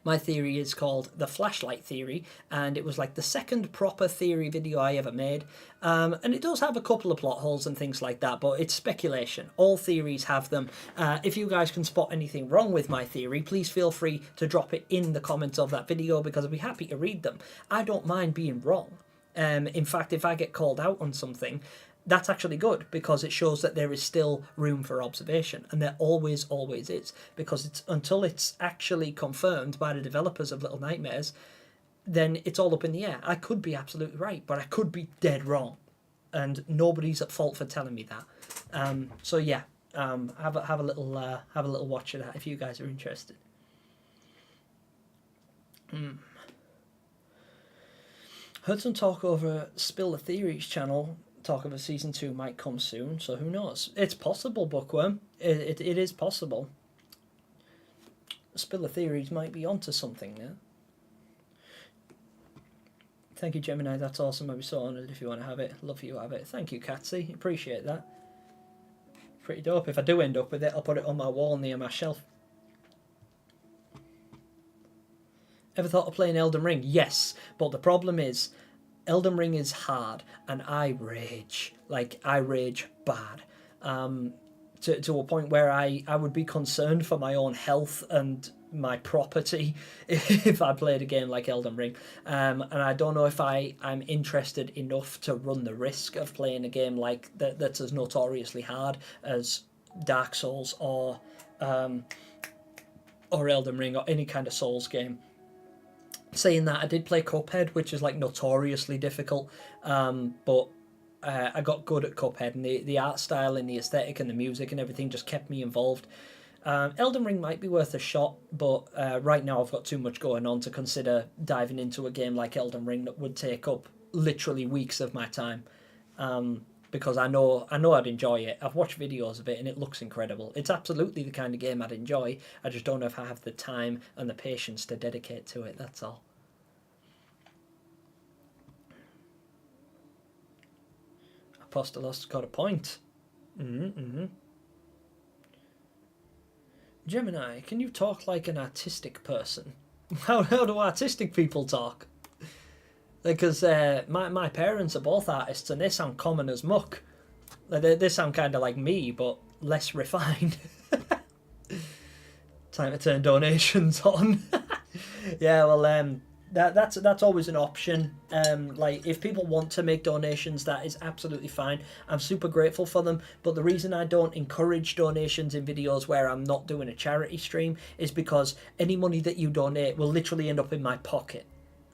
My theory is called the flashlight theory, and it was like the second proper theory video I ever made. And it does have a couple of plot holes and things like that, but it's speculation. All theories have them. If you guys can spot anything wrong with my theory, please feel free to drop it in the comments of that video, because I'd be happy to read them. I don't mind being wrong. In fact, if I get called out on something, that's actually good, because it shows that there is still room for observation, and there always is, because it's until it's actually confirmed by the developers of Little Nightmares, then it's all up in the air. I could be absolutely right, but I could be dead wrong, and nobody's at fault for telling me that. So yeah, have a little watch of that if you guys are interested. Heard some talk over Spill the Theories channel. Talk of a season 2 might come soon, so who knows? It's possible, Bookworm. It is possible. Spill the Theories might be onto something there. Thank you, Gemini. That's awesome. I'd be so honoured if you want to have it. Love for you to have it. Thank you, Catsy. Appreciate that. Pretty dope. If I do end up with it, I'll put it on my wall near my shelf. Ever thought of playing Elden Ring? Yes, but the problem is, Elden Ring is hard, and I rage. Like, I rage bad. To a point where I would be concerned for my own health and my property if I played a game like Elden Ring. And I don't know if I'm interested enough to run the risk of playing a game like that's as notoriously hard as Dark Souls or Elden Ring or any kind of Souls game. Saying that, I did play Cuphead, which is like notoriously difficult, but I got good at Cuphead, and the art style and the aesthetic and the music and everything just kept me involved. Elden Ring might be worth a shot, but right now I've got too much going on to consider diving into a game like Elden Ring that would take up literally weeks of my time, because I know I'd enjoy it. I've watched videos of it and it looks incredible. It's absolutely the kind of game I'd enjoy. I just don't know if I have the time and the patience to dedicate to it, that's all. Apostolos got a point. Gemini, can you talk like an artistic person? How do artistic people talk? Because my parents are both artists, and they sound common as muck. They sound kind of like me, but less refined. Time to turn donations on. Yeah, well, that's always an option. Like, if people want to make donations, that is absolutely fine. I'm super grateful for them, but the reason I don't encourage donations in videos where I'm not doing a charity stream is because any money that you donate will literally end up in my pocket.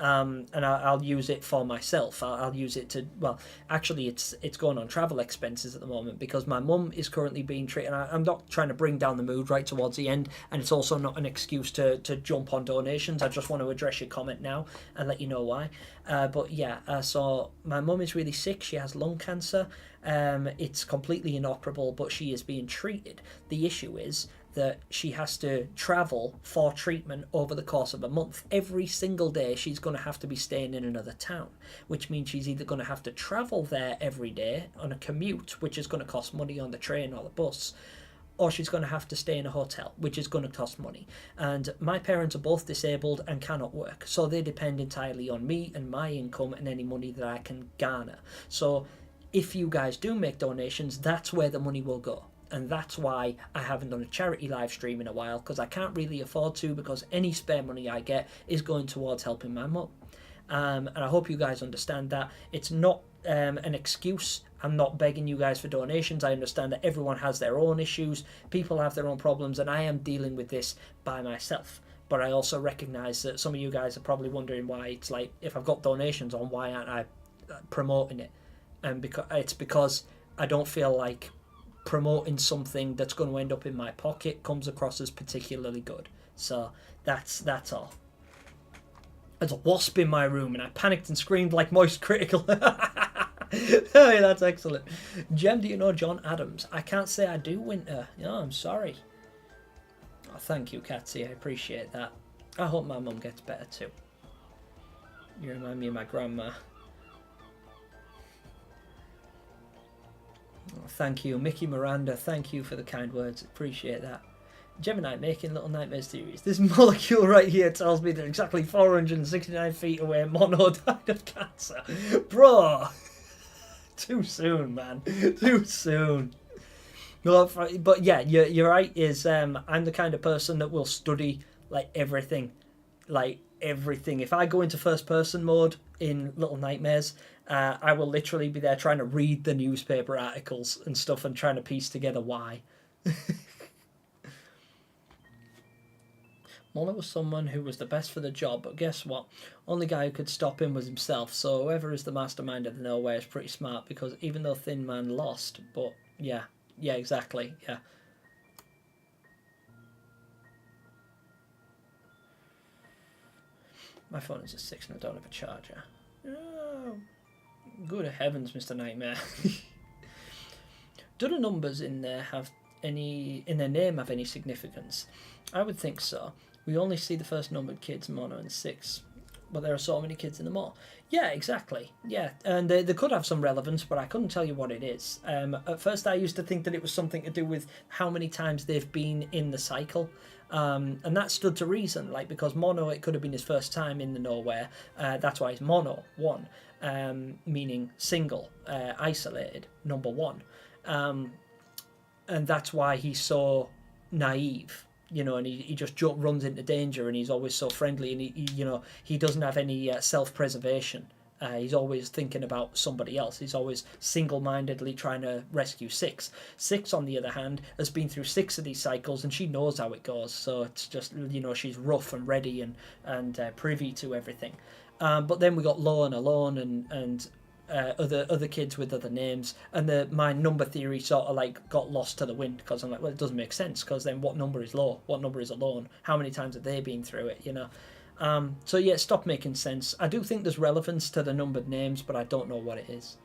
And I'll use it for myself. I'll use it to, well, actually it's going on travel expenses at the moment, because my mum is currently being treated. I'm not trying to bring down the mood right towards the end, and it's also not an excuse to jump on donations. I just want to address your comment now and let you know why. But yeah, so my mum is really sick. She has lung cancer. It's completely inoperable, but she is being treated. The issue is that she has to travel for treatment over the course of a month. Every single day she's going to have to be staying in another town, which means she's either going to have to travel there every day on a commute, which is going to cost money on the train or the bus, or she's going to have to stay in a hotel, which is going to cost money. And my parents are both disabled and cannot work, so they depend entirely on me and my income and any money that I can garner. So if you guys do make donations, that's where the money will go. And that's why I haven't done a charity live stream in a while, because I can't really afford to, because any spare money I get is going towards helping my mum. And I hope you guys understand that. It's not an excuse. I'm not begging you guys for donations. I understand that everyone has their own issues. People have their own problems, and I am dealing with this by myself. But I also recognise that some of you guys are probably wondering why it's like, if I've got donations on, why aren't I promoting it? And it's because I don't feel like promoting something that's going to end up in my pocket comes across as particularly good. So that's all. There's a wasp in my room and I panicked and screamed like Moist Critical. Hey, that's excellent. Gem, do you know John Adams? I can't say I do, Winter. No, I'm sorry. Oh, thank you, Catsy. I appreciate that. I hope my mum gets better too. You remind me of my grandma. Thank you, Mickey Miranda. Thank you for the kind words. Appreciate that. Gemini making Little Nightmares theories. This molecule right here tells me that exactly 469 feet away, Mono died of cancer. Bro! Too soon, man. Too soon. No, but yeah, you're right. I'm the kind of person that will study like everything. If I go into first person mode in Little Nightmares, I will literally be there trying to read the newspaper articles and stuff and trying to piece together why. Mono was someone who was the best for the job, but guess what? Only guy who could stop him was himself, so whoever is the mastermind of the Nowhere is pretty smart, because even though Thin Man lost, but yeah, exactly, yeah. My phone is a 6 and I don't have a charger. Oh, good heavens, Mr. Nightmare. Do the numbers in there in their name have any significance? I would think so. We only see the first numbered kids, Mono and 6, but there are so many kids in them all. Yeah, exactly. Yeah, and they could have some relevance, but I couldn't tell you what it is. At first, I used to think that it was something to do with how many times they've been in the cycle, and that stood to reason. Like, because Mono, it could have been his first time in the Nowhere. That's why it's Mono 1, meaning single, isolated, number 1, and that's why he's so naive. You know, and he just runs into danger, and he's always so friendly, and he doesn't have any self-preservation. He's always thinking about somebody else. He's always single-mindedly trying to rescue 6. 6, on the other hand, has been through 6 of these cycles, and she knows how it goes. So it's just, she's rough and ready and privy to everything. But then we got Low and Alone and other kids with other names, and my number theory sort of like got lost to the wind, because I'm like, well, it doesn't make sense, because then what number is Low, what number is Alone, how many times have they been through it, so yeah, it stopped making sense. I do think there's relevance to the numbered names, but I don't know what it is.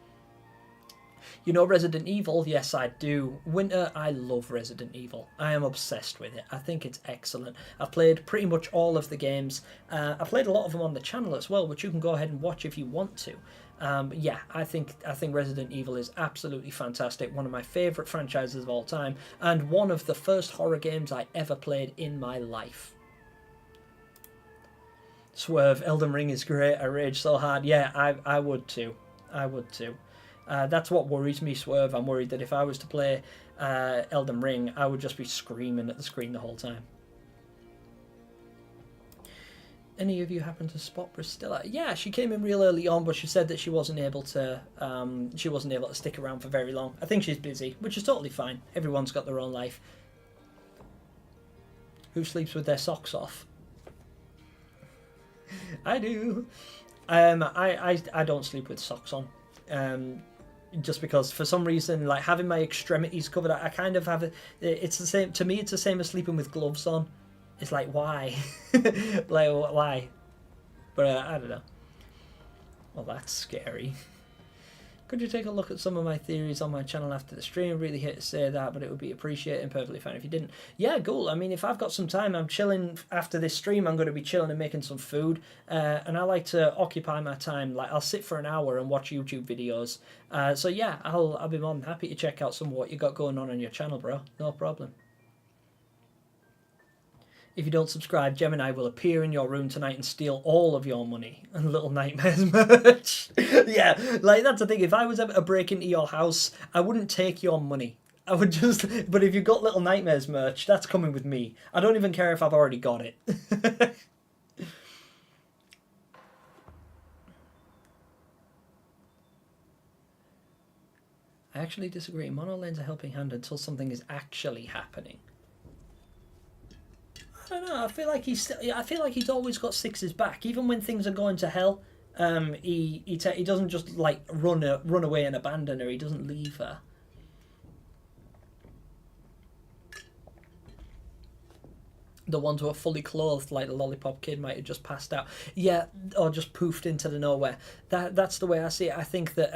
Resident Evil? Yes, I do. Winter, I love Resident Evil. I am obsessed with it. I think it's excellent. I've played pretty much all of the games. I played a lot of them on the channel as well, which you can go ahead and watch if you want to. Yeah, I think Resident Evil is absolutely fantastic. One of my favourite franchises of all time, and one of the first horror games I ever played in my life. Swerve, Elden Ring is great. I rage so hard. Yeah, I would too. I would too. That's what worries me, Swerve. I'm worried that if I was to play Elden Ring, I would just be screaming at the screen the whole time. Any of you happen to spot Bristilla? Yeah, she came in real early on, but she said that she wasn't able to stick around for very long. I think she's busy, which is totally fine. Everyone's got their own life. Who sleeps with their socks off? I do. I don't sleep with socks on. Just because for some reason, like having my extremities covered, I kind of have it. It's the same to me. It's the same as sleeping with gloves on. It's like, why? Like, why? But I don't know. Well, that's scary. Could you take a look at some of my theories on my channel after the stream? Really hate to say that, but it would be appreciated and perfectly fine if you didn't. Yeah, cool. I mean, if I've got some time, I'm chilling after this stream. I'm going to be chilling and making some food. And I like to occupy my time. Like, I'll sit for an hour and watch YouTube videos. So yeah, I'll be more than happy to check out some of what you got going on your channel, bro. No problem. If you don't subscribe, Gemini will appear in your room tonight and steal all of your money and Little Nightmares merch. Yeah, like that's the thing. If I was ever to break into your house, I wouldn't take your money. I would just... But if you've got Little Nightmares merch, that's coming with me. I don't even care if I've already got it. I actually disagree. Mono lends a helping hand until something is actually happening. I don't know. I feel like he's always got Six's back, even when things are going to hell. He doesn't just like run away and abandon her. He doesn't leave her. The ones who are fully clothed, like the lollipop kid, might have just passed out. Yeah, or just poofed into the nowhere. That's the way I see it. I think that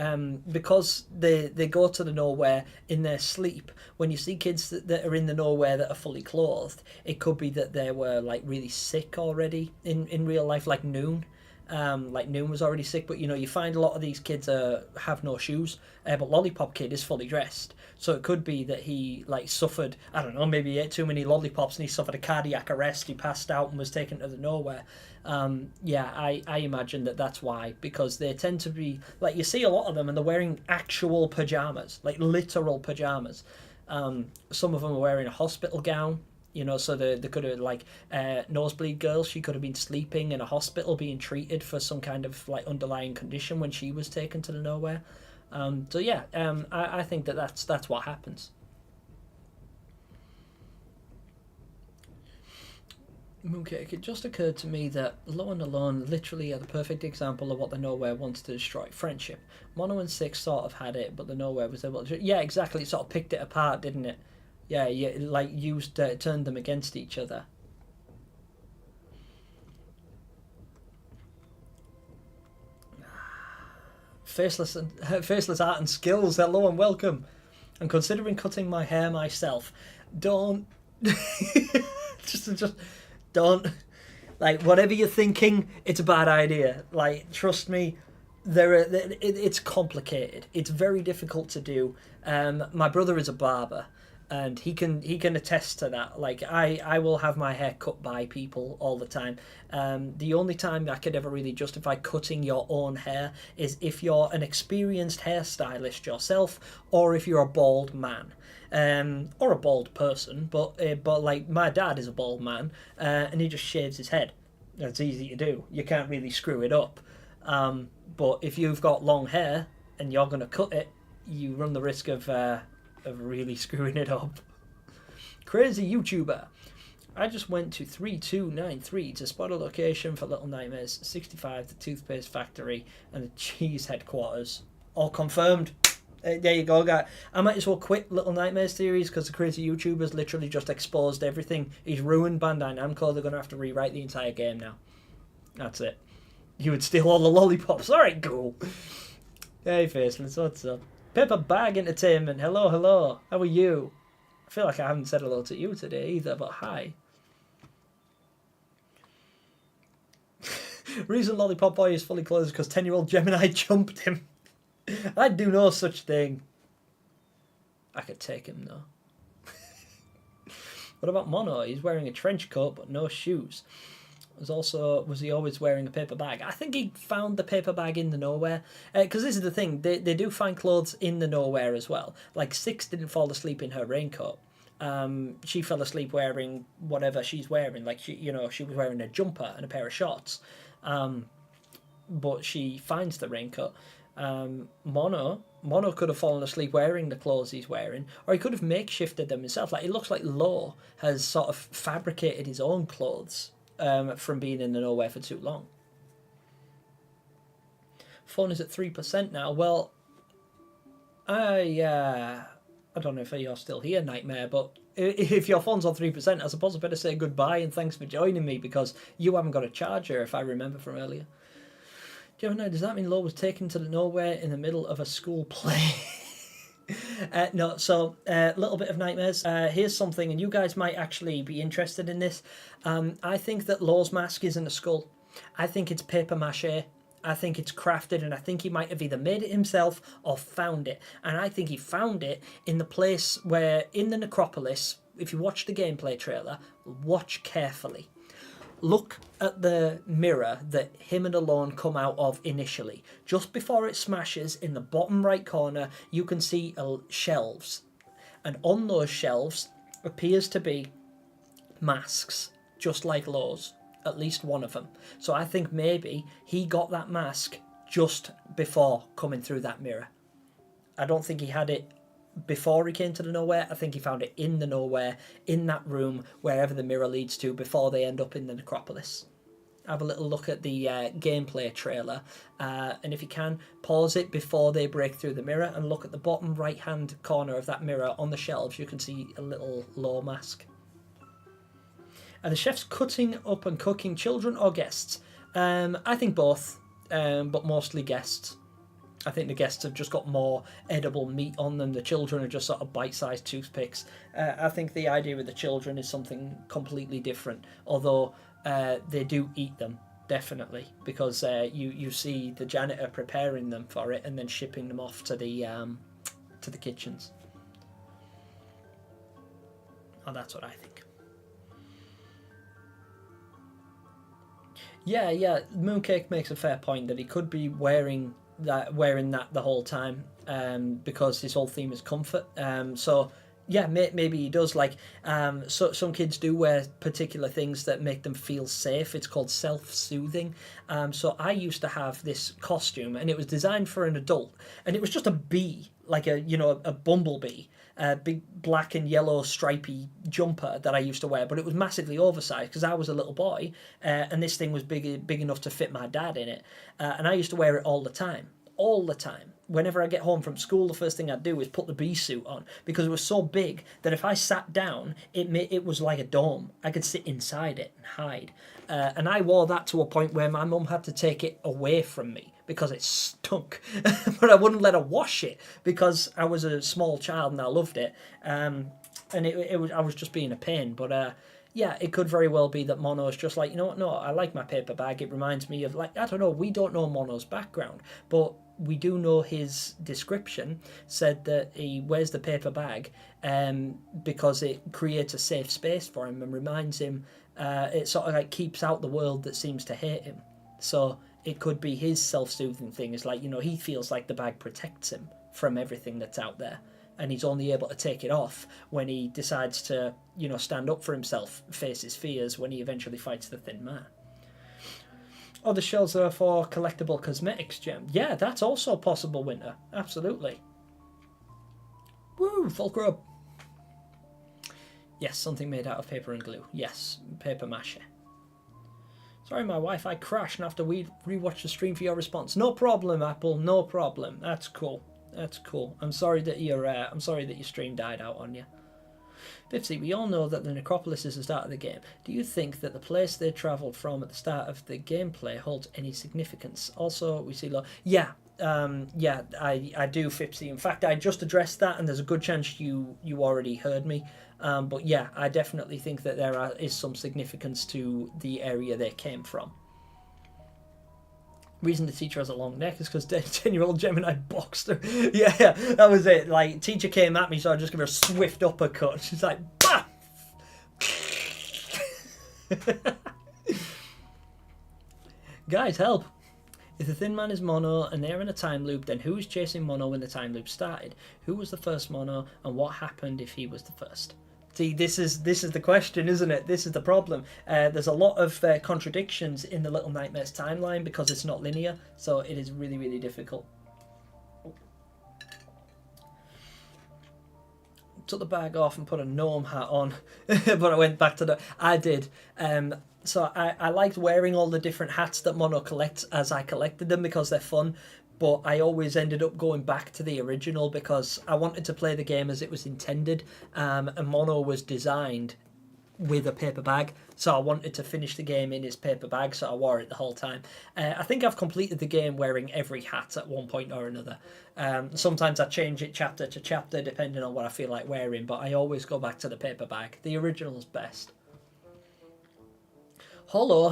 because they go to the nowhere in their sleep, when you see kids that are in the nowhere that are fully clothed, it could be that they were like really sick already in real life, like Noon. Like Noon was already sick, but you find a lot of these kids have no shoes, but Lollipop Kid is fully dressed. So it could be that he like suffered, I don't know, maybe he ate too many lollipops and he suffered a cardiac arrest. He passed out and was taken to the nowhere. I imagine that's why, because they tend to be like, you see a lot of them and they're wearing actual pajamas, like literal pajamas. Some of them are wearing a hospital gown. So they could have, like, Nosebleed Girl, she could have been sleeping in a hospital being treated for some kind of, like, underlying condition when she was taken to the nowhere. I think that's what happens. Mooncake, it just occurred to me that Low and Alone literally are the perfect example of what the Nowhere wants to destroy. Friendship. Mono and Six sort of had it, but the Nowhere was able to... Yeah, exactly. It sort of picked it apart, didn't it? Yeah, like turned them against each other. Faceless art and skills. Hello and welcome. I'm considering cutting my hair myself. Don't just don't. Like, whatever you're thinking, it's a bad idea. Like, trust me. It's complicated. It's very difficult to do. My brother is a barber. And he can attest to that. Like, I will have my hair cut by people all the time. The only time I could ever really justify cutting your own hair is if you're an experienced hairstylist yourself, or if you're a bald man, or a bald person. But like, my dad is a bald man, and he just shaves his head. That's easy to do. You can't really screw it up. But if you've got long hair and you're gonna cut it, you run the risk of really screwing it up. Crazy YouTuber. I just went to 3293 to spot a location for Little Nightmares 65, the toothpaste factory, and the cheese headquarters. All confirmed. There you go, guy. I might as well quit Little Nightmares series because the crazy YouTuber's literally just exposed everything. He's ruined Bandai Namco. They're going to have to rewrite the entire game now. That's it. You would steal all the lollipops. Alright, cool. Hey, Faceless, what's up? Pepper Bag Entertainment, hello. How are you? I feel like I haven't said hello to you today either, but hi. Reason Lollipop Boy is fully clothed because 10-year-old Gemini jumped him. I'd do no such thing. I could take him though. What about Mono? He's wearing a trench coat but no shoes. Was he always wearing a paper bag? I think he found the paper bag in the Nowhere. Because this is the thing, they do find clothes in the Nowhere as well. Like, Six didn't fall asleep in her raincoat. She fell asleep wearing whatever she's wearing. Like, she was wearing a jumper and a pair of shorts. But she finds the raincoat. Mono could have fallen asleep wearing the clothes he's wearing, or he could have makeshifted them himself. Like, it looks like Law has sort of fabricated his own clothes. From being in the Nowhere for too long. Phone is at 3% now. Well, I don't know if you're still here, Nightmare, but if your phone's on 3%, I suppose I better say goodbye and thanks for joining me, because you haven't got a charger, if I remember from earlier. Gemini, does that mean Law was taken to the Nowhere in the middle of a school play? No, so a little bit of Nightmares. Here's something, and you guys might actually be interested in this. I think that Law's mask isn't a skull. I think it's paper mache. I think it's crafted, and I think he might have either made it himself or found it. And I think he found it in the place where, in the necropolis, if you watch the gameplay trailer, watch carefully. Look at the mirror that him and Alone come out of initially. Just before it smashes, in the bottom right corner, you can see shelves. And on those shelves appears to be masks, just like Law's. At least one of them. So I think maybe he got that mask just before coming through that mirror. I don't think he had it before he came to the Nowhere. I think he found it in the Nowhere, in that room, wherever the mirror leads to, before they end up in the necropolis. Have a little look at the gameplay trailer, and if you can, pause it before they break through the mirror and look at the bottom right hand corner of that mirror on the shelves. You can see a little Law mask. Are the chefs cutting up and cooking children or guests? I think both, but mostly guests. I think the guests have just got more edible meat on them. The children are just sort of bite-sized toothpicks. I think the idea with the children is something completely different, although they do eat them. definitely, because you see the janitor preparing them for it and then shipping them off to the kitchens. Oh, that's what I think. Yeah. Mooncake makes a fair point that he could be wearing that the whole time, because his whole theme is comfort. So yeah, maybe he does. Like, so some kids do wear particular things that make them feel safe. It's called self-soothing. So I used to have this costume, and it was designed for an adult, and it was just a bee, like a bumblebee. Big black and yellow stripy jumper that I used to wear, but it was massively oversized because I was a little boy, and this thing was big enough to fit my dad in it, and I used to wear it all the time. Whenever I get home from school, the first thing I'd do is put the bee suit on, because it was so big that if I sat down, it was like a dome. I could sit inside it and hide, and I wore that to a point where my mum had to take it away from me because it stunk. But I wouldn't let her wash it because I was a small child and I loved it. And I was just being a pain. But yeah, it could very well be that Mono's just like, you know what, no, I like my paper bag. It reminds me of, like, I don't know, we don't know Mono's background, but we do know his description said that he wears the paper bag because it creates a safe space for him and reminds him, it sort of like keeps out the world that seems to hate him. So it could be his self-soothing thing is like, you know, he feels like the bag protects him from everything that's out there, and he's only able to take it off when he decides to, you know, stand up for himself, face his fears, when he eventually fights the Thin Man. Oh, the shells are for collectible cosmetics, Gem. Yeah, that's also possible, Winter. Absolutely. Woo, Fulcrum up. Yes, something made out of paper and glue. Yes, paper mache. Sorry, my Wi-Fi crashed and I have to rewatch the stream for your response. No problem, Apple. No problem. That's cool. That's cool. I'm sorry that your stream died out on you. Bipsy, we all know that the necropolis is the start of the game. Do you think that the place they travelled from at the start of the gameplay holds any significance? Also, we see yeah, I do, Fipsy. In fact, I just addressed that, and there's a good chance you already heard me. But yeah, I definitely think that there is some significance to the area they came from. Reason the teacher has a long neck is because 10-year-old Gemini boxed her. Yeah, that was it. Like, teacher came at me, so I just give her a swift uppercut. She's like, bah! Guys, help! If the Thin Man is Mono and they're in a time loop, then who is chasing Mono when the time loop started? Who was the first Mono, and what happened if he was the first? See, this is the question, isn't it? This is the problem. There's a lot of contradictions in the Little Nightmares timeline because it's not linear, so it is really, really difficult. Took the bag off and put a gnome hat on, but I went back to I did. So I liked wearing all the different hats that Mono collects as I collected them because they're fun. But I always ended up going back to the original because I wanted to play the game as it was intended. And Mono was designed with a paper bag, so I wanted to finish the game in his paper bag, so I wore it the whole time. I think I've completed the game wearing every hat at one point or another. Sometimes I change it chapter to chapter depending on what I feel like wearing, but I always go back to the paper bag. The original's best. Hello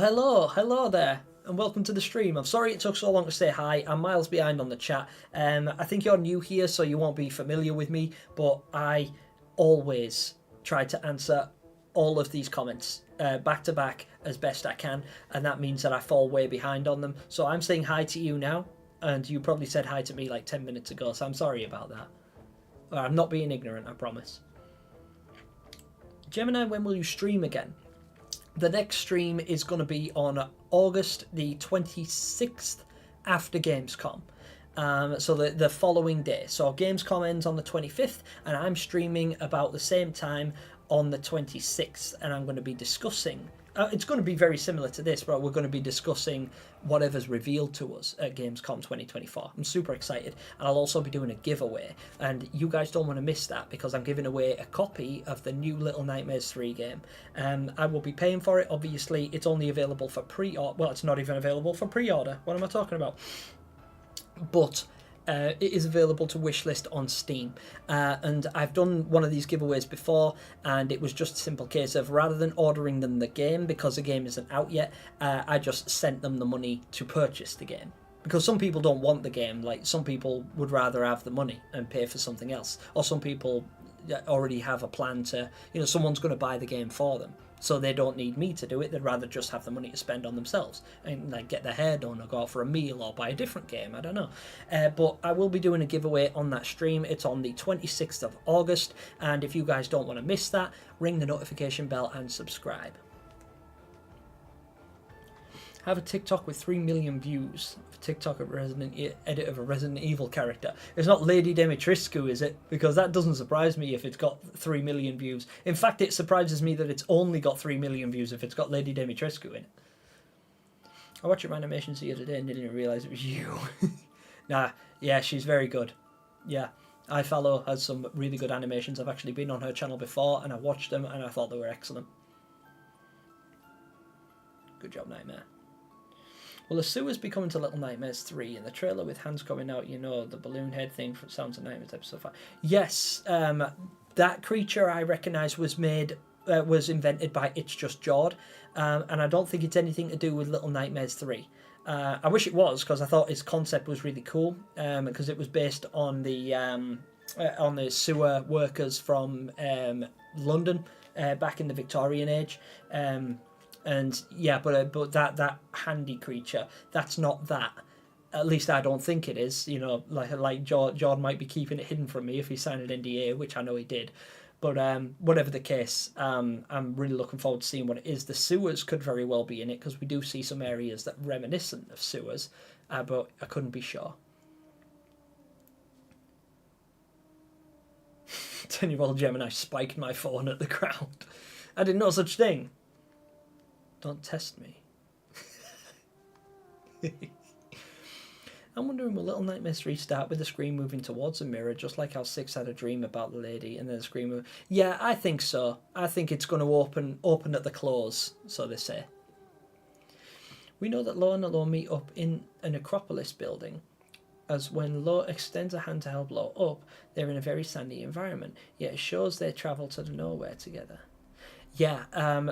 there. And welcome to the stream. I'm sorry it took so long to say hi. I'm miles behind on the chat. I think you're new here, so you won't be familiar with me, but I always try to answer all of these comments back to back as best I can, and that means that I fall way behind on them. So I'm saying hi to you now, and you probably said hi to me like 10 minutes ago, so I'm sorry about that. I'm not being ignorant, I promise. Gemini, when will you stream again? The next stream is going to be on August the 26th after Gamescom. So the following day. So Gamescom ends on the 25th, and I'm streaming about the same time on the 26th, and I'm going to be discussing... it's going to be very similar to this, but we're going to be discussing whatever's revealed to us at Gamescom 2024. I'm super excited. And I'll also be doing a giveaway. And you guys don't want to miss that because I'm giving away a copy of the new Little Nightmares 3 game. I will be paying for it. Obviously, it's only available for pre-order. Well, it's not even available for pre-order. What am I talking about? But it is available to wishlist on Steam, and I've done one of these giveaways before, and it was just a simple case of, rather than ordering them the game because the game isn't out yet, I just sent them the money to purchase the game. Because some people don't want the game, like some people would rather have the money and pay for something else, or some people already have a plan to, someone's going to buy the game for them, so they don't need me to do it. They'd rather just have the money to spend on themselves and like get their hair done or go out for a meal or buy a different game. I don't know. But I will be doing a giveaway on that stream. It's on the 26th of August. And if you guys don't want to miss that, ring the notification bell and subscribe. Have a TikTok with 3 million views. TikTok of edit of a Resident Evil character. It's not Lady Dimitrescu, is it? Because that doesn't surprise me if it's got 3 million views. In fact, it surprises me that it's only got 3 million views if it's got Lady Dimitrescu in it. I watched your animations the other day and didn't realise it was you. Nah, yeah, she's very good. Yeah, iFallow has some really good animations. I've actually been on her channel before and I watched them and I thought they were excellent. Good job, Nightmare. Well, the sewers become into Little Nightmares 3, and the trailer with hands coming out, the balloon head thing from Sounds of Nightmares episode 5. Yes, that creature I recognise was invented by It's Just Jawed, and I don't think it's anything to do with Little Nightmares 3. I wish it was, because I thought its concept was really cool, because it was based on the sewer workers from London back in the Victorian age. And yeah, but that handy creature, that's not that. At least I don't think it is. Like John might be keeping it hidden from me if he signed an NDA, which I know he did. But whatever the case, I'm really looking forward to seeing what it is. The sewers could very well be in it, because we do see some areas that are reminiscent of sewers, but I couldn't be sure. 10-year-old Gemini spiked my phone at the ground. I didn't know such thing. Don't test me. I'm wondering, will Little Nightmares 3 start with the screen moving towards a mirror, just like how 6 had a dream about the lady, and then the screen move? Yeah, I think so. I think it's going to open at the close, so they say. We know that Lo and Lo meet up in an Acropolis building, as when Lo extends a hand to help Lo up, they're in a very sandy environment, yet it shows they travel to the nowhere together. Yeah,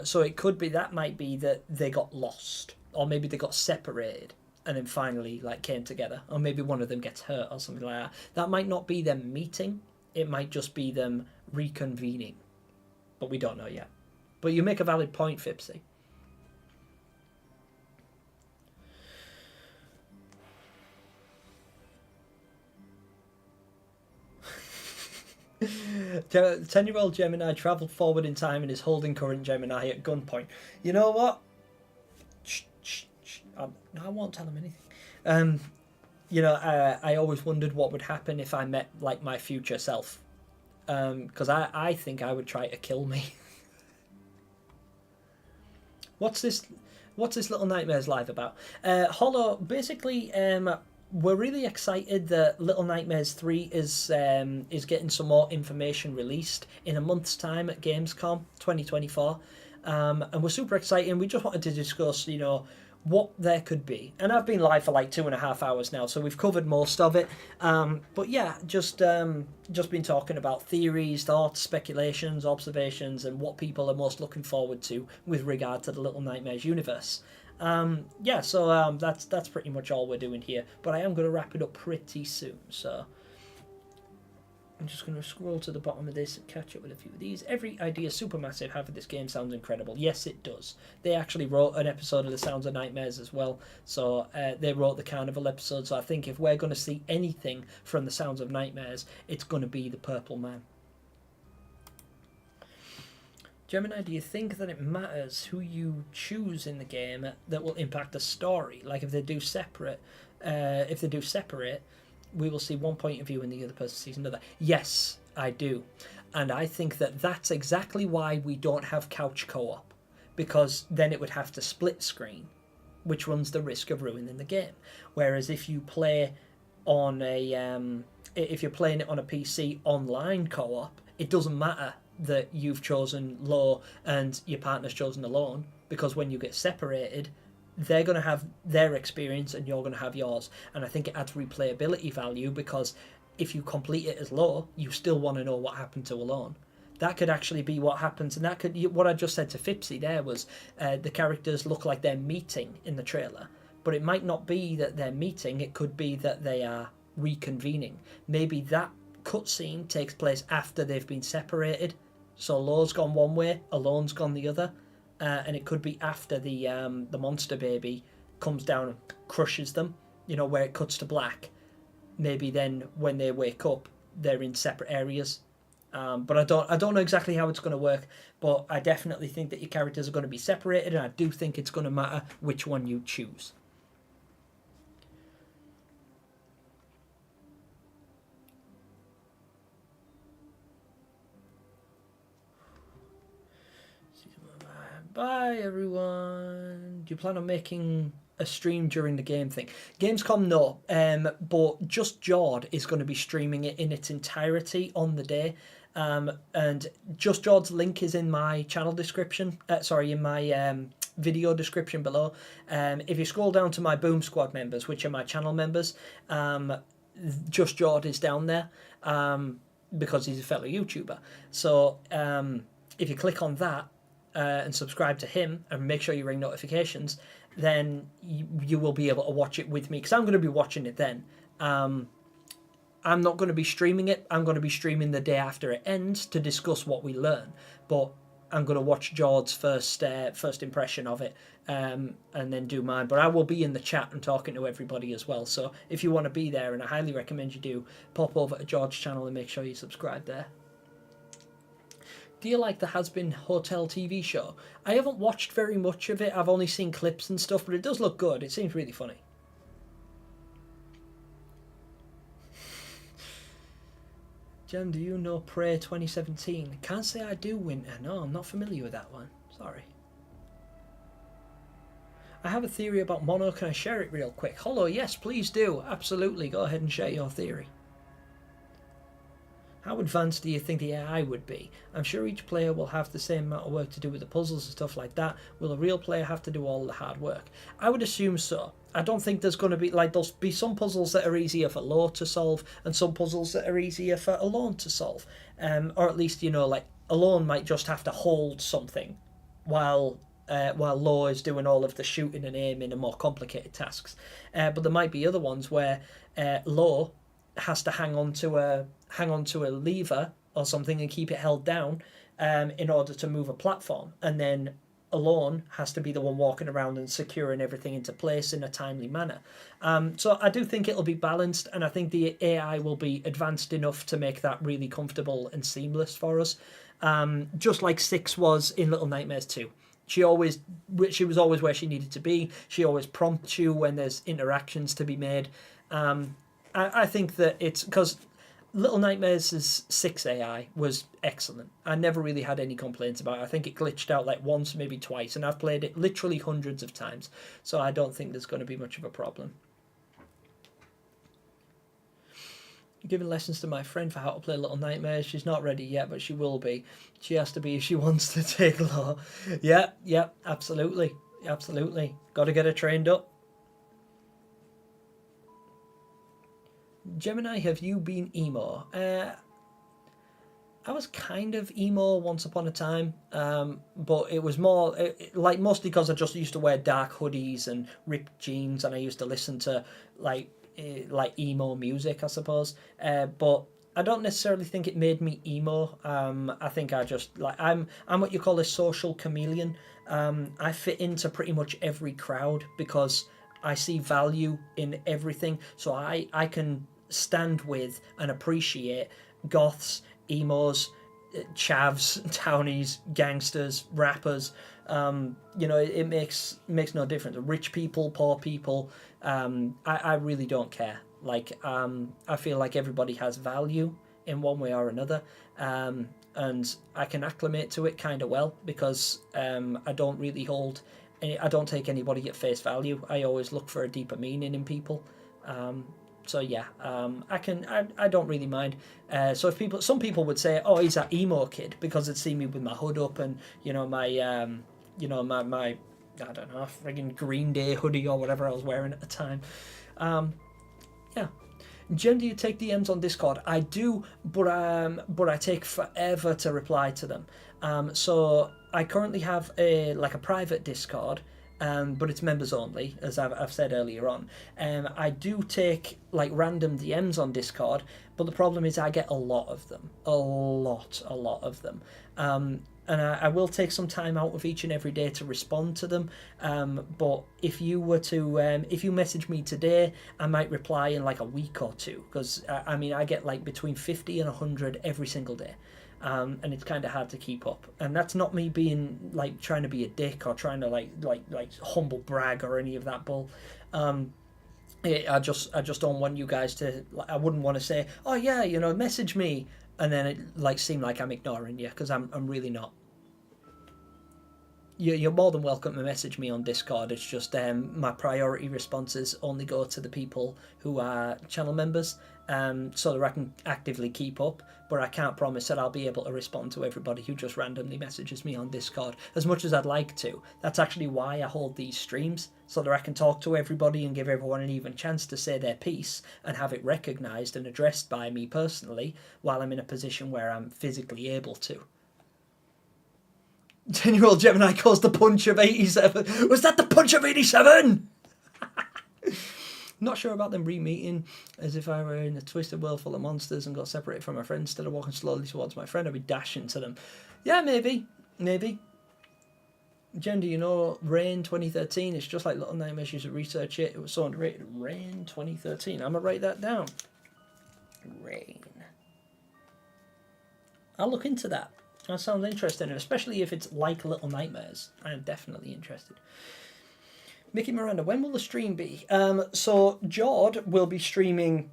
so it could be, that might be that they got lost, or maybe they got separated and then finally came together, or maybe one of them gets hurt or something like that. That might not be them meeting, it might just be them reconvening, but we don't know yet. But you make a valid point, Fipsy. The 10-year-old Gemini travelled forward in time and is holding current Gemini at gunpoint. You know what? I won't tell him anything. I always wondered what would happen if I met my future self. Because I think I would try to kill me. What's this Little Nightmares live about? Hollow, basically, we're really excited that Little Nightmares 3 is getting some more information released in a month's time at Gamescom 2024. And we're super excited, and we just wanted to discuss, what there could be. And I've been live for 2.5 hours now, so we've covered most of it. But yeah, just been talking about theories, thoughts, speculations, observations, and what people are most looking forward to with regard to the Little Nightmares universe. So that's pretty much all we're doing here, but I am going to wrap it up pretty soon, so I'm just going to scroll to the bottom of this and catch up with a few of these. Every idea Supermassive have for this game sounds incredible. Yes, it does. They actually wrote an episode of The Sounds of Nightmares as well, so they wrote the Carnival episode, so I think if we're going to see anything from The Sounds of Nightmares, it's going to be the Purple Man. Gemini, do you think that it matters who you choose in the game that will impact the story? Like if they do separate, we will see one point of view and the other person sees another. Yes, I do. And I think that that's exactly why we don't have couch co-op, because then it would have to split screen, which runs the risk of ruining the game. Whereas if you play on if you're playing it on a PC online co-op, it doesn't matter that you've chosen Lo and your partner's chosen Alone, because when you get separated, they're going to have their experience and you're going to have yours. And I think it adds replayability value, because if you complete it as Law, you still want to know what happened to Alone. That could actually be what happens, and that could, what I just said to Fipsy there was the characters look like they're meeting in the trailer, but it might not be that they're meeting, it could be that they are reconvening. Maybe that cutscene takes place after they've been separated, so Law's gone one way, Alone's gone the other, and it could be after the monster baby comes down and crushes them, where it cuts to black. Maybe then when they wake up, they're in separate areas. But I don't know exactly how it's going to work, but I definitely think that your characters are going to be separated, and I do think it's going to matter which one you choose. Bye everyone. Do you plan on making a stream during the game thing? Gamescom, no. But Just Jord is going to be streaming it in its entirety on the day. And Just Jord's link is in my channel description. In my video description below. If you scroll down to my Boom Squad members, which are my channel members, Just Jord is down there because he's a fellow YouTuber. So if you click on that and subscribe to him and make sure you ring notifications, then you will be able to watch it with me, because I'm going to be watching it then. I'm not going to be streaming it. I'm going to be streaming the day after it ends to discuss what we learn. But I'm going to watch George's first impression of it and then do mine. But I will be in the chat and talking to everybody as well. So if you want to be there, and I highly recommend you do, pop over to George's channel and make sure you subscribe there. Do you like the Has Been Hotel TV show? I haven't watched very much of it. I've only seen clips and stuff, but it does look good. It seems really funny. Jem, do you know Prey 2017? Can't say I do, Winter. No, I'm not familiar with that one. Sorry. I have a theory about Mono. Can I share it real quick? Hello, yes, please do. Absolutely. Go ahead and share your theory. How advanced do you think the AI would be? I'm sure each player will have the same amount of work to do with the puzzles and stuff like that. Will a real player have to do all the hard work? I would assume so. I don't think there's going to be, like, there'll be some puzzles that are easier for Law to solve and some puzzles that are easier for Alone to solve. Or at least, like, Alone might just have to hold something while Law is doing all of the shooting and aiming and more complicated tasks. But there might be other ones where Law has to hang on to a lever or something and keep it held down in order to move a platform, and then Alone has to be the one walking around and securing everything into place in a timely manner. So I do think it'll be balanced, and I think the AI will be advanced enough to make that really comfortable and seamless for us, just like Six was in Little Nightmares 2. She was always where she needed to be. She always prompts you when there's interactions to be made. I think that it's because Little Nightmares' 6 AI was excellent. I never really had any complaints about it. I think it glitched out like once, maybe twice, and I've played it literally hundreds of times, so I don't think there's going to be much of a problem. Giving lessons to my friend for how to play Little Nightmares. She's not ready yet, but she will be. She has to be if she wants to take Law. Yeah, absolutely. Got to get her trained up. Gemini, have you been emo? I was kind of emo once upon a time, but it was more like mostly because I just used to wear dark hoodies and ripped jeans, and I used to listen to like emo music, I suppose. But I don't necessarily think it made me emo. I think I just I'm what you call a social chameleon. I fit into pretty much every crowd because I see value in everything. So I can stand with and appreciate goths, emos, chavs, townies, gangsters, rappers. It makes no difference. Rich people, poor people. I really don't care. I feel like everybody has value in one way or another. And I can acclimate to it kind of well because I don't take anybody at face value. I always look for a deeper meaning in people. So yeah, I don't really mind. So if some people would say, oh, he's that emo kid because they'd see me with my hood up and my I don't know, a friggin' Green Day hoodie or whatever I was wearing at the time. Yeah. Jen, do you take DMs on Discord? I do, but I take forever to reply to them. So I currently have a private Discord, but it's members only, as I've said earlier on. I do take like random DMs on Discord, but the problem is I get a lot of them, a lot of them. And I will take some time out of each and every day to respond to them. But if you were to, if you message me today, I might reply in like a week or two, because I mean I get like between 50 and 100 every single day. And it's kind of hard to keep up, and that's not me being like trying to be a dick or trying to like humble brag or any of that bull. I just don't want you guys to. I wouldn't want to say, oh yeah, you know, message me, and then it like seem like I'm ignoring you, because I'm really not. You're more than welcome to message me on Discord. It's just my priority responses only go to the people who are channel members, so that I can actively keep up. But I can't promise that I'll be able to respond to everybody who just randomly messages me on Discord, as much as I'd like to. That's actually why I hold these streams, so that I can talk to everybody and give everyone an even chance to say their piece and have it recognised and addressed by me personally while I'm in a position where I'm physically able to. 10-year-old Gemini calls the punch of 87. Was that the punch of 87? Not sure about them re-meeting, as if I were in a twisted world full of monsters and got separated from my friends. Instead of walking slowly towards my friend, I'd be dashing to them. Yeah, maybe. Jen, do you know Rain 2013? It's just like Little Nightmares. You should research it. It was so underrated. Rain 2013. I'm going to write that down. Rain. I'll look into that. That sounds interesting, and especially if it's like Little Nightmares. I am definitely interested. Mickey Miranda, when will the stream be? So Jord will be streaming.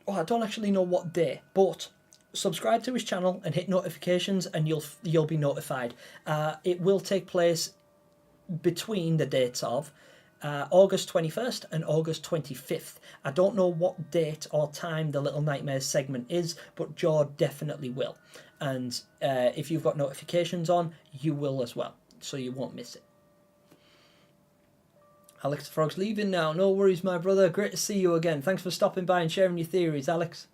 Oh, I don't actually know what day, but subscribe to his channel and hit notifications, and you'll be notified. It will take place between the dates of August 21st and August 25th. I don't know what date or time the Little Nightmares segment is, but Jord definitely will. And if you've got notifications on, you will as well, so you won't miss it. Alex the Frog's leaving now. No worries, my brother. Great to see you again. Thanks for stopping by and sharing your theories, Alex.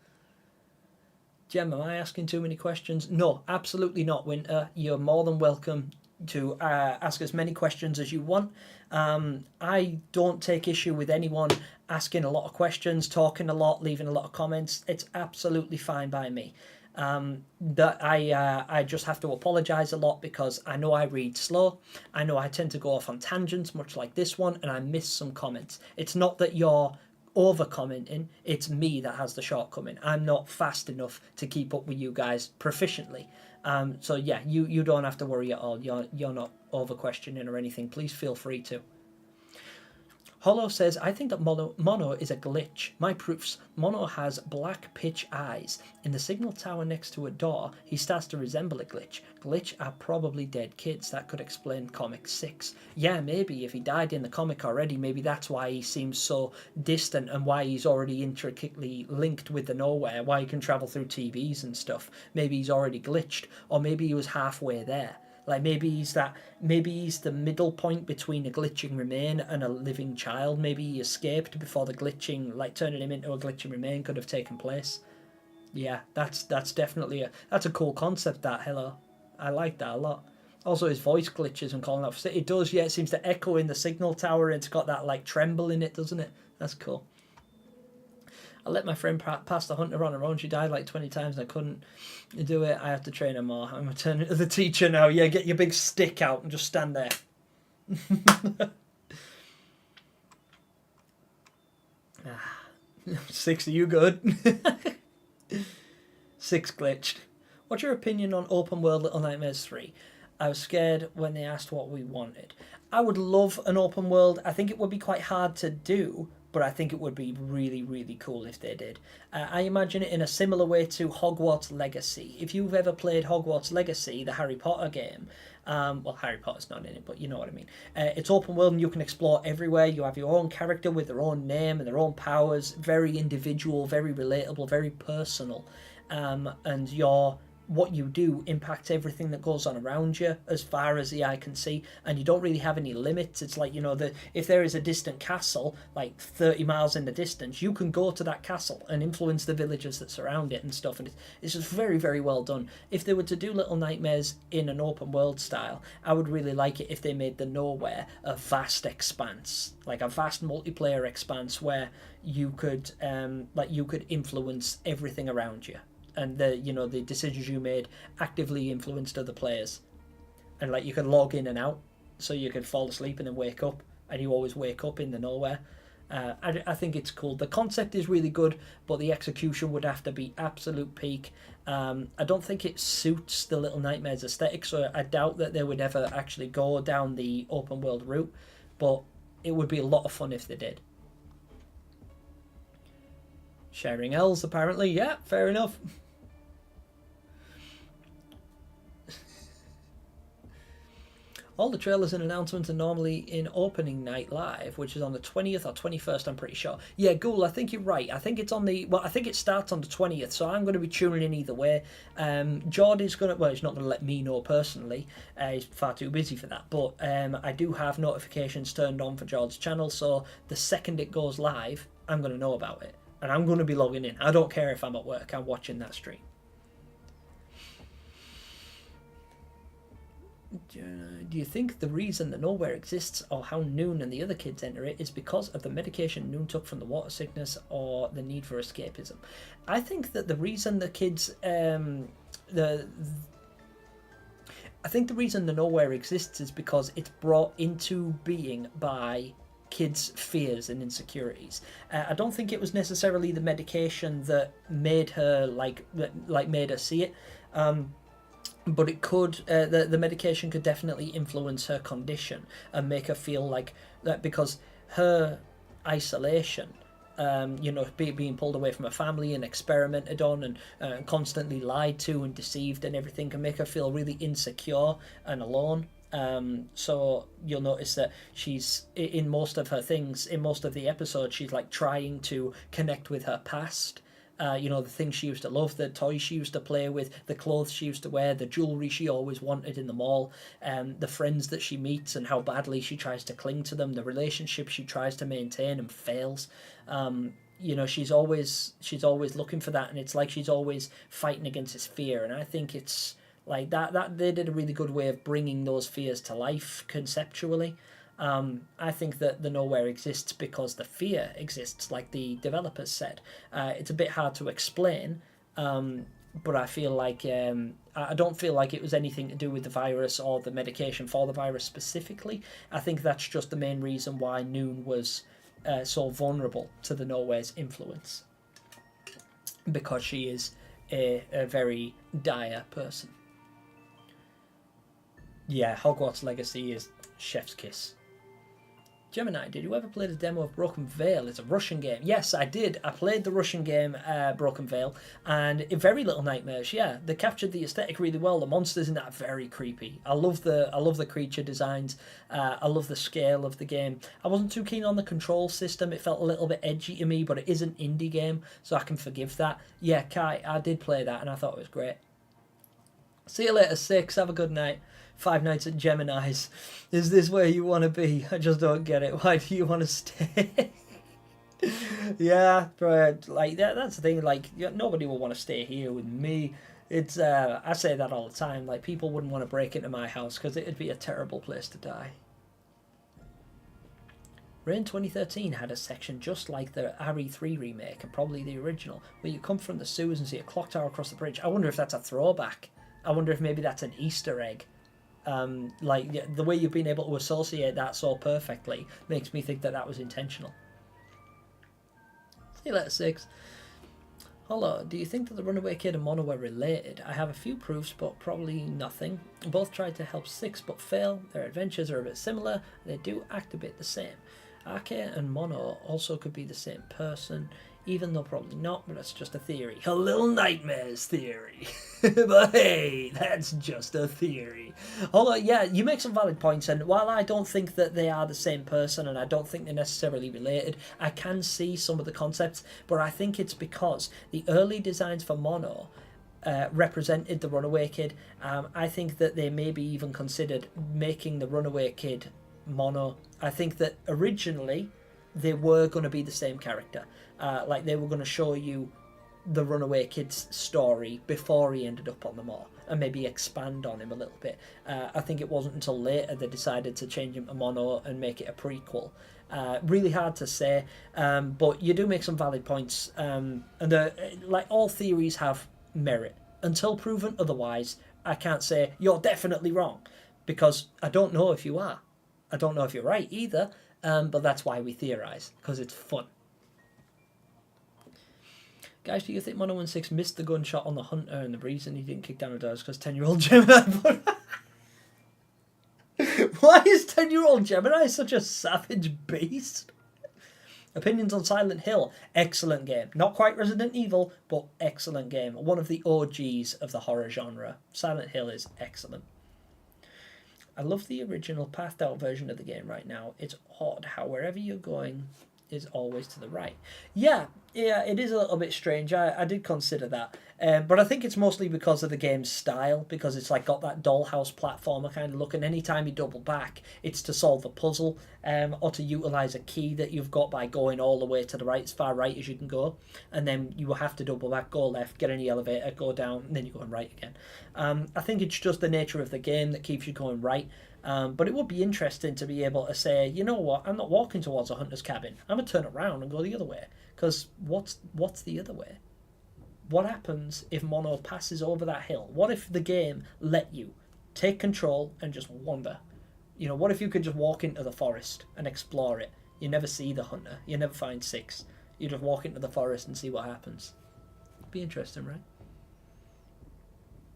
Gem, am I asking too many questions? No, absolutely not, Winter. You're more than welcome to ask as many questions as you want. I don't take issue with anyone asking a lot of questions, talking a lot, leaving a lot of comments. It's absolutely fine by me. That I just have to apologise a lot, because I know I read slow. I know I tend to go off on tangents, much like this one, and I miss some comments. It's not that you're over commenting, it's me that has the shortcoming. I'm not fast enough to keep up with you guys proficiently. So yeah, you don't have to worry at all. You're not over questioning or anything. Please feel free to. Hollow says, I think that Mono is a glitch. My proofs. Mono has black pitch eyes. In the signal tower next to a door, he starts to resemble a glitch. Glitch are probably dead kids. That could explain comic 6. Yeah, maybe if he died in the comic already, maybe that's why he seems so distant and why he's already intricately linked with the nowhere, why he can travel through TVs and stuff. Maybe he's already glitched, or maybe he was halfway there. Like maybe he's the middle point between a glitching remain and a living child. Maybe he escaped before the glitching, like turning him into a glitching remain, could have taken place. Yeah, that's definitely that's a cool concept. That hello, I like that a lot. Also, his voice glitches and calling out for it does. Yeah, it seems to echo in the signal tower, and it's got that like tremble in it, doesn't it? That's cool. I let my friend pass the hunter on her own. She died like 20 times and I couldn't do it. I have to train her more. I'm returning to the teacher now. Yeah, get your big stick out and just stand there. 6, are you good? 6 glitched. What's your opinion on Open World Little Nightmares 3? I was scared when they asked what we wanted. I would love an open world. I think it would be quite hard to do, but I think it would be really, really cool if they did. I imagine it in a similar way to Hogwarts Legacy. If you've ever played Hogwarts Legacy, the Harry Potter game, well, Harry Potter's not in it, but you know what I mean. It's open world and you can explore everywhere. You have your own character with their own name and their own powers. Very individual, very relatable, very personal. And your what you do impacts everything that goes on around you as far as the eye can see, and you don't really have any limits. It's like, if there is a distant castle like 30 miles in the distance, you can go to that castle and influence the villages that surround it and stuff, and it's just very, very well done. If they were to do Little Nightmares in an open world style, I would really like it if they made the Nowhere a vast expanse, like a vast multiplayer expanse where you could influence everything around you, and the decisions you made actively influenced other players, and like you could log in and out, so you could fall asleep and then wake up, and you always wake up in the Nowhere. I think it's cool. The concept is really good, but the execution would have to be absolute peak. I don't think it suits the Little Nightmares aesthetic, so I doubt that they would ever actually go down the open world route, but it would be a lot of fun if they did. Sharing L's, apparently. Yeah, fair enough. All the trailers and announcements are normally in opening night live, which is on the 20th or 21st, I'm pretty sure. Yeah, Ghoul, I think you're right. I think it's I think it starts on the 20th, so I'm going to be tuning in either way. Jordy's going to, he's not going to let me know personally. He's far too busy for that. But I do have notifications turned on for George's channel, so the second it goes live, I'm going to know about it. And I'm going to be logging in. I don't care if I'm at work, I'm watching that stream. Do you think the reason the Nowhere exists, or how Noon and the other kids enter it, is because of the medication Noon took from the water sickness or the need for escapism? I think that the reason the kids, I think the reason the Nowhere exists is because it's brought into being by kids' fears and insecurities. I don't think it was necessarily the medication that made her made her see it. But it could, the medication could definitely influence her condition and make her feel like that, because her isolation, being pulled away from her family and experimented on and constantly lied to and deceived and everything, can make her feel really insecure and alone. So you'll notice that she's, in most of her things, in most of the episodes, she's like trying to connect with her past. The things she used to love, the toys she used to play with, the clothes she used to wear, the jewellery she always wanted in the mall, the friends that she meets and how badly she tries to cling to them, the relationships she tries to maintain and fails. She's always looking for that, and it's like she's always fighting against this fear. And I think it's like that they did a really good way of bringing those fears to life conceptually. I think that the Nowhere exists because the fear exists, like the developers said. It's a bit hard to explain, but I feel like I don't feel like it was anything to do with the virus or the medication for the virus specifically. I think that's just the main reason why Noon was so vulnerable to the Nowhere's influence, because she is a very dire person. Yeah, Hogwarts Legacy is chef's kiss. Gemini, did you ever play the demo of Broken Veil? It's a Russian game. Yes, I did. I played the Russian game, Broken Veil, and very Little Nightmares. Yeah, they captured the aesthetic really well. The monsters in that are very creepy. I love the creature designs. I love the scale of the game. I wasn't too keen on the control system. It felt a little bit edgy to me, but it is an indie game, so I can forgive that. Yeah, Kai, I did play that, and I thought it was great. See you later, 6. Have a good night. 5 nights at Gemini's. Is this where you want to be? I just don't get it. Why do you want to stay? Yeah, but that's the thing. Like, nobody will want to stay here with me. It's I say that all the time. Like, people wouldn't want to break into my house because it'd be a terrible place to die. Rain 2013 had a section just like the RE3 remake, and probably the original, where you come from the sewers and see a clock tower across the bridge. I wonder if that's a throwback. I wonder if maybe that's an Easter egg. The way you've been able to associate that so perfectly makes me think that was intentional. See you later, 6. Hello, do you think that the Runaway Kid and Mono were related? I have a few proofs, but probably nothing. Both tried to help 6, but fail. Their adventures are a bit similar. They do act a bit the same. Arke and Mono also could be the same person, even though probably not, but that's just a theory. A Little Nightmares theory. But hey, that's just a theory. Although, yeah, you make some valid points, and while I don't think that they are the same person, and I don't think they're necessarily related, I can see some of the concepts, but I think it's because the early designs for Mono represented the runaway kid. I think that they maybe even considered making the runaway kid mono. I think that originally they were going to be the same character. Like they were going to show you the runaway kid's story before he ended up on the moor and maybe expand on him a little bit. I think it wasn't until later they decided to change him to mono and make it a prequel. Really hard to say, but you do make some valid points. And like all theories have merit. Until proven otherwise, I can't say you're definitely wrong, because I don't know if you are. I don't know if you're right either, but that's why we theorise, because it's fun. Guys, do you think Mono 16 missed the gunshot on the hunter and the reason he didn't kick down the doors because 10-year-old Gemini... Why is 10-year-old Gemini such a savage beast? Opinions on Silent Hill. Excellent game. Not quite Resident Evil, but excellent game. One of the OGs of the horror genre. Silent Hill is excellent. I love the original pathed out version of the game right now. It's odd how wherever you're going is always to the right. Yeah, it is a little bit strange. I did consider that. But I think it's mostly because of the game's style, because it's like got that dollhouse platformer kind of look, and anytime you double back, it's to solve a puzzle or to utilise a key that you've got by going all the way to the right, as far right as you can go, and then you will have to double back, go left, get in the elevator, go down, and then you're going right again. I think it's just the nature of the game that keeps you going right. But it would be interesting to be able to say, you know what, I'm not walking towards a hunter's cabin. I'm going to turn around and go the other way. Because what's the other way? What happens if Mono passes over that hill? What if the game let you take control and just wander? You know, what if you could just walk into the forest and explore it? You never see the hunter. You never find 6. You just walk into the forest and see what happens. Be interesting, right?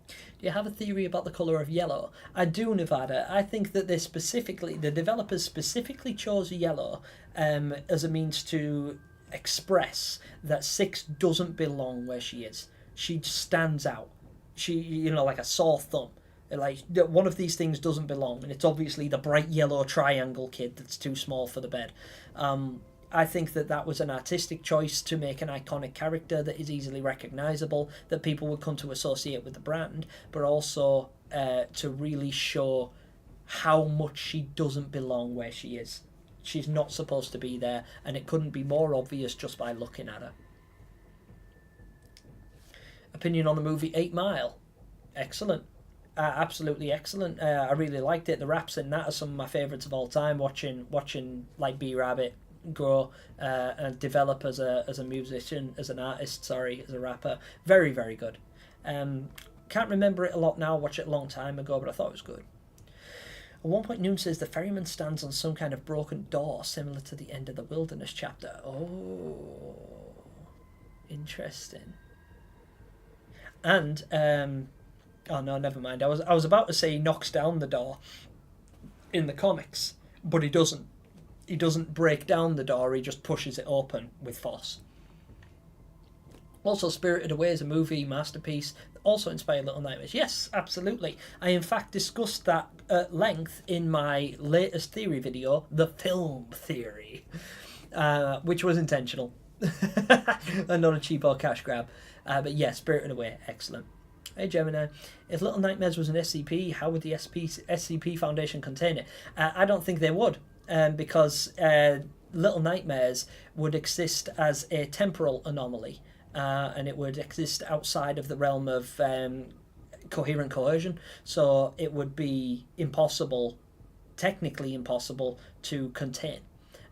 Do you have a theory about the colour of yellow? I do, Nevada. I think that the developers specifically chose yellow as a means to express that 6 doesn't belong where she is. She stands out. She, you know, like a sore thumb. Like, one of these things doesn't belong, and it's obviously the bright yellow triangle kid that's too small for the bed. I think that was an artistic choice to make an iconic character that is easily recognisable, that people would come to associate with the brand, but also to really show how much she doesn't belong where she is. She's not supposed to be there, and it couldn't be more obvious just by looking at her. Opinion on the movie 8 Mile. Excellent. Absolutely excellent. I really liked it. The raps in that are some of my favourites of all time. Watching like B-Rabbit grow and develop as a musician, as an artist, as a rapper. Very, very good. Can't remember it a lot now. Watched it a long time ago, but I thought it was good. At one point, Noon says the ferryman stands on some kind of broken door, similar to the end of the Wilderness chapter. Oh, interesting. And oh no, never mind. I was about to say he knocks down the door in the comics, but he doesn't. He doesn't break down the door. He just pushes it open with force. Also, Spirited Away is a movie masterpiece that also inspired Little Nightmares. Yes, absolutely. I, in fact, discussed that at length in my latest theory video, The Film Theory, which was intentional and not a cheapo cash grab. But yes, Spirited Away, excellent. Hey Gemini, if Little Nightmares was an SCP, how would the SCP Foundation contain it? I don't think they would, because Little Nightmares would exist as a temporal anomaly. And it would exist outside of the realm of coherent coercion, so it would be impossible, technically impossible, to contain.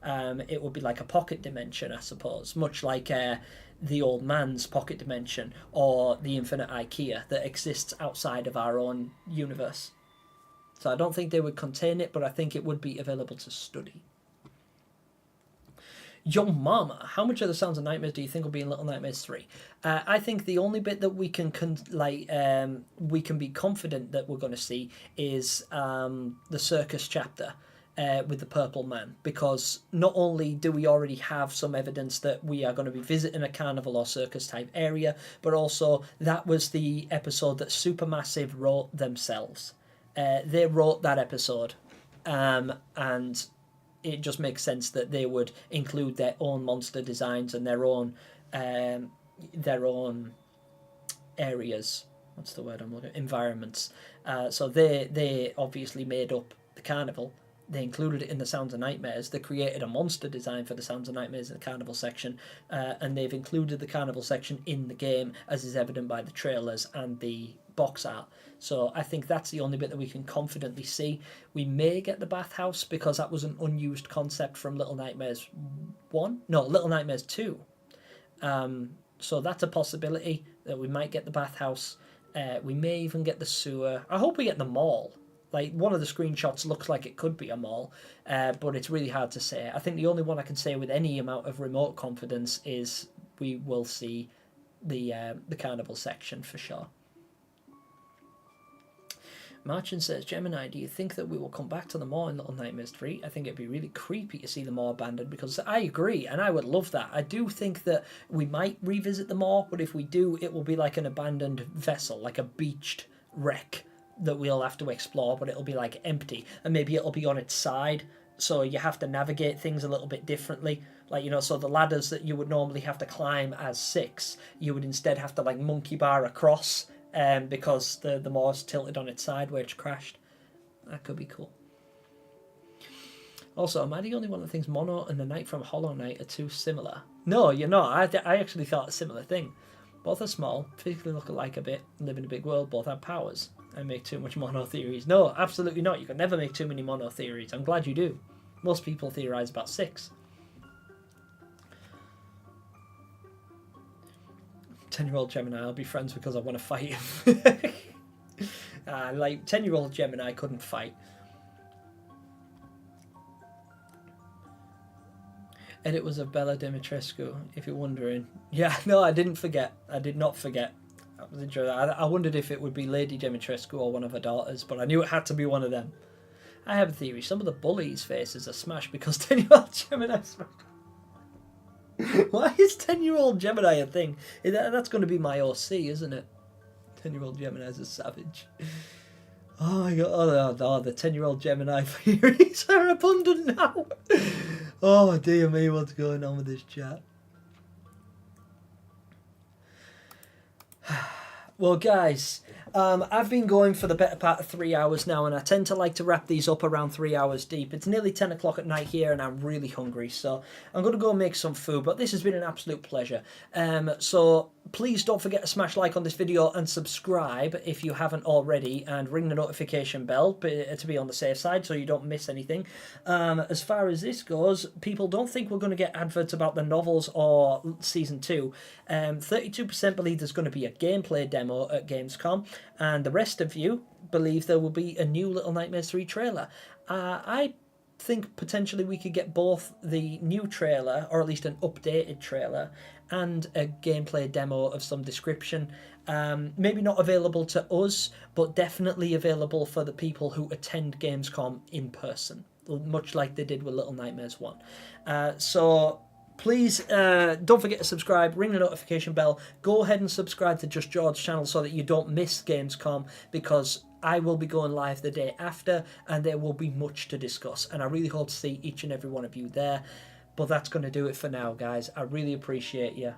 It would be like a pocket dimension, I suppose, much like the old man's pocket dimension or the infinite IKEA that exists outside of our own universe. So I don't think they would contain it, but I think it would be available to study. Yo mama, how much of the Sounds of Nightmares do you think will be in Little Nightmares 3? I think the only bit that we can we can be confident that we're going to see is the circus chapter with the Purple Man, because not only do we already have some evidence that we are going to be visiting a carnival or circus type area, but also that was the episode that Supermassive wrote themselves. They wrote that episode, and it just makes sense that they would include their own monster designs and their own areas. What's the word I'm looking at? Environments. So they obviously made up the carnival. They included it in the Sounds of Nightmares. They created a monster design for the Sounds of Nightmares in the carnival section, and they've included the carnival section in the game, as is evident by the trailers and the box art. So I think that's the only bit that we can confidently see. We may get the bathhouse, because that was an unused concept from Little Nightmares 1. No, Little Nightmares 2. So that's a possibility that we might get the bathhouse. We may even get the sewer. I hope we get the mall. Like, one of the screenshots looks like it could be a mall, but it's really hard to say. I think the only one I can say with any amount of remote confidence is we will see the carnival section for sure. Marchand says, Gemini, do you think that we will come back to the mall in Little Nightmares 3? I think it'd be really creepy to see the mall abandoned, because I agree, and I would love that. I do think that we might revisit the mall, but if we do, it will be like an abandoned vessel, like a beached wreck that we'll have to explore, but it'll be like empty, and maybe it'll be on its side, so you have to navigate things a little bit differently. Like, you know, so the ladders that you would normally have to climb as 6, you would instead have to, like, monkey bar across, because the moor's tilted on its side where it's crashed. That could be cool. Also, am I the only one that thinks Mono and the Knight from Hollow Knight are too similar? No, you're not. I actually thought a similar thing. Both are small, physically look alike a bit, live in a big world, both have powers. I make too much mono theories. No, absolutely not. You can never make too many mono theories. I'm glad you do. Most people theorize about 6. 10-year-old Gemini, I'll be friends because I want to fight him. Like, 10-year-old Gemini couldn't fight. Edit was of Bella Dimitrescu, if you're wondering. Yeah, no, I didn't forget. I did not forget. That was interesting. I wondered if it would be Lady Dimitrescu or one of her daughters, but I knew it had to be one of them. I have a theory. Some of the bullies' faces are smashed because 10-year-old Gemini smashed. Why is 10-year-old Gemini a thing? That's going to be my OC, isn't it? 10-year-old Gemini is a savage. Oh my god, oh, the 10-year-old Gemini theories are abundant now. Oh dear me, what's going on with this chat? Well, guys, I've been going for the better part of 3 hours now, and I tend to like to wrap these up around 3 hours deep. It's nearly 10 o'clock at night here, and I'm really hungry, so I'm going to go make some food, but this has been an absolute pleasure. So please don't forget to smash like on this video and subscribe if you haven't already, and ring the notification bell to be on the safe side so you don't miss anything. As far as this goes, people don't think we're going to get adverts about the novels or Season 2. 32% believe there's going to be a gameplay demo at Gamescom, and the rest of you believe there will be a new Little Nightmares 3 trailer. I think potentially we could get both the new trailer, or at least an updated trailer, and a gameplay demo of some description. Maybe not available to us, but definitely available for the people who attend Gamescom in person, much like they did with Little Nightmares 1. So please don't forget to subscribe, ring the notification bell, go ahead and subscribe to Just George's channel so that you don't miss Gamescom, because I will be going live the day after and there will be much to discuss, and I really hope to see each and every one of you there. But that's going to do it for now, guys. I really appreciate you.